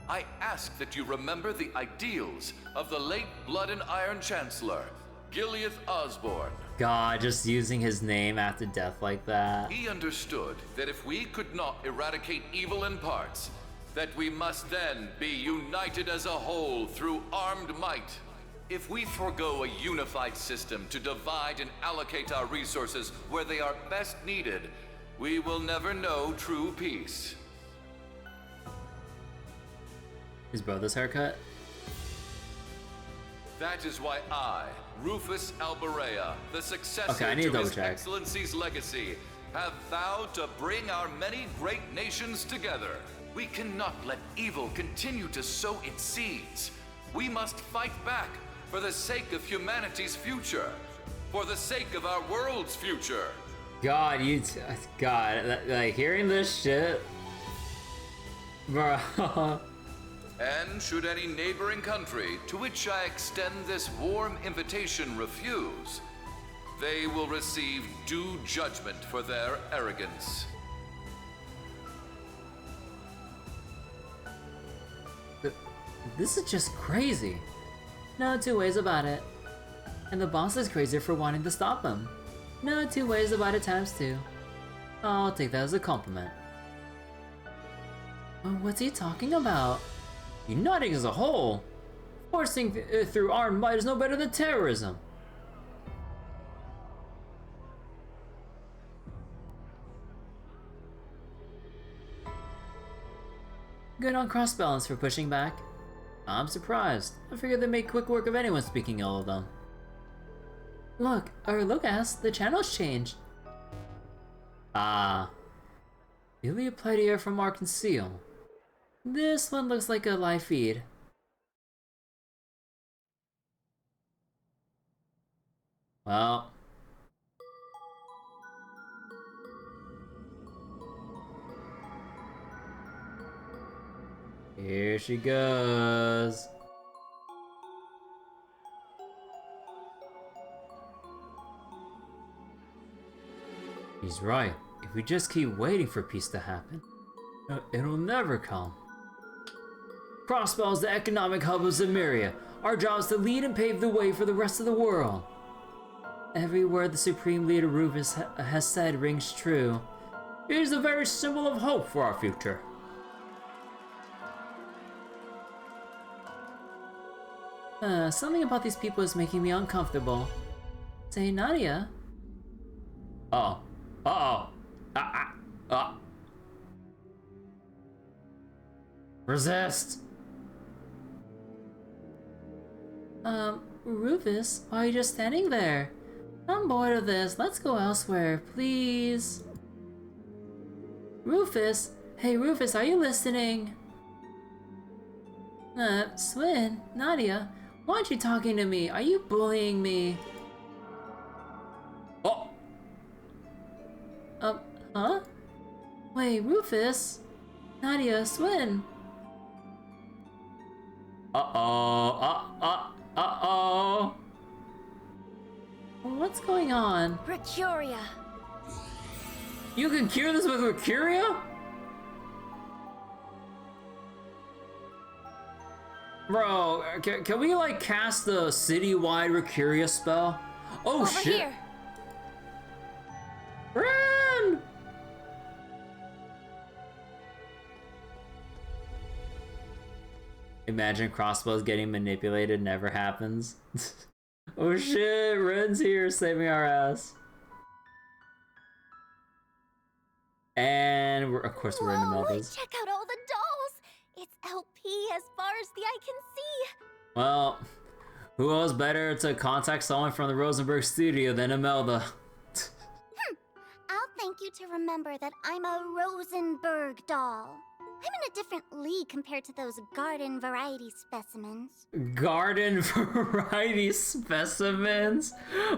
I ask that you remember the ideals of the late Blood and Iron Chancellor, Gileath Osborne. God, just using his name after death like that. He understood that if we could not eradicate evil in parts, that we must then be united as a whole through armed might. If we forego a unified system to divide and allocate our resources where they are best needed, we will never know true peace. His brother's haircut? That is why I, Rufus Alberea, the successor I need to to His double-check. Excellency's legacy, have vowed to bring our many great nations together. We cannot let evil continue to sow its seeds. We must fight back for the sake of humanity's future, for the sake of our world's future. God, God, like hearing this shit, bro. And should any neighboring country to which I extend this warm invitation refuse, they will receive due judgment for their arrogance. This is just crazy. No two ways about it. And the boss is crazier for wanting to stop him. No two ways about it times two. I'll take that as a compliment. What's he talking about? Uniting as a whole. Forcing through armed might is no better than terrorism. Good on Crossbalance for pushing back. I'm surprised. I figured they'd make quick work of anyone speaking ill of them. Look, Lucas, the channel's changed. Ah. Newly applied here from Mark and Seal. This one looks like a live feed. Well. Here she goes. He's right. If we just keep waiting for peace to happen, it'll never come. Crossbell is the economic hub of Zemuria. Our job is to lead and pave the way for the rest of the world. Every word the Supreme Leader Rufus has said rings true. It is the very symbol of hope for our future. Something about these people is making me uncomfortable. Say, Nadia. Uh-oh. Uh-oh. Resist! Rufus, why are you just standing there? I'm bored of this. Let's go elsewhere, please. Rufus? Hey, Rufus, are you listening? Swin, Nadia, why aren't you talking to me? Are you bullying me? Oh! Huh? Wait, Rufus? Nadia, Swin? Uh-oh. What's going on? Mercuria. You can cure this with Mercuria? Bro, can we like cast the citywide Mercuria spell? Oh, Over shit. here. Run! Imagine crossbows getting manipulated never happens. Oh shit, Ren's here saving our ass. And of course we're in the middle of this. Check out all the dolls. It's LP as far as the eye can see. Well, who else better to contact someone from the Rosenberg studio than Imelda? I'll thank you to remember that I'm a Rosenberg doll. I'm in a different league compared to those garden variety specimens. Garden variety specimens?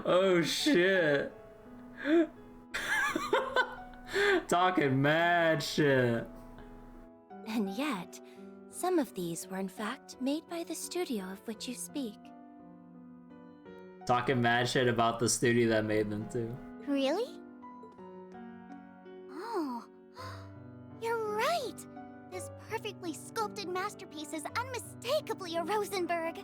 Oh shit. Talking mad shit. And yet, some of these were in fact made by the studio of which you speak. Talking mad shit about the studio that made them too. Really? Oh, you're right! This perfectly sculpted masterpiece is unmistakably a Rosenberg.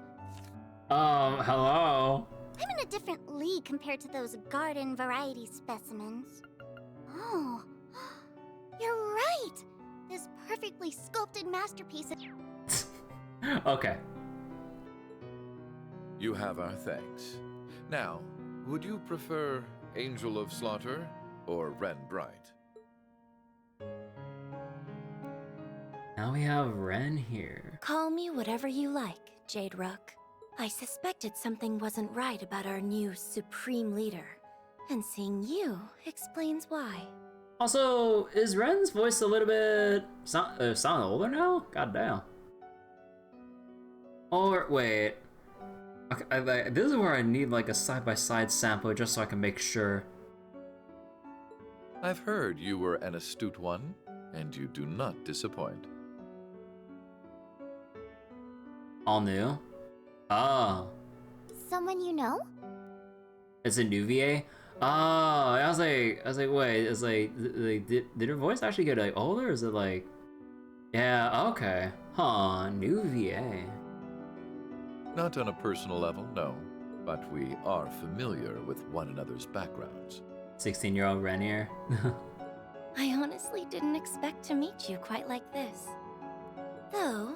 Hello? I'm in a different league compared to those garden variety specimens. Oh, you're right! This perfectly sculpted masterpiece is... Okay. You have our thanks. Now, would you prefer Angel of Slaughter or Ren Bright? Now we have Ren here. Call me whatever you like, Jade Rook. I suspected something wasn't right about our new Supreme Leader, and seeing you explains why. Also, is Ren's voice a little bit sound older now? God damn. Or wait, okay, this is where I need like a side-by-side sample just so I can make sure. I've heard you were an astute one, and you do not disappoint. All new? Oh. Someone you know? It's a new VA? Oh, I was like, wait, it's like did her voice actually get like older? Or is it like, yeah, okay, huh, new VA. Not on a personal level, no, but we are familiar with one another's backgrounds. 16-year-old Ren here. I honestly didn't expect to meet you quite like this. Though,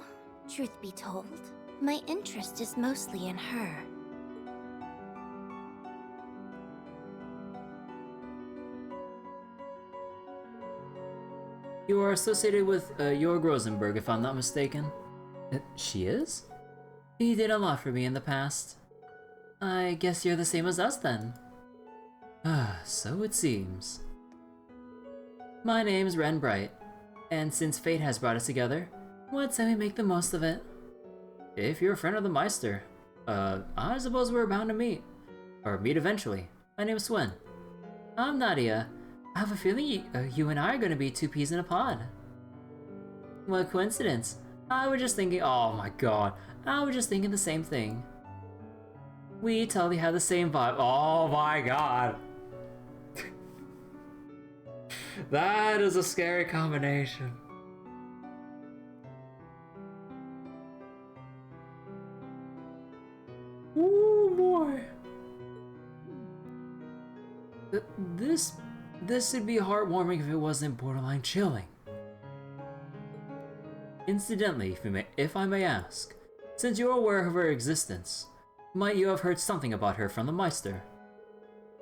truth be told, my interest is mostly in her. You are associated with Jorg Rosenberg, if I'm not mistaken. She is? He did a lot for me in the past. I guess you're the same as us then. Ah, so it seems. My name's Ren Bright, and since fate has brought us together, let's say we make the most of it. If you're a friend of the Meister, I suppose we're bound to meet. Or meet eventually. My name's Swen. I'm Nadia. I have a feeling you and I are gonna be two peas in a pod. What coincidence. I was just thinking, oh my god, I was just thinking the same thing. We totally have the same vibe. Oh my god. That is a scary combination. Ooh boy. This would be heartwarming if it wasn't borderline chilling. Incidentally, if I may ask, since you're aware of her existence, might you have heard something about her from the Meister?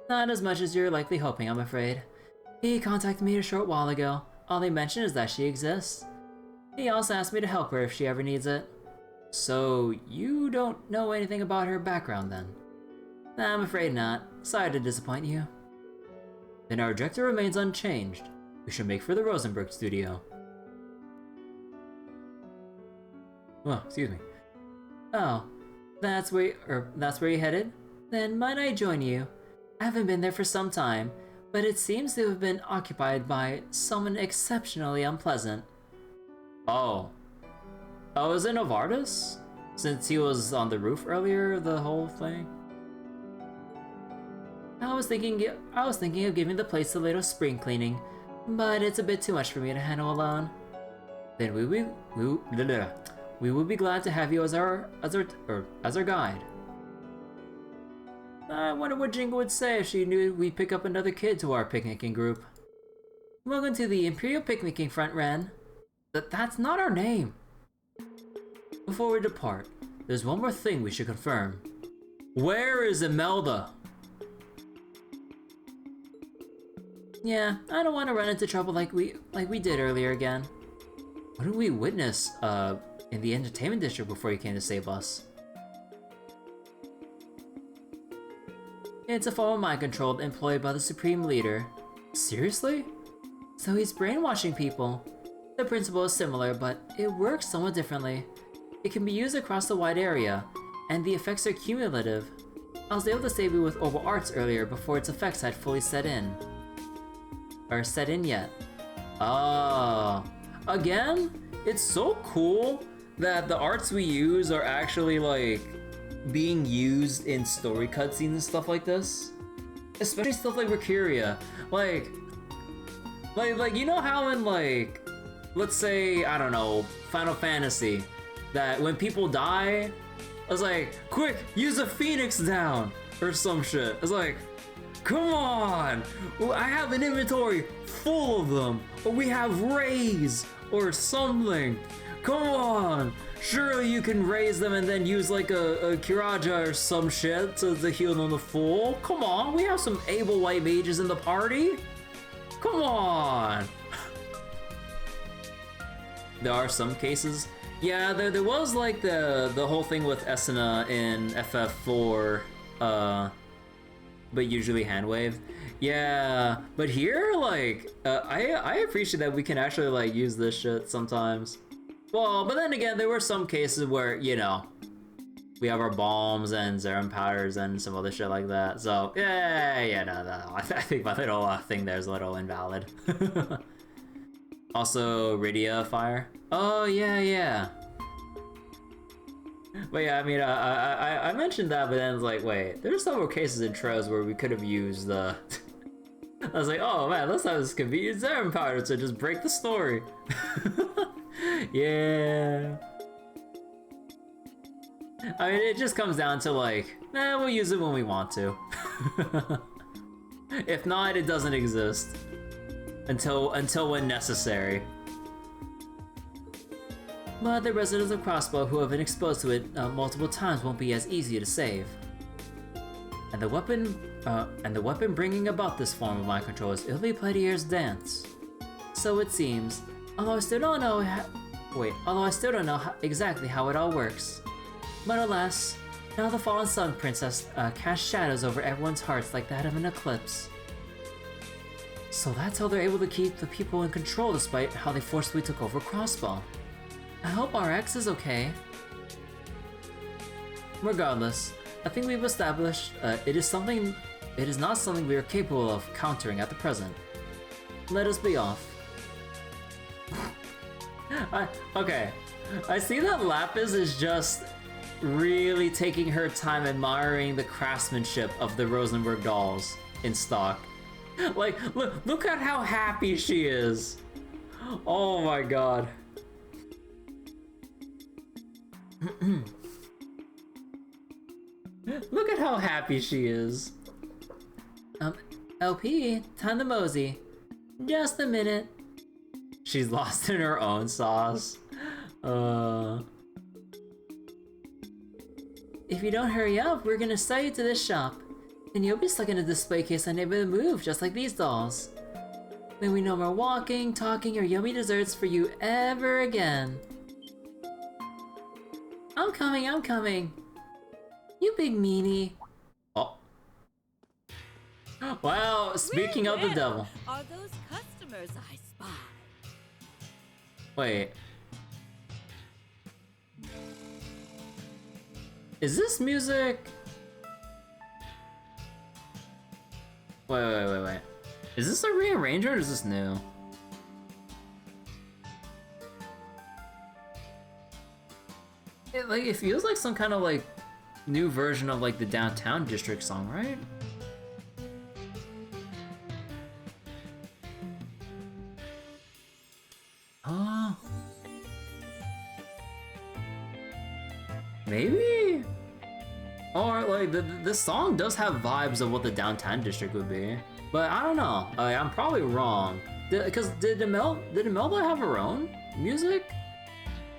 Not as much as you're likely hoping, I'm afraid. He contacted me a short while ago. All he mentioned is that she exists. He also asked me to help her if she ever needs it. So, you don't know anything about her background then? I'm afraid not. Sorry to disappoint you. Then our objective remains unchanged. We should make for the Rosenberg studio. Oh, excuse me. Oh, that's where you're headed? Then might I join you? I haven't been there for some time, but it seems to have been occupied by someone exceptionally unpleasant. Oh. Oh, is it Novartis? Since he was on the roof earlier, the whole thing? I was thinking of giving the place a little spring cleaning, but it's a bit too much for me to handle alone. Then we will be glad to have you as our guide. I wonder what Jingle would say if she knew we'd pick up another kid to our picnicking group. Welcome to the Imperial Picnicking Front, Ren. That's not our name. Before we depart, there's one more thing we should confirm. Where is Imelda? Yeah, I don't want to run into trouble like we did earlier again. What did we witness in the entertainment district before you came to save us? It's a form of mind control employed by the Supreme Leader. Seriously? So he's brainwashing people. The principle is similar, but it works somewhat differently. It can be used across a wide area, and the effects are cumulative. I was able to save you with Oval Arts earlier before its effects had fully set in. Or set in yet. Oh. Again? It's so cool that the arts we use are actually like being used in story cutscenes and stuff like this. Especially stuff like Mercuria. Like you know how in like, let's say, I don't know, Final Fantasy, that when people die, I was like, quick, use a Phoenix down! or some shit. It's like, come on! Well, I have an inventory full of them, or we have raise or something. Come on! Surely you can raise them and then use like a Kiraja or some shit to heal them to full. Come on, we have some able white mages in the party. Come on! There are some cases. Yeah, there was like the whole thing with Esena in FF4, but usually hand wave. Yeah, but here, like, I appreciate that we can actually like use this shit sometimes. Well, but then again, there were some cases where, you know, we have our bombs and Zerum powders and some other shit like that. So, yeah, no. I think my little thing there is a little invalid. Also, Rydia fire. Oh, yeah. But yeah, I mean, I mentioned that, but then it's like, wait, there's several cases in Troz where we could have used the... I was like, oh man, let's have this convenient Zerum powder to just break the story. Yeah. I mean, it just comes down to like, we'll use it when we want to. If not, it doesn't exist. Until when necessary. But the residents of Crossbell who have been exposed to it multiple times won't be as easy to save. And the weapon bringing about this form of mind control is Illy Pletier's dance. So it seems, although I still don't know exactly how it all works. But alas, now the fallen Sun Princess casts shadows over everyone's hearts like that of an eclipse. So that's how they're able to keep the people in control despite how they forcibly took over Crossbell. I hope RX is okay. Regardless, I think we've established it is not something we are capable of countering at the present. Let us be off. Okay, I see that Lapis is just really taking her time admiring the craftsmanship of the Rosenberg dolls in stock. Like, look at how happy she is. Oh my god. Look at how happy she is. LP, time to mosey. Just a minute. She's lost in her own sauce. If you don't hurry up, we're gonna sell you to this shop. Then you'll be stuck in a display case unable to move, just like these dolls. Then we no more walking, talking, or yummy desserts for you ever again. I'm coming. You big meanie. Oh. Well, speaking of the devil. Are those customers I spy? Wait. Is this music? Wait. Is this a rearrangement or is this new? It feels like some kind of like new version of like the Downtown District song, right? Oh. Maybe? Or like this song does have vibes of what the Downtown District would be, but I don't know. I'm probably wrong. Because did Imelda have her own music?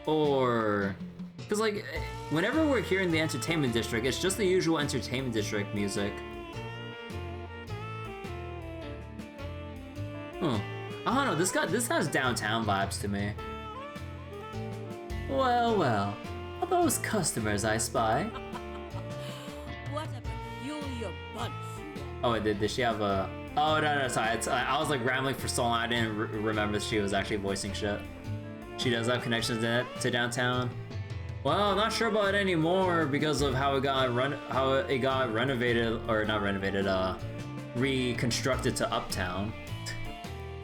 Or because like whenever we're hearing the Entertainment District, it's just the usual Entertainment District music. I don't know. This has downtown vibes to me. Well, all those customers I spy. What a peculiar bunch you Oh, are. did she have a? Oh no, sorry. I was like rambling for so long. I didn't remember she was actually voicing shit. She does have connections to downtown. Well, I'm not sure about it anymore because of how it got renovated, or not renovated, reconstructed to Uptown.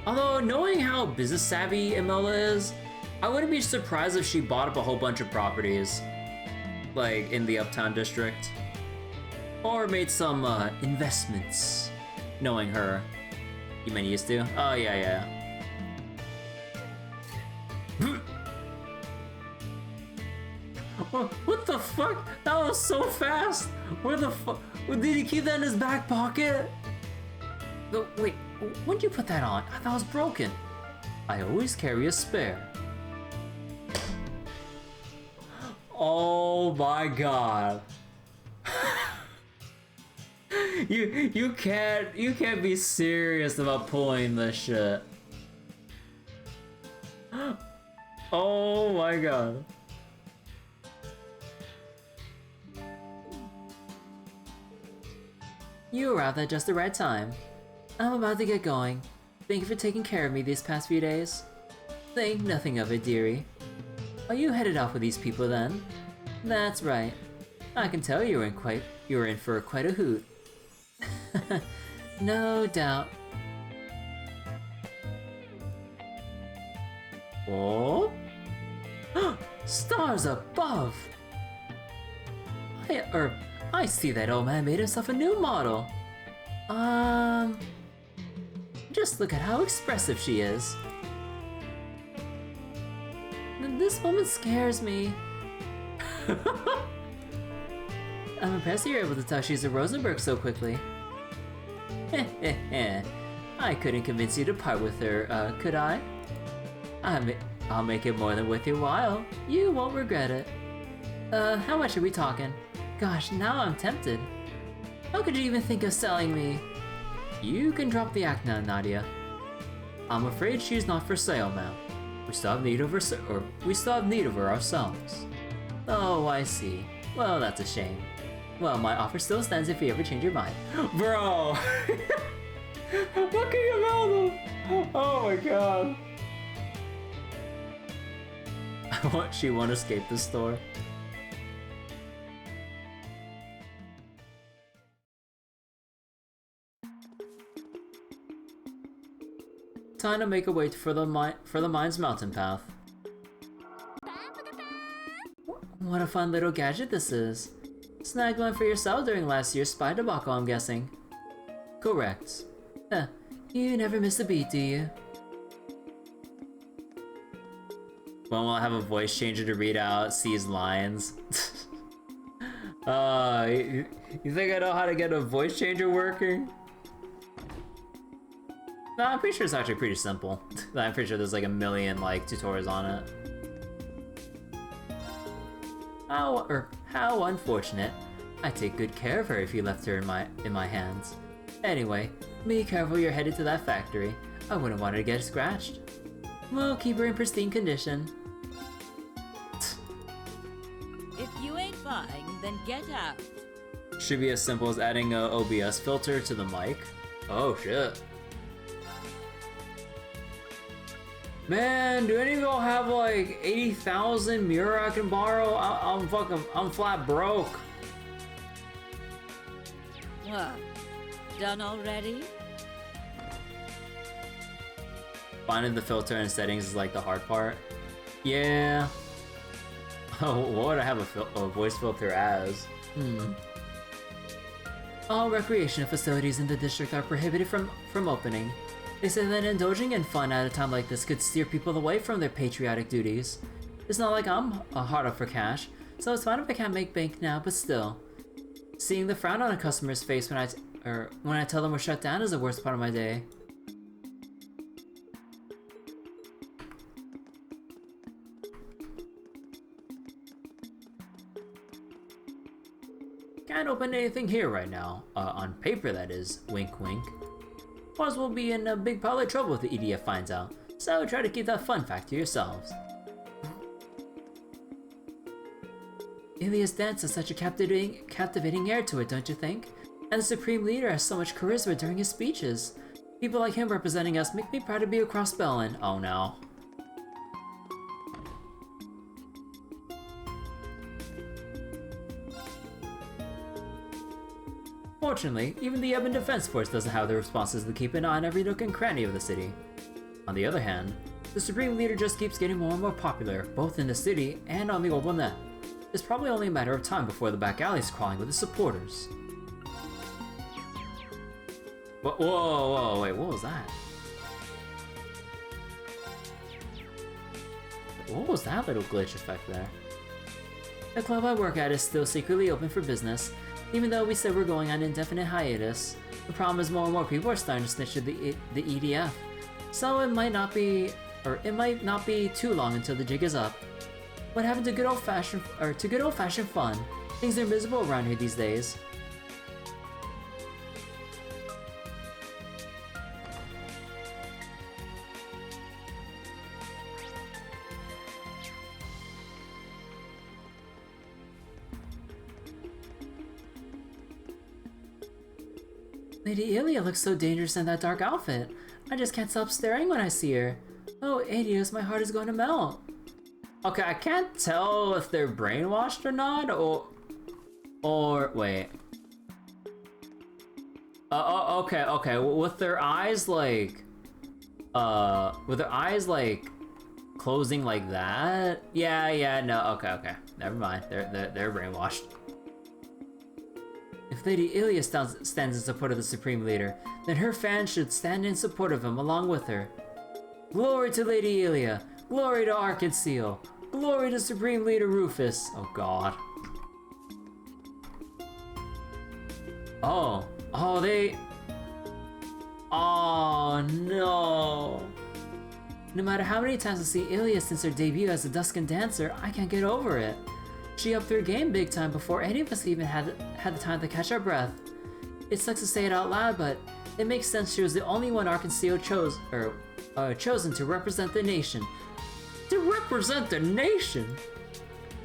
Although, knowing how business savvy Imelda is, I wouldn't be surprised if she bought up a whole bunch of properties, like in the Uptown District, or made some investments. Knowing her, you mean used to? Oh yeah. What the f? fuck? That was so fast! Where the fuck? Did he keep that in his back pocket? Wait, when did you put that on? I thought it was broken. I always carry a spare. Oh my god. You can't be serious about pulling this shit. Oh my god. You arrived at just the right time. I'm about to get going. Thank you for taking care of me these past few days. Think nothing of it, dearie. Are you headed off with these people then? That's right. I can tell you were in for quite a hoot. No doubt. Oh? Stars above! I see that old man made himself a new model. Just look at how expressive she is. This woman scares me. I'm impressed you're able to tell she's a Rosenberg so quickly. I couldn't convince you to part with her, could I? I'll make it more than worth your while. You won't regret it. How much are we talking? Gosh, now I'm tempted. How could you even think of selling me? You can drop the act now, Nadia. I'm afraid she's not for sale now. We still have need of her ourselves. Oh, I see. Well, that's a shame. Well, my offer still stands if you ever change your mind. Bro! Look at your mouth! Oh my god. She won't escape the store. Time to make a way for the Mainz mountain path. What a fun little gadget this is. Snagged one for yourself during last year's spy debacle, I'm guessing. Correct. You never miss a beat, do you? When will I have a voice changer to read out C's lines? You think I know how to get a voice changer working? No, I'm pretty sure it's actually pretty simple. I'm pretty sure there's like a million tutorials on it. How unfortunate. I'd take good care of her if you left her in my hands. Anyway, be careful you're headed to that factory. I wouldn't want her to get scratched. Well, keep her in pristine condition. If you ain't buying, then get out. Should be as simple as adding a OBS filter to the mic. Oh shit. Man, do any of y'all have like 80,000 mirror I can borrow? I'm flat broke. What? Done already? Finding the filter and settings is like the hard part. Yeah. Oh, what would I have a voice filter as? All recreational facilities in the district are prohibited from opening. They say that indulging in fun at a time like this could steer people away from their patriotic duties. It's not like I'm hard up for cash, so it's fine if I can't make bank now, but still. Seeing the frown on a customer's face when I tell them we're shut down is the worst part of my day. Can't open anything here right now. On paper, that is. Wink, wink. Or we'll be in a big pile of trouble if the EDF finds out, so try to keep that fun fact to yourselves. Ilia's dance has such a captivating air to it, don't you think? And the Supreme Leader has so much charisma during his speeches. People like him representing us make me proud to be a Crossbellan. Oh no. Fortunately, even the Ebon Defense Force doesn't have the responses to keep an eye on every nook and cranny of the city. On the other hand, the Supreme Leader just keeps getting more and more popular, both in the city and on the Orbital Net. It's probably only a matter of time before the back alley's crawling with his supporters. Whoa, wait, what was that? What was that little glitch effect there? The club I work at is still secretly open for business, even though we said we're going on indefinite hiatus. The problem is more and more people are starting to snitch to the EDF, so it might not be too long until the jig is up. What happened to good old-fashioned fun? Things are miserable around here these days. Lady Ilia looks so dangerous in that dark outfit. I just can't stop staring when I see her. Oh, Adios, my heart is going to melt. Okay, I can't tell if they're brainwashed or not, or wait. Okay, with their eyes like, closing like that? Yeah, no, okay, never mind. They're brainwashed. If Lady Ilia stands in support of the Supreme Leader, then her fans should stand in support of him along with her. Glory to Lady Ilia! Glory to Arkansas! Glory to Supreme Leader Rufus! Oh god. Oh no! No matter how many times I see Ilia since her debut as a Duskin dancer, I can't get over it. She upped her game big time before any of us even had the time to catch our breath. It sucks to say it out loud, but it makes sense she was the only one Arkansas chosen to represent the nation. To represent the nation?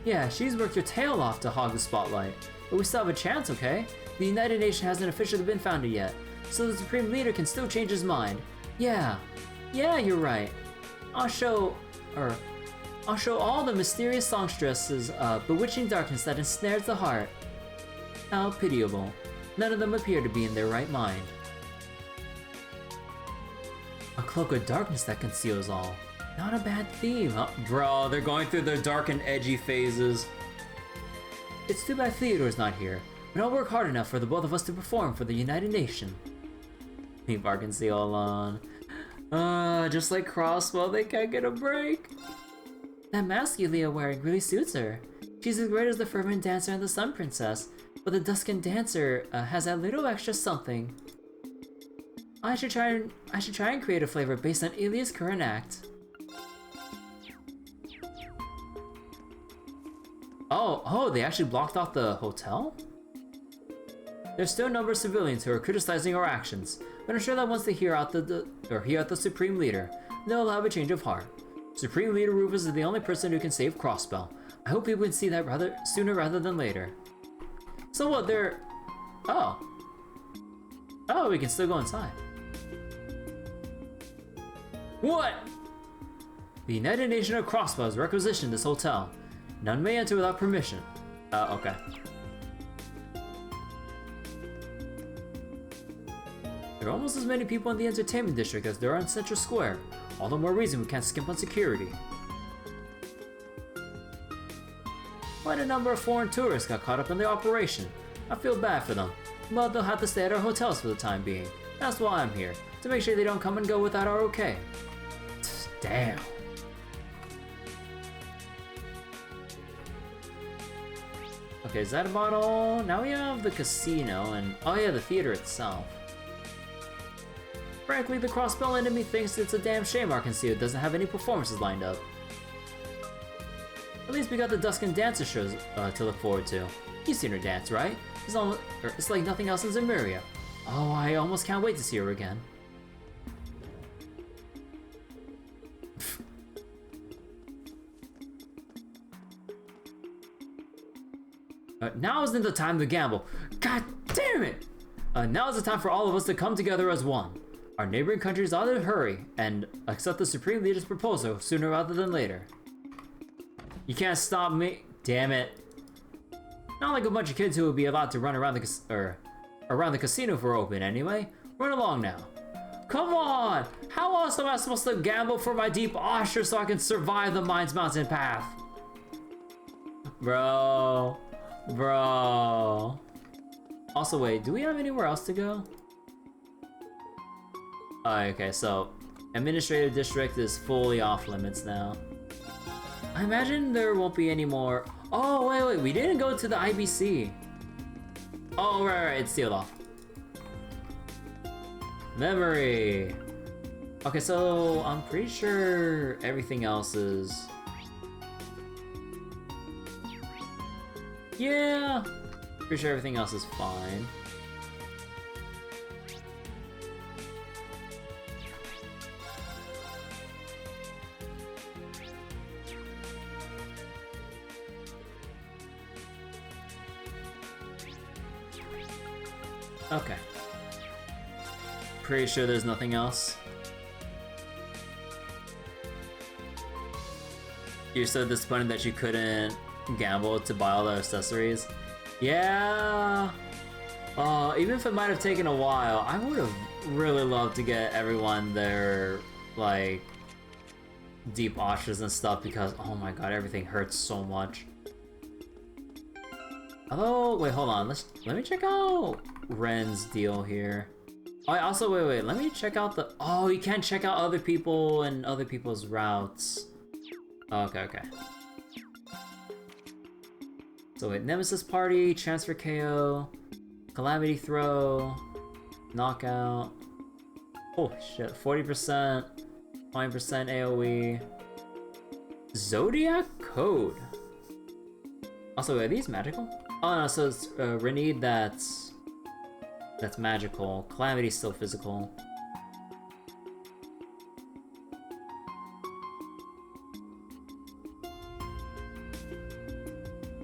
Yeah, she's worked her tail off to hog the spotlight. But we still have a chance, okay? The United Nation hasn't officially been founded yet, so the Supreme Leader can still change his mind. Yeah, you're right. I'll show all the mysterious songstresses bewitching darkness that ensnares the heart. How pitiable. None of them appear to be in their right mind. A cloak of darkness that conceals all. Not a bad theme, huh? Bro, they're going through their dark and edgy phases. It's too bad Theodore's not here, but I'll work hard enough for the both of us to perform for the United Nation. Leave Arkansas alone. Just like Crossbell, they can't get a break. That mask Yulia wearing really suits her. She's as great as the fervent dancer and the Sun Princess, but the Duskin dancer has that little extra something. I should try and create a flavor based on Ilia's current act. Oh, they actually blocked off the hotel? There's still a number of civilians who are criticizing our actions, but I'm sure that once they hear out the Supreme Leader, they'll have a change of heart. Supreme Leader Rufus is the only person who can save Crossbell. I hope people can see that sooner rather than later. So what, they're... Oh, we can still go inside. What? The United Nation of Crossbell has requisitioned this hotel. None may enter without permission. Okay. There are almost as many people in the entertainment district as there are in Central Square. All the more reason we can't skimp on security. Quite a number of foreign tourists got caught up in the operation. I feel bad for them, but they'll have to stay at our hotels for the time being. That's why I'm here, to make sure they don't come and go without our okay. Damn. Okay, is that about all? Now we have the casino and, oh yeah, the theater itself. Frankly, the Crossbell enemy thinks it's a damn shame Arkansas doesn't have any performances lined up. At least we got the Duskin Dancer shows to look forward to. You've seen her dance, right? It's like nothing else in Zemuria. Oh, I almost can't wait to see her again. Now isn't the time to gamble. God damn it! Now is the time for all of us to come together as one. Our neighboring countries ought to hurry and accept the Supreme Leader's proposal sooner rather than later. You can't stop me. Damn it. Not like a bunch of kids who will be allowed to run around the casino if we're open anyway. Run along now. Come on! How else am I supposed to gamble for my deep osher so I can survive the Mainz Mountain path? Bro. Also, wait, do we have anywhere else to go? Okay, so Administrative District is fully off limits now. I imagine there won't be any more. Oh, wait, we didn't go to the IBC. Oh, right, it's sealed off. Memory. Okay, so I'm pretty sure everything else is... Yeah, pretty sure everything else is fine. Okay. Pretty sure there's nothing else. You're so disappointed that you couldn't gamble to buy all the accessories. Yeah. Even if it might have taken a while, I would have really loved to get everyone their like deep arches and stuff because oh my god, everything hurts so much. Although, wait, hold on. Let me check out Ren's deal here. Oh, also, wait. Let me check out the. Oh, you can't check out other people and other people's routes. Okay. So wait, Nemesis Party, Transfer KO, Calamity Throw, Knockout. Oh shit, 40%, 20% AoE. Zodiac Code. Also, are these magical? Oh no, so it's Renegade that's magical. Calamity's still physical.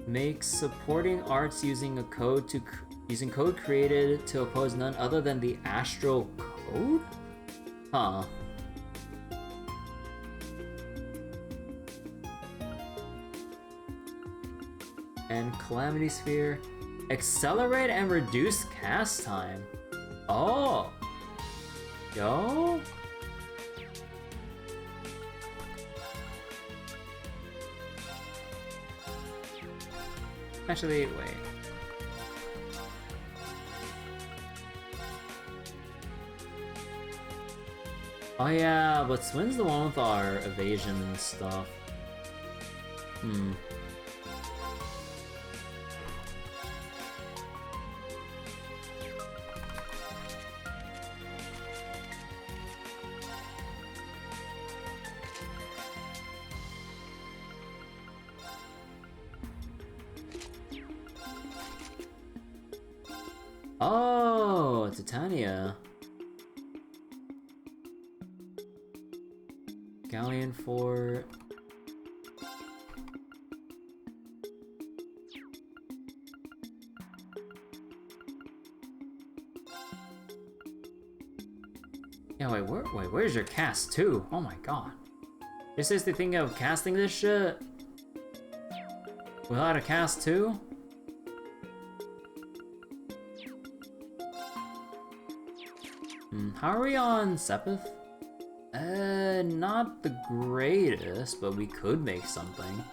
Make supporting arts using a code using code created to oppose none other than the astral code? Huh. And Calamity Sphere. Accelerate and reduce cast time. Oh. Yo. Actually, wait. Oh yeah, but Swin's the one with our evasion and stuff. Oh, Titania. Galleon Fort. Yeah, where's your cast too? Oh my god. You're seriously thinking of casting this shit? Without a cast too? How are we on Sepith? Not the greatest, but we could make something.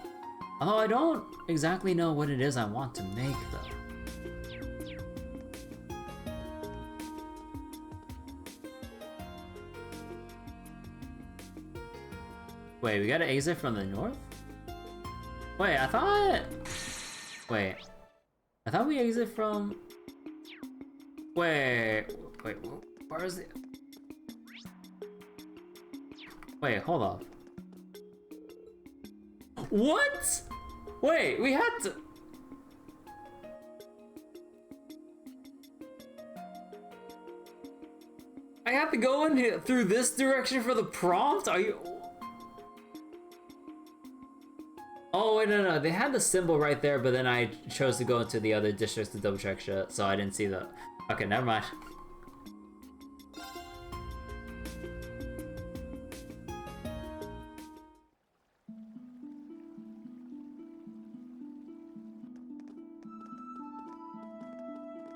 Although I don't exactly know what it is I want to make, though. Wait, we gotta exit from the north? Wait, I thought we exit from... Wait, where is it? Wait, hold up. What? Wait, we had to... I have to go in here through this direction for the prompt? Are you... Oh, wait, no, they had the symbol right there, but then I chose to go into the other districts to double check shit, so I didn't see the... Okay, never mind.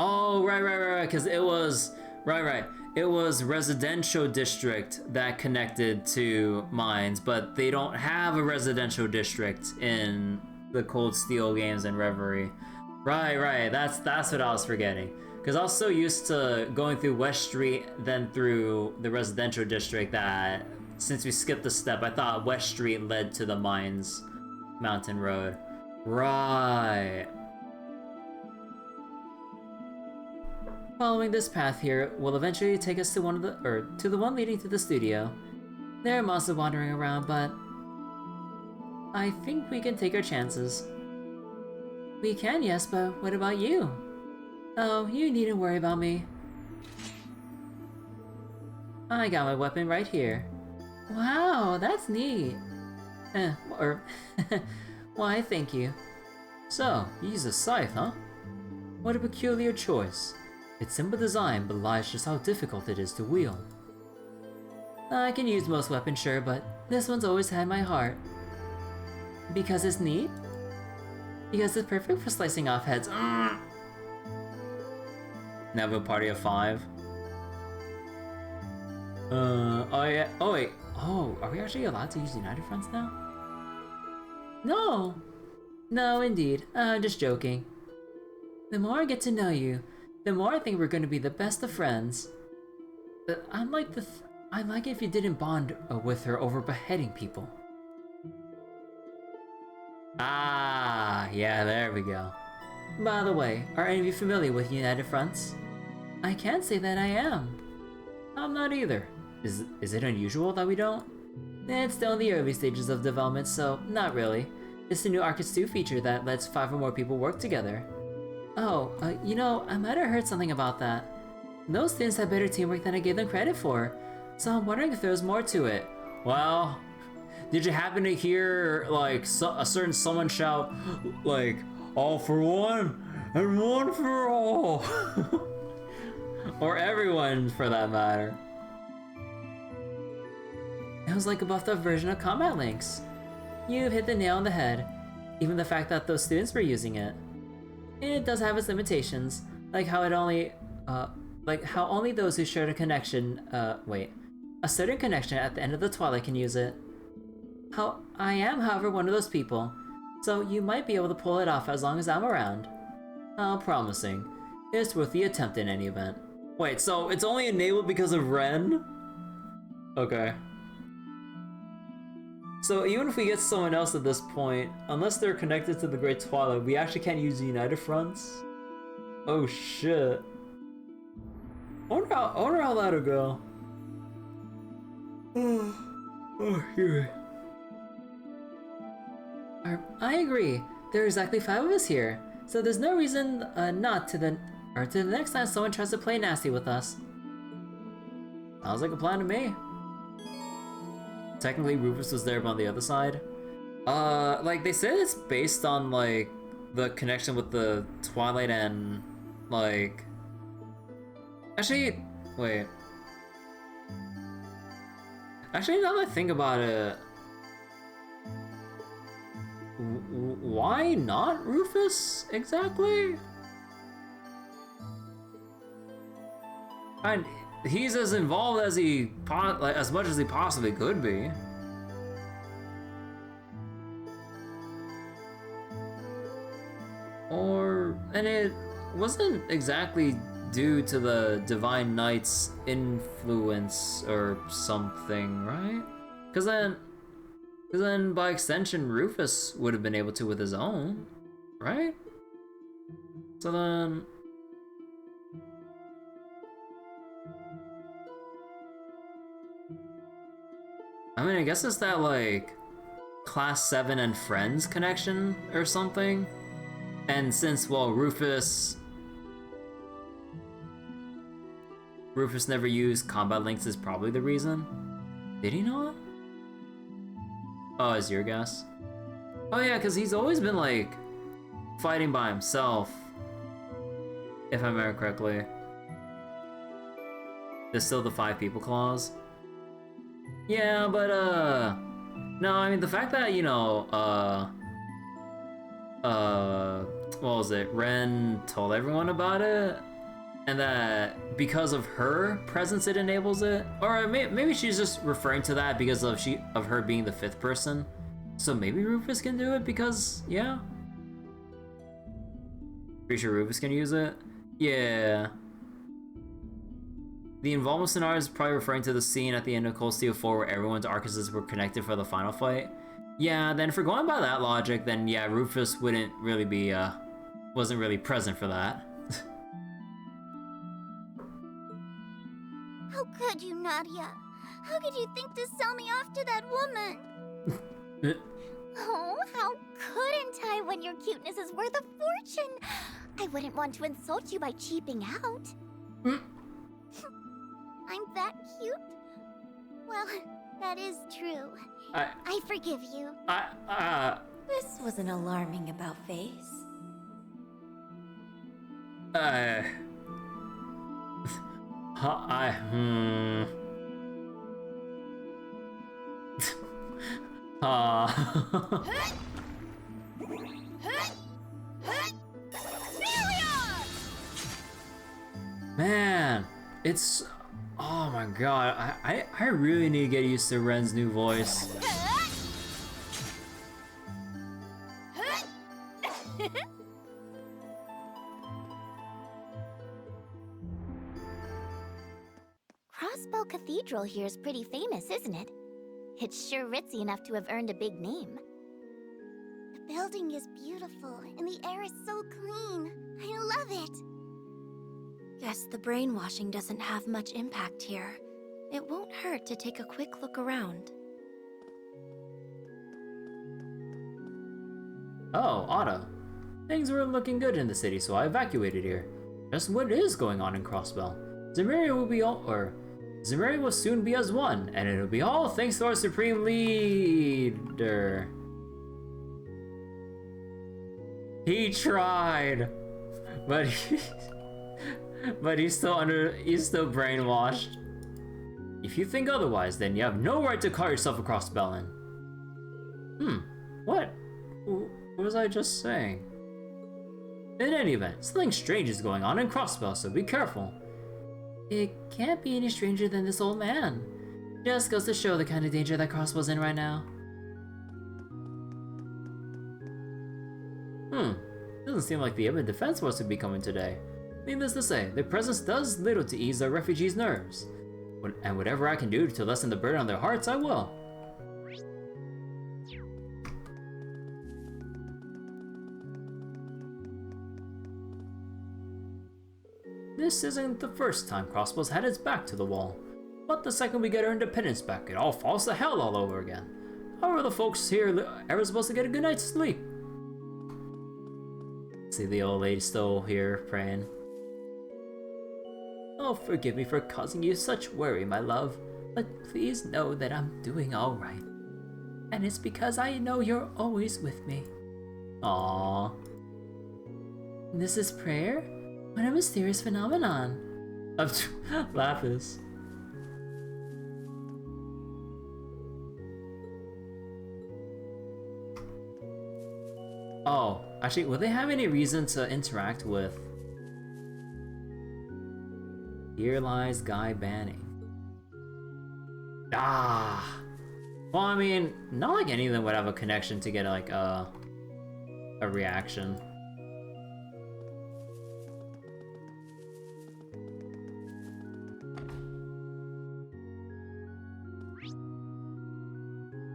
Oh, right, because it was... Right. It was residential district that connected to Mainz, but they don't have a residential district in the Cold Steel games and Reverie. Right, that's what I was forgetting. Because I was so used to going through West Street, then through the residential district that, since we skipped a step, I thought West Street led to the Mainz Mountain Road. Right. Following this path here will eventually take us to to the one leading to the studio. There are monsters wandering around, but I think we can take our chances. We can, yes, but what about you? Oh, you needn't worry about me. I got my weapon right here. Wow, that's neat. Why, thank you. So, you use a scythe, huh? What a peculiar choice. It's simple design, but lies just how difficult it is to wield. I can use most weapons, sure, but this one's always had my heart. Because it's neat? Because it's perfect for slicing off heads. Now we have a party of 5. Oh yeah, oh wait. Oh, are we actually allowed to use United Fronts now? No! No, indeed. I'm just joking. The more I get to know you, the more I think we're going to be the best of friends. But I'd like it if you didn't bond with her over beheading people. Ah, yeah, there we go. By the way, are any of you familiar with United Fronts? I can't say that I am. I'm not either. Is it unusual that we don't? It's still in the early stages of development, so not really. It's the new Arcus 2 feature that lets 5 or more people work together. Oh, you know, I might have heard something about that. Those students have better teamwork than I gave them credit for, so I'm wondering if there's more to it. Well, did you happen to hear, like, a certain someone shout, like, all for one, and one for all? Or everyone, for that matter. It was like a buffed up version of Combat Links. You've hit the nail on the head. Even the fact that those students were using it. It does have its limitations, like how only those who shared a connection, a certain connection at the end of the Twilight can use it. I am, however, one of those people, so you might be able to pull it off as long as I'm around. Promising. It's worth the attempt in any event. Wait, so it's only enabled because of Ren? Okay. So even if we get someone else at this point, unless they're connected to the Great Twilight, we actually can't use United Fronts? Oh shit. I wonder how that'll go. Oh, here. I agree. There are exactly 5 of us here, so there's no reason not to the next time someone tries to play nasty with us. Sounds like a plan to me. Technically, Rufus was there, but on the other side. Like, they said it's based on, like, the connection with the Twilight and, like... Actually, wait. Actually, now that I think about it... Why not Rufus, exactly? And he's as involved as as much as he possibly could be. And it wasn't exactly due to the Divine Knight's influence or something, right? Because then by extension Rufus would have been able to with his own, right? So then... I mean, I guess it's that, like, Class 7 and Friends connection or something. And since, well, Rufus never used combat links is probably the reason. Did he not? Oh, is your guess? Oh yeah, because he's always been, like, fighting by himself. If I remember correctly. There's still the 5 people clause. Yeah, but, no, I mean, the fact that, you know, what was it? Ren told everyone about it, and that because of her presence it enables it, or maybe she's just referring to that because of her being the 5th person. So maybe Rufus can do it because, yeah. Pretty sure Rufus can use it. Yeah. The involvement scenario is probably referring to the scene at the end of Cold Steel 4 where everyone's Arcuses were connected for the final fight. Yeah, then for going by that logic, then yeah, Rufus wouldn't really be, wasn't really present for that. How could you, Nadia? How could you think to sell me off to that woman? Oh, how couldn't I when your cuteness is worth a fortune? I wouldn't want to insult you by cheaping out. I'm that cute? Well, that is true. I forgive you. This was an alarming about face. Man, it's... Oh my god, I really need to get used to Ren's new voice. Crossbell Cathedral here is pretty famous, isn't it? It's sure ritzy enough to have earned a big name. The building is beautiful, and the air is so clean. I love it. Guess the brainwashing doesn't have much impact here. It won't hurt to take a quick look around. Oh, Otto. Things weren't looking good in the city, so I evacuated here. Just what is going on in Crossbell? Zemuria will soon be as one, and it'll be all thanks to our supreme leader. He tried, but he's still brainwashed. If you think otherwise, then you have no right to call yourself a Crossbellin. What was I just saying? In any event, something strange is going on in Crossbell, so be careful. It can't be any stranger than this old man. Just goes to show the kind of danger that Crossbell's in right now. Doesn't seem like the Urban Defense Force would be coming today. Needless to say, their presence does little to ease our refugees' nerves. And whatever I can do to lessen the burden on their hearts, I will. This isn't the first time Crossbell's had its back to the wall. But the second we get our independence back, it all falls to hell all over again. How are the folks here ever supposed to get a good night's sleep? See the old lady still here praying. Oh, forgive me for causing you such worry, my love, but please know that I'm doing all right. And it's because I know you're always with me. Aww. This is prayer? What a mysterious phenomenon. Lapis. Oh, actually, will they have any reason to interact with Here Lies Guy Banning? Well, I mean, not like any of them would have a connection to get like a reaction.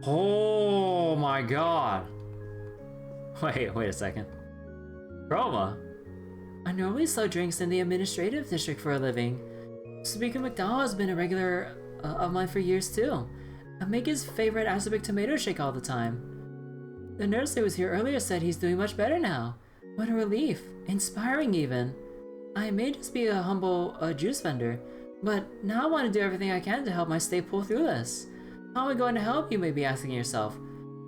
Oh my god. Wait a second. Chroma? I normally sell drinks in the administrative district for a living. Speaker McDowell has been a regular of mine for years too. I make his favorite asabic tomato shake all the time. The nurse that was here earlier said he's doing much better now. What a relief. Inspiring even. I may just be a humble juice vendor, but now I want to do everything I can to help my state pull through this. How am I going to help, you may be asking yourself?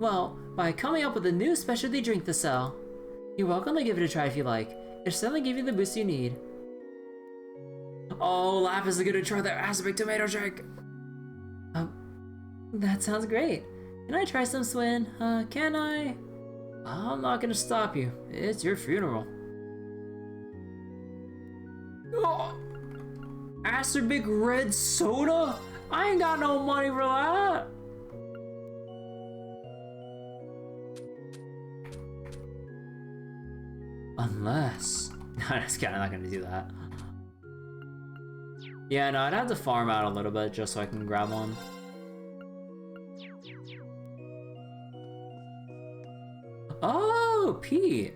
Well, by coming up with a new specialty drink to sell. You're welcome to give it a try if you like. It'll certainly give you the boost you need. Oh, Lapis is gonna try their asabic tomato shake! That sounds great. Can I try some, Swin? Can I? I'm not gonna stop you. It's your funeral. Oh, asabic red soda? I ain't got no money for that! Unless... I'm just kidding, I'm not gonna do that. Yeah, no, I'd have to farm out a little bit just so I can grab one. Pete.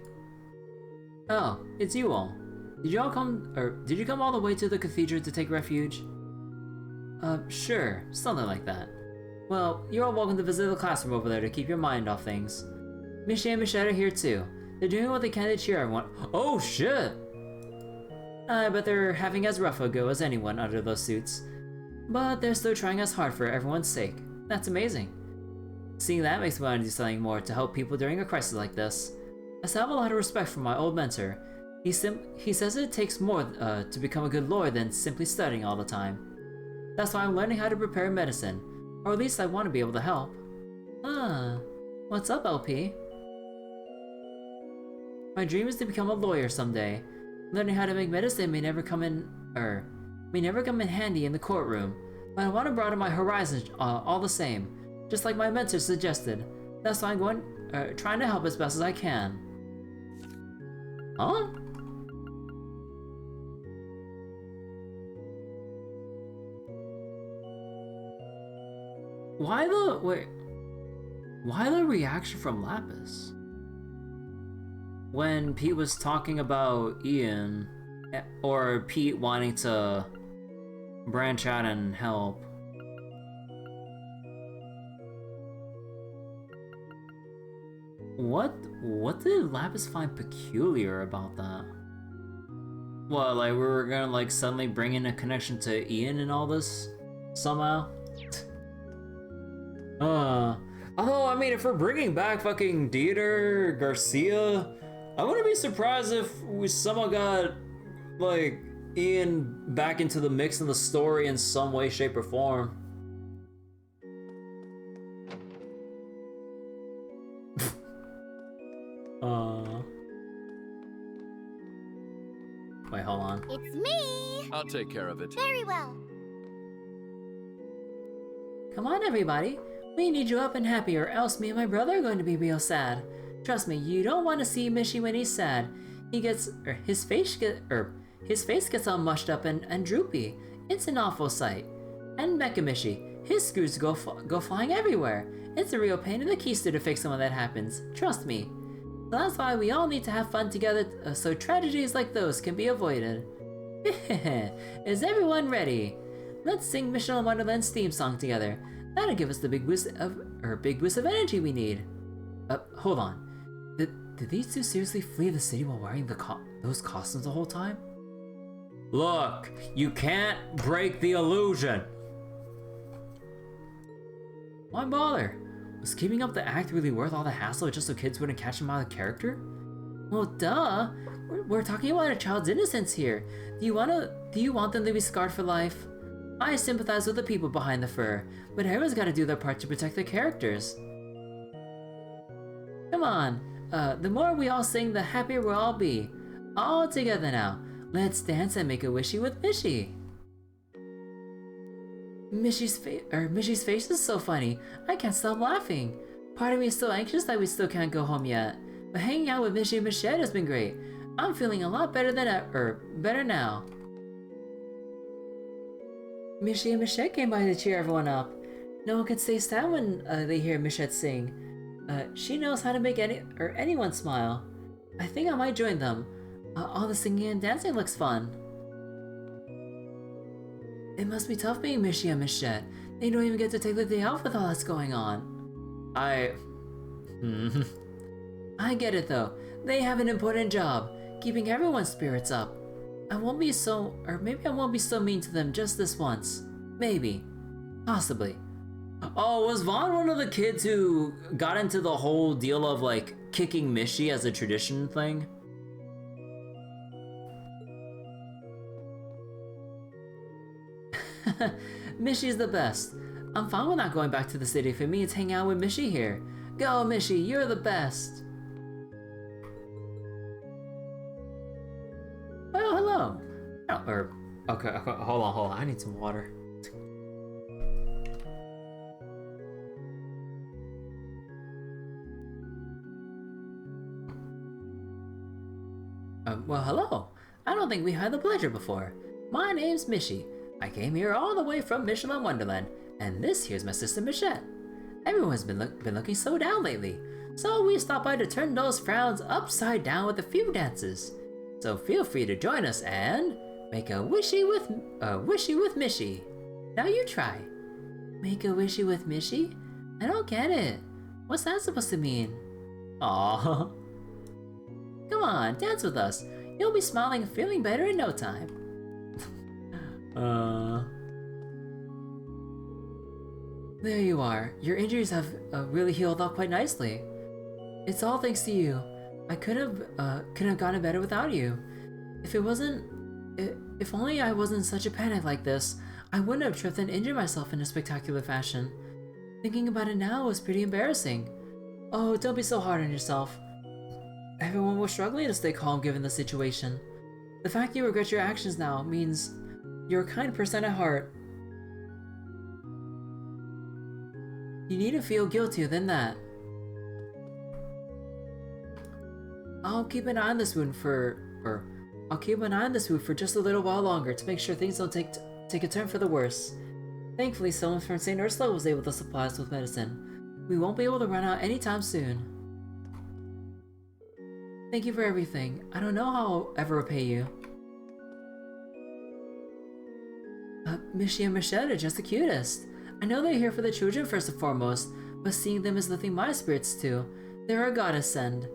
Oh, it's you all. Did you come all the way to the cathedral to take refuge? Sure, something like that. Well, you're all welcome to visit the classroom over there to keep your mind off things. Michi and Michette are here too. They're doing what they can to cheer everyone. Oh shit! I bet they're having as rough a go as anyone under those suits. But they're still trying as hard for everyone's sake. That's amazing. Seeing that makes me want to do something more to help people during a crisis like this. I still have a lot of respect for my old mentor. He says it takes more to become a good lawyer than simply studying all the time. That's why I'm learning how to prepare medicine. Or at least I want to be able to help. What's up, LP? My dream is to become a lawyer someday. Learning how to make medicine may never come in handy in the courtroom, but I want to broaden my horizons all the same, just like my mentor suggested. That's why I'm trying to help as best as I can. Huh? Why the reaction from Lapis? When Pete was talking about Ian, or Pete wanting to branch out and help. What did Lapis find peculiar about that? What, like we were gonna like suddenly bring in a connection to Ian and all this somehow? Although, I mean, if we're bringing back fucking Dieter Garcia, I wouldn't be surprised if we somehow got, like, Ian back into the mix in the story in some way, shape, or form. Wait, hold on. It's me! I'll take care of it. Very well. Come on, everybody. We need you up and happy, or else me and my brother are going to be real sad. Trust me, you don't want to see Michi when he's sad. His face gets all mushed up and droopy. It's an awful sight. And Michi, his screws go flying everywhere. It's a real pain in the keister to fix someone that happens. Trust me. So that's why we all need to have fun together, so tragedies like those can be avoided. Is everyone ready? Let's sing Mission in Wonderland's theme song together. That'll give us the big boost of energy we need. Hold on. Did these two seriously flee the city while wearing those costumes the whole time? Look, you can't break the illusion. Why bother? Was keeping up the act really worth all the hassle just so kids wouldn't catch him out of character? Well, duh. We're talking about a child's innocence here. Do you want them to be scarred for life? I sympathize with the people behind the fur, but everyone's got to do their part to protect their characters. Come on, the more we all sing, the happier we'll all be. All together now. Let's dance and make a wishy with Michi. Michi's face is so funny. I can't stop laughing. Part of me is so anxious that we still can't go home yet. But hanging out with Michi and Michelle has been great. I'm feeling a lot better better now. Michi and Michelle came by to cheer everyone up. No one can stay sad when they hear Michelle sing. She knows how to make anyone smile. I think I might join them. All the singing and dancing looks fun. It must be tough being Michi and Michelle. They don't even get to take the day off with all that's going on. I get it though. They have an important job, keeping everyone's spirits up. Maybe I won't be so mean to them just this once. Maybe. Possibly. Oh, was Vaughn one of the kids who got into the whole deal of like kicking Michi as a tradition thing? Michi's the best. I'm fine with not going back to the city if it means hanging out with Michi here. Go, Michi, you're the best. Oh, hello. Okay, hold on. I need some water. Well, hello. I don't think we had the pleasure before. My name's Michi. I came here all the way from Michelin Wonderland, and this here's my sister Michelle. Everyone's been looking so down lately, So we stopped by to turn those frowns upside down with a few dances. So feel free to join us and make a wishy with Mishy. Now you try. Make a wishy with Mishy? I don't get it. What's that supposed to mean? Aww. Come on, dance with us. You'll be smiling and feeling better in no time. There you are. Your injuries have really healed up quite nicely. It's all thanks to you. I couldn't have gotten better without you. If only I wasn't in such a panic like this, I wouldn't have tripped and injured myself in a spectacular fashion. Thinking about it now was pretty embarrassing. Oh, don't be so hard on yourself. Everyone was struggling to stay calm given the situation. The fact you regret your actions now means you're a kind person at heart. You need to feel guiltier than that. I'll keep an eye on this wound for just a little while longer to make sure things don't take a turn for the worse. Thankfully, someone from St. Ursula was able to supply us with medicine. We won't be able to run out anytime soon. Thank you for everything. I don't know how I'll ever repay you. Mishy and Michelle are just the cutest. I know they're here for the children first and foremost, but seeing them is lifting my spirits too. They're a goddess send.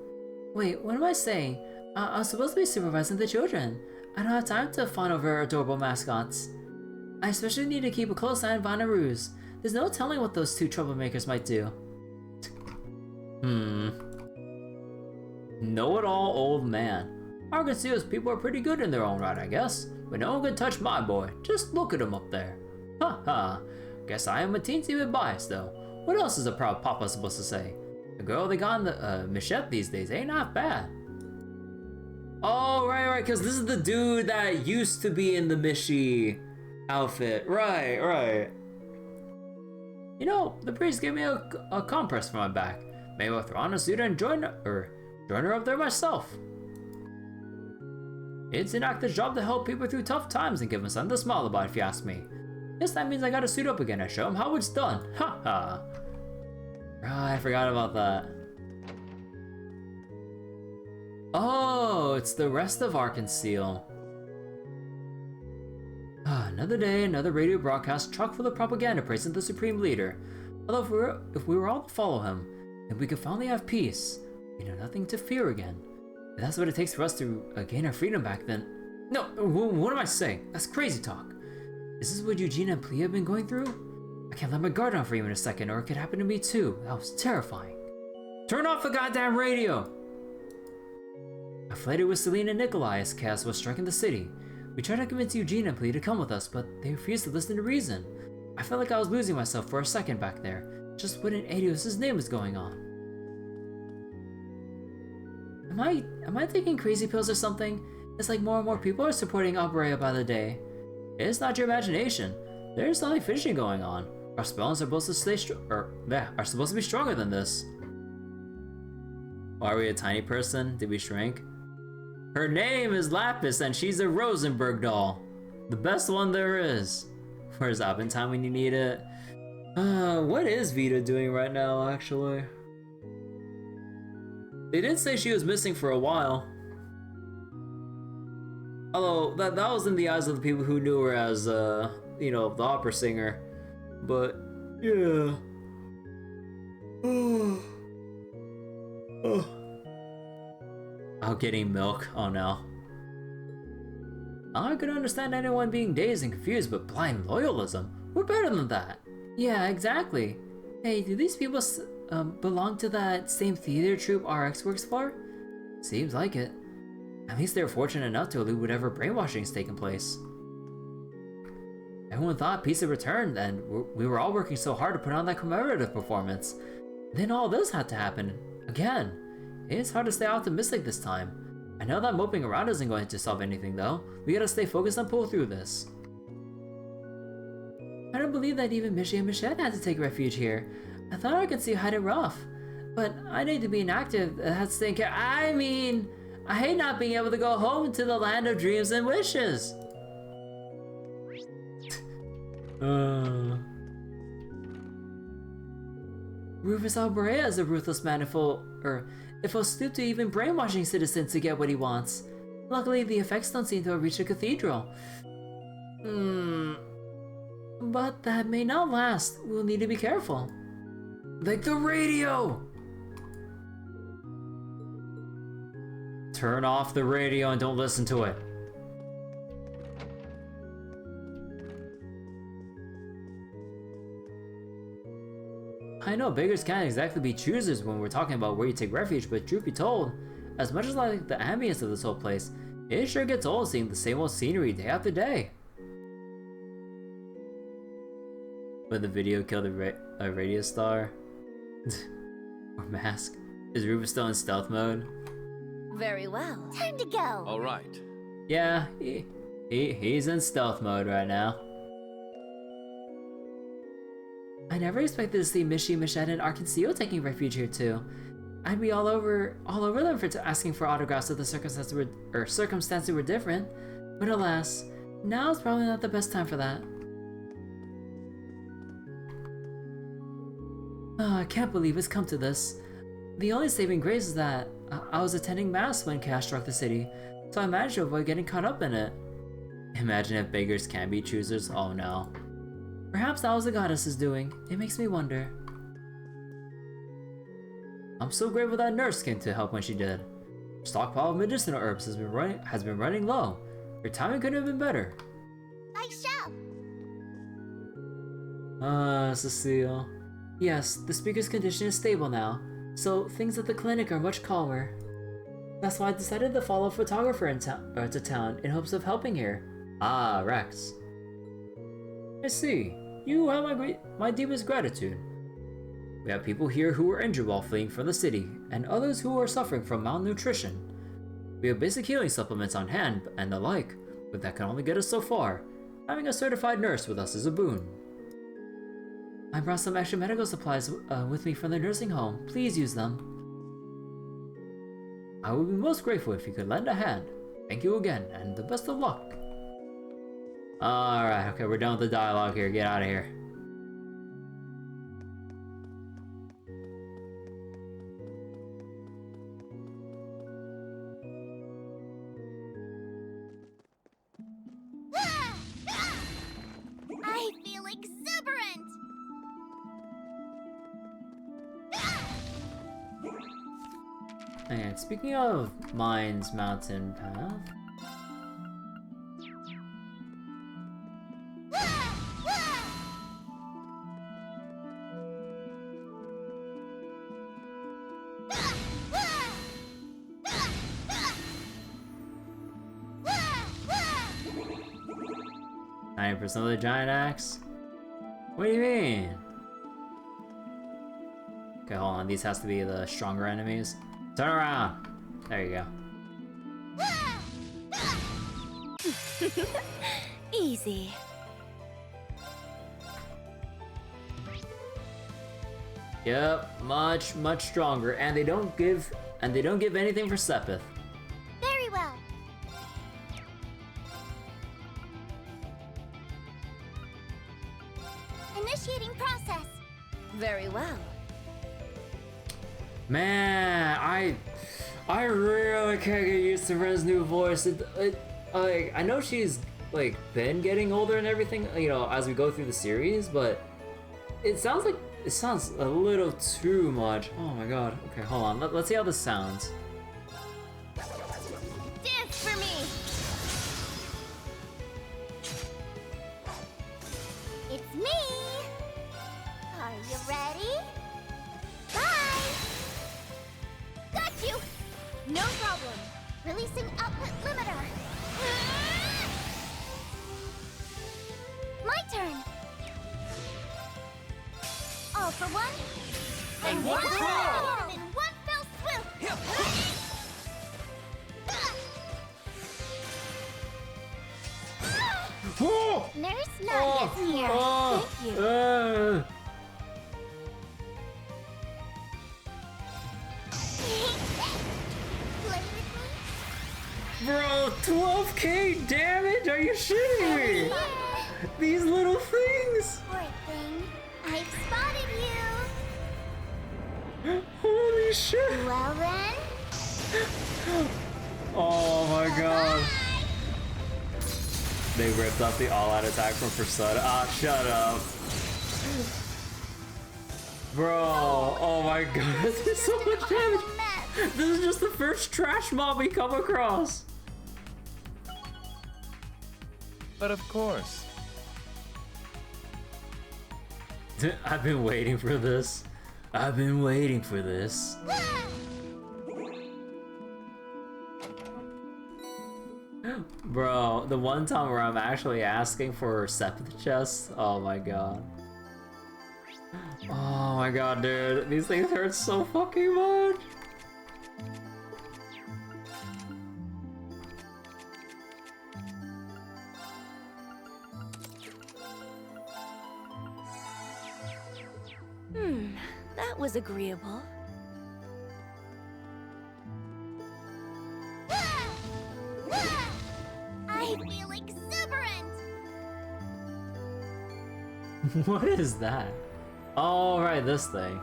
Wait, what am I saying? I'm supposed to be supervising the children. I don't have time to fawn over adorable mascots. I especially need to keep a close eye on Vanaroos. There's no telling what those two troublemakers might do. Know-it-all old man. Argo's people are pretty good in their own right, I guess. But no one can touch my boy. Just look at him up there. Ha ha. Guess I am a teensy bit biased though. What else is a proud papa supposed to say? The girl they got in the Michette these days ain't half bad. Oh, right, because this is the dude that used to be in the Mishy outfit. Right. You know, the priest gave me a compress for my back. Maybe I'll throw on a suit and join her up there myself. It's an actor's job to help people through tough times and give them something to smile about, if you ask me. Guess that means I gotta suit up again and show them how it's done. Ha ha. Right, I forgot about that. Oh, it's the rest of Arkansas. Another day, another radio broadcast chock full of propaganda praising the supreme leader. Although if we were all to follow him, then we could finally have peace. We know nothing to fear again. If that's what it takes for us to gain our freedom back, then... No, what am I saying? That's crazy talk. Is this what Eugene and Plea have been going through? I can't let my guard down for even a second, or it could happen to me too. That was terrifying. Turn off the goddamn radio! I fled with Celine and Nikolai as chaos was striking the city. We tried to convince Eugene and Plea to come with us, but they refused to listen to reason. I felt like I was losing myself for a second back there. Just what an Adios' name was going on. Am I taking crazy pills or something? It's like more and more people are supporting Alberea by the day. It's not your imagination. There's something fishy going on. Our spells are supposed to be stronger than this. Are we a tiny person? Did we shrink? Her name is Lapis and she's a Rosenberg doll. The best one there is. Where's Abin time when you need it? What is Vita doing right now, actually? They did say she was missing for a while. Although, that was in the eyes of the people who knew her as, you know, the opera singer. But, yeah. Oh, getting milk. Oh no. I could understand anyone being dazed and confused, but blind loyalism? We're better than that. Yeah, exactly. Hey, do these people belong to that same theater troupe RX works for? Seems like it. At least they're fortunate enough to elude whatever brainwashing is taking place. Everyone thought peace had returned, and we were all working so hard to put on that commemorative performance. Then all this had to happen. Again. It's hard to stay optimistic this time. I know that moping around isn't going to solve anything though. We gotta stay focused and pull through this. I don't believe that even Mishy and Michelle had to take refuge here. I thought I could see hide it rough. But I need to be an actor that has to take care. I mean, I hate not being able to go home to the land of dreams and wishes. Rufus Route is a ruthless man if he'll stoop to even brainwashing citizens to get what he wants. Luckily, the effects don't seem to have reached the cathedral. But that may not last. We'll need to be careful. Like the radio! Turn off the radio and don't listen to it. I know beggars can't exactly be choosers when we're talking about where you take refuge, but truth be told, as much as I like the ambience of this whole place, it sure gets old seeing the same old scenery day after day. When the video killed a radio star? Or mask? Is Rufus still in stealth mode? Very well. Time to go. All right. Yeah, he's in stealth mode right now. I never expected to see Mishi, Michette, and Arkansio taking refuge here too. I'd be all over them for asking for autographs if the circumstances were different. But alas, now's probably not the best time for that. Oh, I can't believe it's come to this. The only saving grace is that I was attending mass when chaos struck the city, so I managed to avoid getting caught up in it. Imagine if beggars can be choosers. Oh no. Perhaps that was the goddess's doing. It makes me wonder. I'm so grateful that nurse came to help when she did. Her stockpile of medicinal herbs has been running low. Your timing couldn't have been better. I shall. Cecile. Yes, the speaker's condition is stable now, so things at the clinic are much calmer. That's why I decided to follow a photographer to town in hopes of helping here. Ah, Rex. I see. You have my deepest gratitude. We have people here who were injured while fleeing from the city, and others who are suffering from malnutrition. We have basic healing supplements on hand and the like, but that can only get us so far. Having a certified nurse with us is a boon. I brought some extra medical supplies with me from the nursing home. Please use them. I would be most grateful if you could lend a hand. Thank you again, and the best of luck. Alright, okay, we're done with the dialogue here. Get out of here. I feel exuberant! And speaking of Mainz Mountain Path, 90% of the giant axe? What do you mean? Okay, hold on. These has to be the stronger enemies. Turn around. There you go. Easy. Yep, much stronger, and they don't give anything for Sepith. Very well. Initiating process. Very well. Man, I really can't get used to Ren's new voice. I know she's like been getting older and everything, you know, as we go through the series, but it sounds a little too much. Oh my god. Okay, hold on. Let's see how this sounds. Dance for me. It's me. Are you ready? Bye. Got you. No problem. Releasing output limiter. My turn. All for one. And one for all. In one fell swoop. Nurse Nadia's here. Thank you. Play with me? Bro, 12k damage? Are you shitting me? Yeah. These little things. Poor thing. I've spotted you. Sheesh! Well then. Oh my god. Bye. They ripped off the all-out attack from Persona. Ah, shut up. Bro, oh my god, this is so much damage. This is just the first trash mob we come across. But of course. I've been waiting for this. I've been waiting for this. Bro, the one time where I'm actually asking for Sepith chests, oh my god. Oh my god, dude. These things hurt so fucking much. That was agreeable. I feel exuberant. What is that? Oh, right, this thing.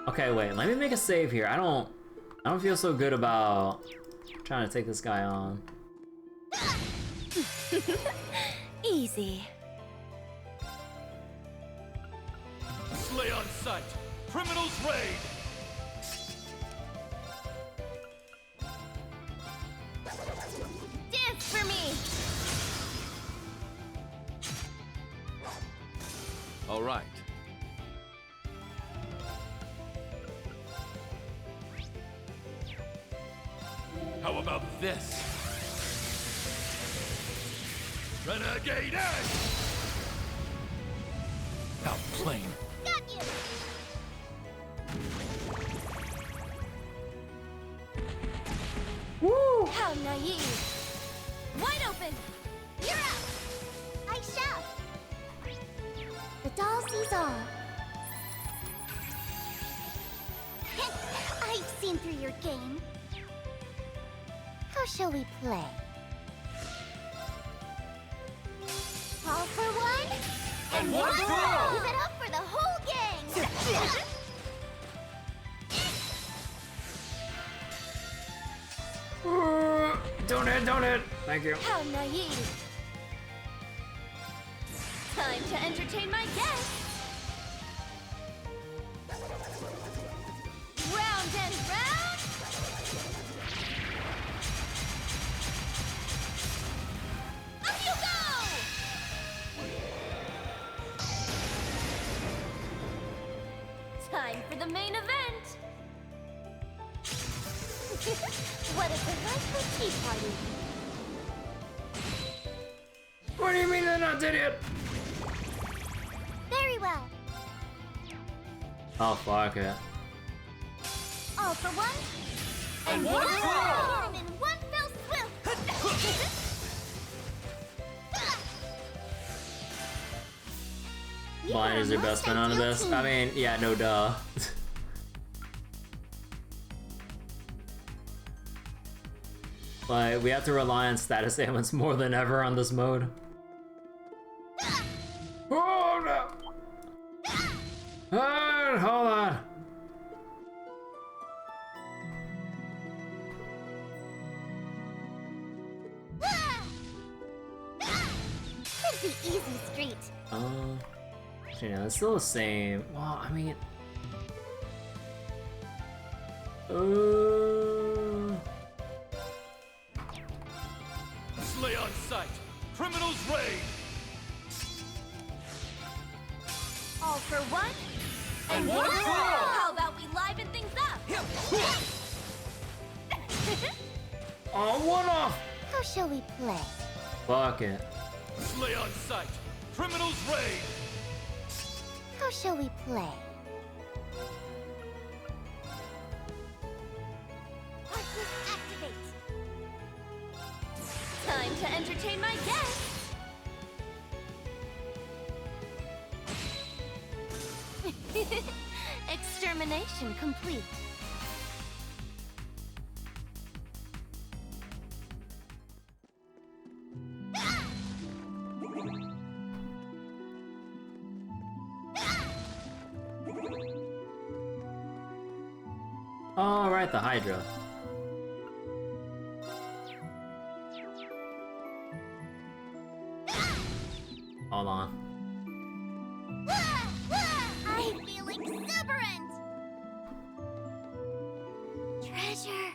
Okay, wait, let me make a save here. I don't feel so good about trying to take this guy on. Easy. Slay on sight. Criminals raid. Dance for me. All right. How about this? Renegade Edge! Outplain. Got you. Woo! How naive. Wide open. You're up. I shall. The doll sees all. I've seen through your game. How shall we play? All for one? And one for all! Give it up for the whole gang! Don't hit. Thank you. How naive. Time to entertain my guests. Round and round. Up you go! Time for the main event. What a delightful tea party. What do you mean they're not dead yet? Very well. Oh, fuck it. All for one. And one for all! Get him in one fell swoop. Mine is your best friend on this. I mean, yeah, no duh. Like, we have to rely on status ailments more than ever on this mode. Oh no! Hold on. Could be easy street. Yeah, it's still the same. Well, I mean... Slay on sight. Criminals raid. All for one. And one for all! How about we liven things up? Oh, one off! How shall we play? Fuck it. Slay on sight. Criminals raid. How shall we play? Arcus activate. Time to entertain my guests. Extermination complete. Oh, right, the Hydra. Hold on. I feel exuberant! Treasure!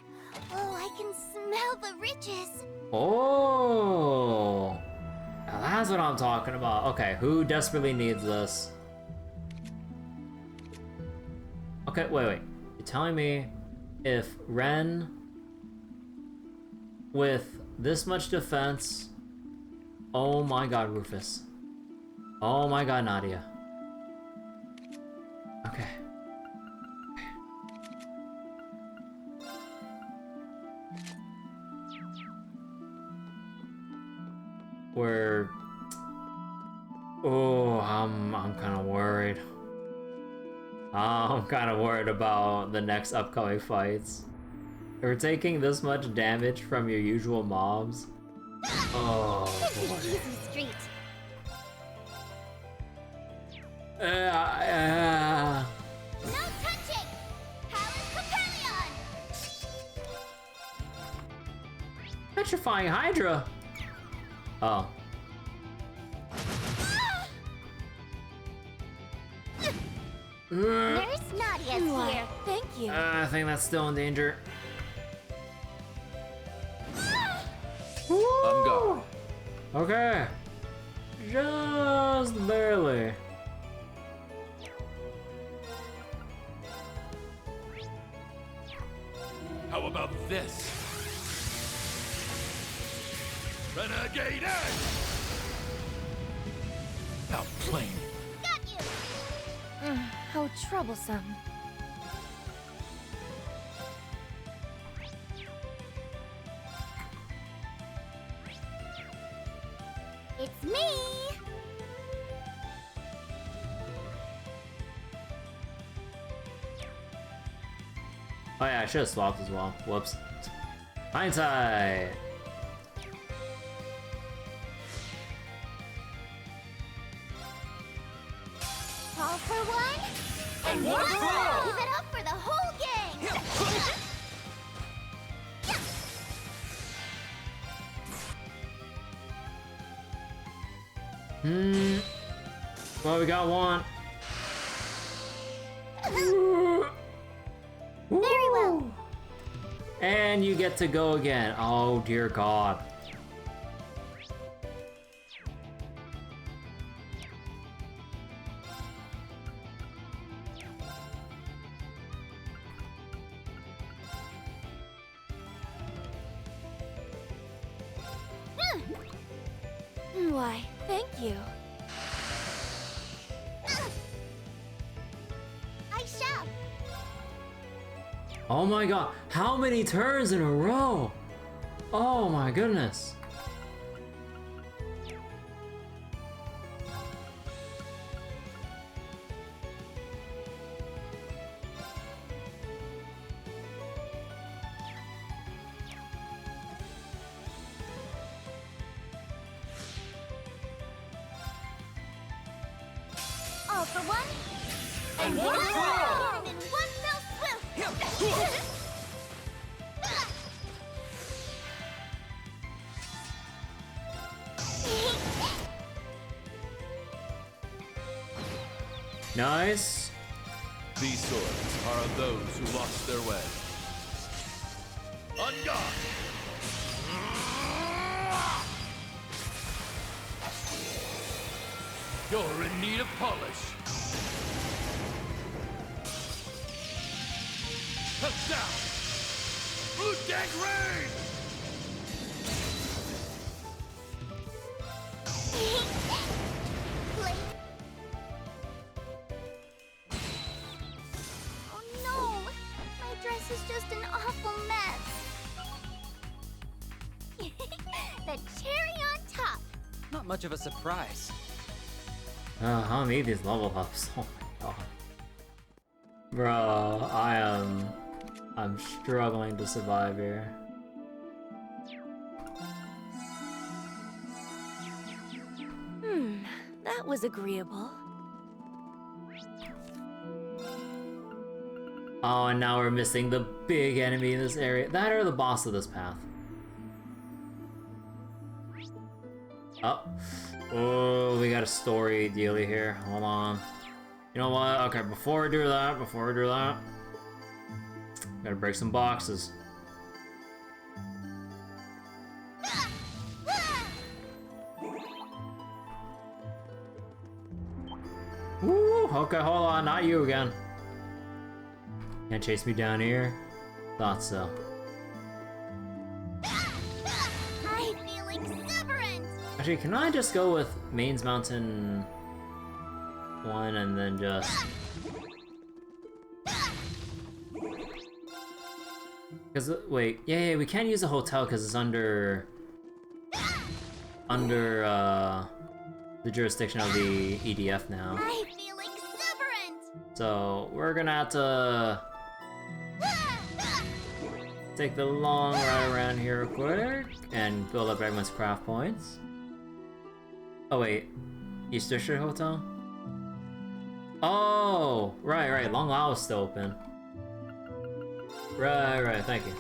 Oh, I can smell the riches! Oh! Now that's what I'm talking about. Okay, who desperately needs this? Okay, wait. You're telling me if Ren with this much defense... Oh my god, Rufus. Oh my god, Nadia. Okay. We're... Oh, I'm kind of worried. I'm kind of worried about the next upcoming fights. If we're taking this much damage from your usual mobs. Oh boy. Easy street. No No touching! Palace Papillion! Petrifying Hydra! Oh. Nurse Nadia's here. Thank you. I think that's still in danger. I'm gone. Okay. Just barely. How about this? Renegade Edge! Outplaying. Got you! How troublesome. It's me! Oh yeah, I should have swapped as well. Whoops. Hindsight! All for one, And one for all! Give it up for the whole gang! Well, we got one. Very well. And you get to go again. Oh dear God. Why, thank you. I shall. Oh my God. How many turns in a row? Oh my goodness. All for one, And one for all! and in one fell swoop. Nice. These swords are of those who lost their way. On guard! You're in need of polish. Head down! Blue Deck Rain! Oh no! My dress is just an awful mess. The cherry on top. Not much of a surprise. I don't need these level ups. Oh my God. Bro, I'm struggling to survive here. That was agreeable. Oh, and now we're missing the big enemy in this area. That or the boss of this path. Oh. Oh, we got a story dealy here. Hold on. You know what? Okay, before we do that, gotta break some boxes. Woo! Okay, hold on, not you again. Can't chase me down here? Thought so. I'm feeling exuberant! Actually, can I just go with Mainz Mountain 1 and then just... Because, wait, yeah, we can't use a hotel because it's under the jurisdiction of the EDF now. I feel exuberant! So, we're gonna have to take the long ride around here real quick and build up everyone's craft points. Oh wait, Eastershire Hotel? Oh, right, Long Isle is still open. Right, thank you.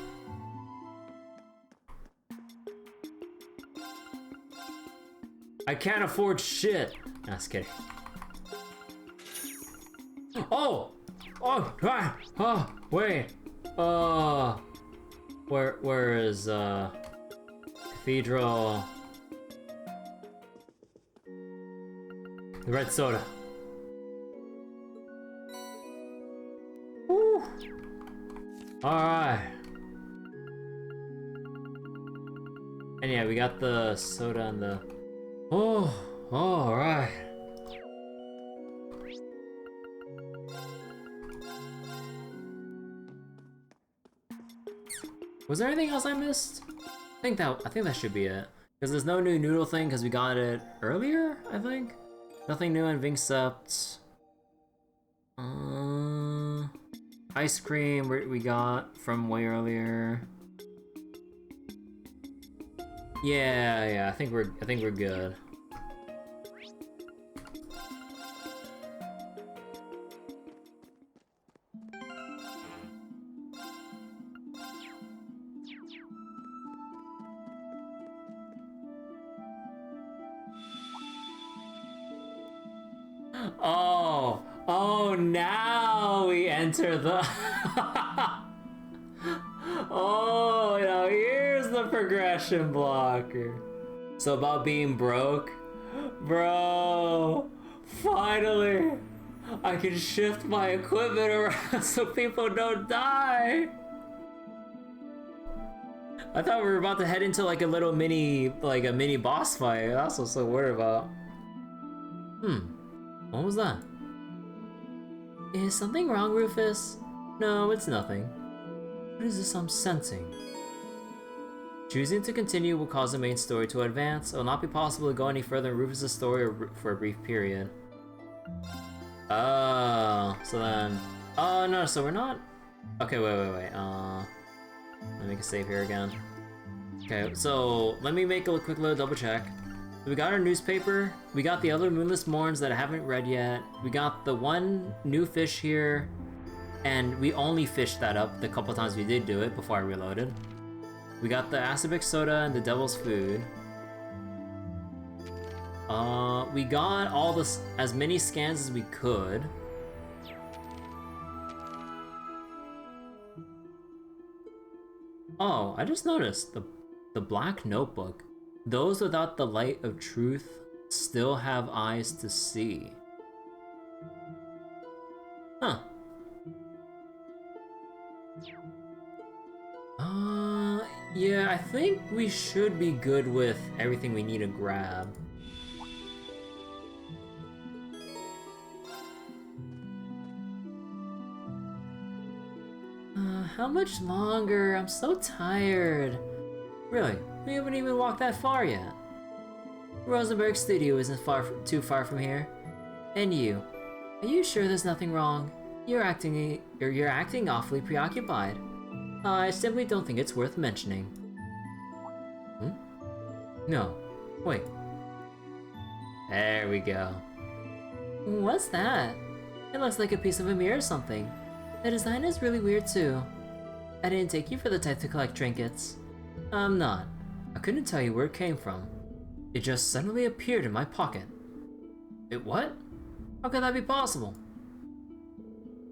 I can't afford shit. Nah, just kidding. Oh, wait. Where is Cathedral? The red soda. Woo. Alright. And yeah, we got the soda and the... Oh, alright. Was there anything else I missed? I think that should be it. Because there's no new noodle thing because we got it earlier, I think. Nothing new in Vincept. Ice cream we got from way earlier. Yeah, I think we're good. Oh, now we enter the... Oh, now here's the progression blocker. So about being broke? Bro, finally, I can shift my equipment around so people don't die. I thought we were about to head into like a little mini, like a mini boss fight. That's what I was so worried about. What was that? Is something wrong, Rufus? No, it's nothing. What is this I'm sensing? Choosing to continue will cause the main story to advance. It will not be possible to go any further in Rufus' story for a brief period. Oh, so then... Oh, no, so we're not... Okay, wait. Let me make a save here again. Okay, so let me make a quick little double check. So we got our newspaper, we got the other Moonless Morns that I haven't read yet, we got the one new fish here, and we only fished that up the couple times we did do it before I reloaded. We got the Acidic Soda and the Devil's Food. We got all this, as many scans as we could. Oh, I just noticed the black notebook. Those without the light of truth still have eyes to see. Huh. Yeah, I think we should be good with everything we need to grab. How much longer? I'm so tired. Really, we haven't even walked that far yet. Rosenberg Studio isn't too far from here. And you, are you sure there's nothing wrong? You're acting awfully preoccupied. I simply don't think it's worth mentioning. No, wait. There we go. What's that? It looks like a piece of a mirror or something. The design is really weird too. I didn't take you for the type to collect trinkets. I'm not. I couldn't tell you where it came from. It just suddenly appeared in my pocket. It what? How could that be possible?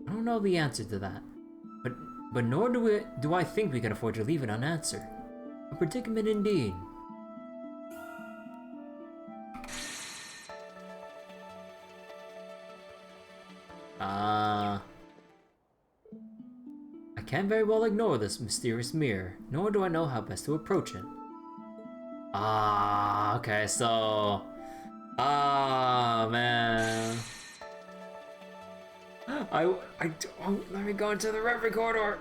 I don't know the answer to that. But nor do I think we can afford to leave it unanswered. A predicament indeed. I can't very well ignore this mysterious mirror, nor do I know how best to approach it. Okay, so... man. Let me go into the Reverie corridor.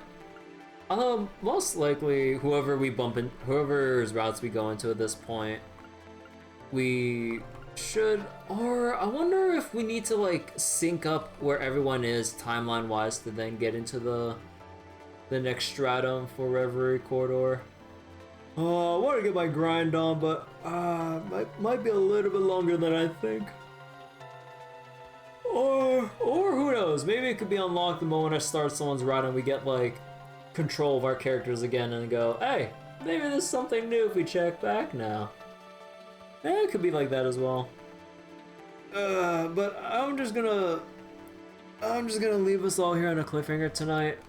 Most likely, whoever's routes we go into at this point, we should, or I wonder if we need to like sync up where everyone is timeline-wise to then get into the next stratum for Reverie corridor. I want to get my grind on, but might be a little bit longer than I think. Or who knows? Maybe it could be unlocked the moment I start someone's route and we get like control of our characters again and go, hey, maybe there's something new if we check back now. It could be like that as well. But I'm just gonna leave us all here on a cliffhanger tonight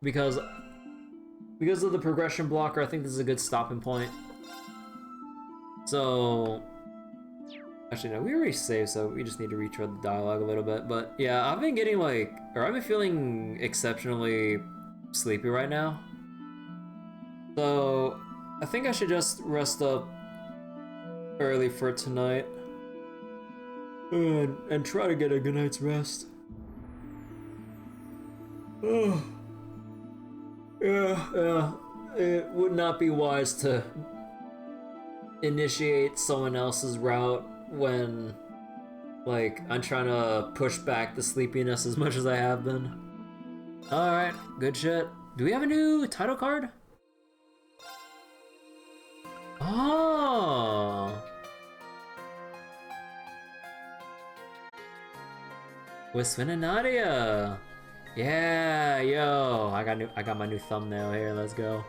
because of the progression blocker. I think this is a good stopping point. So actually no, we already saved, so we just need to retread the dialogue a little bit. But yeah, I've been feeling exceptionally sleepy right now. So I think I should just rest up early for tonight and try to get a good night's rest. Yeah, it would not be wise to initiate someone else's route when, like, I'm trying to push back the sleepiness as much as I have been. Alright, good shit. Do we have a new title card? Oh! With Sven and Nadia! Yeah, yo! I got my new thumbnail here, let's go.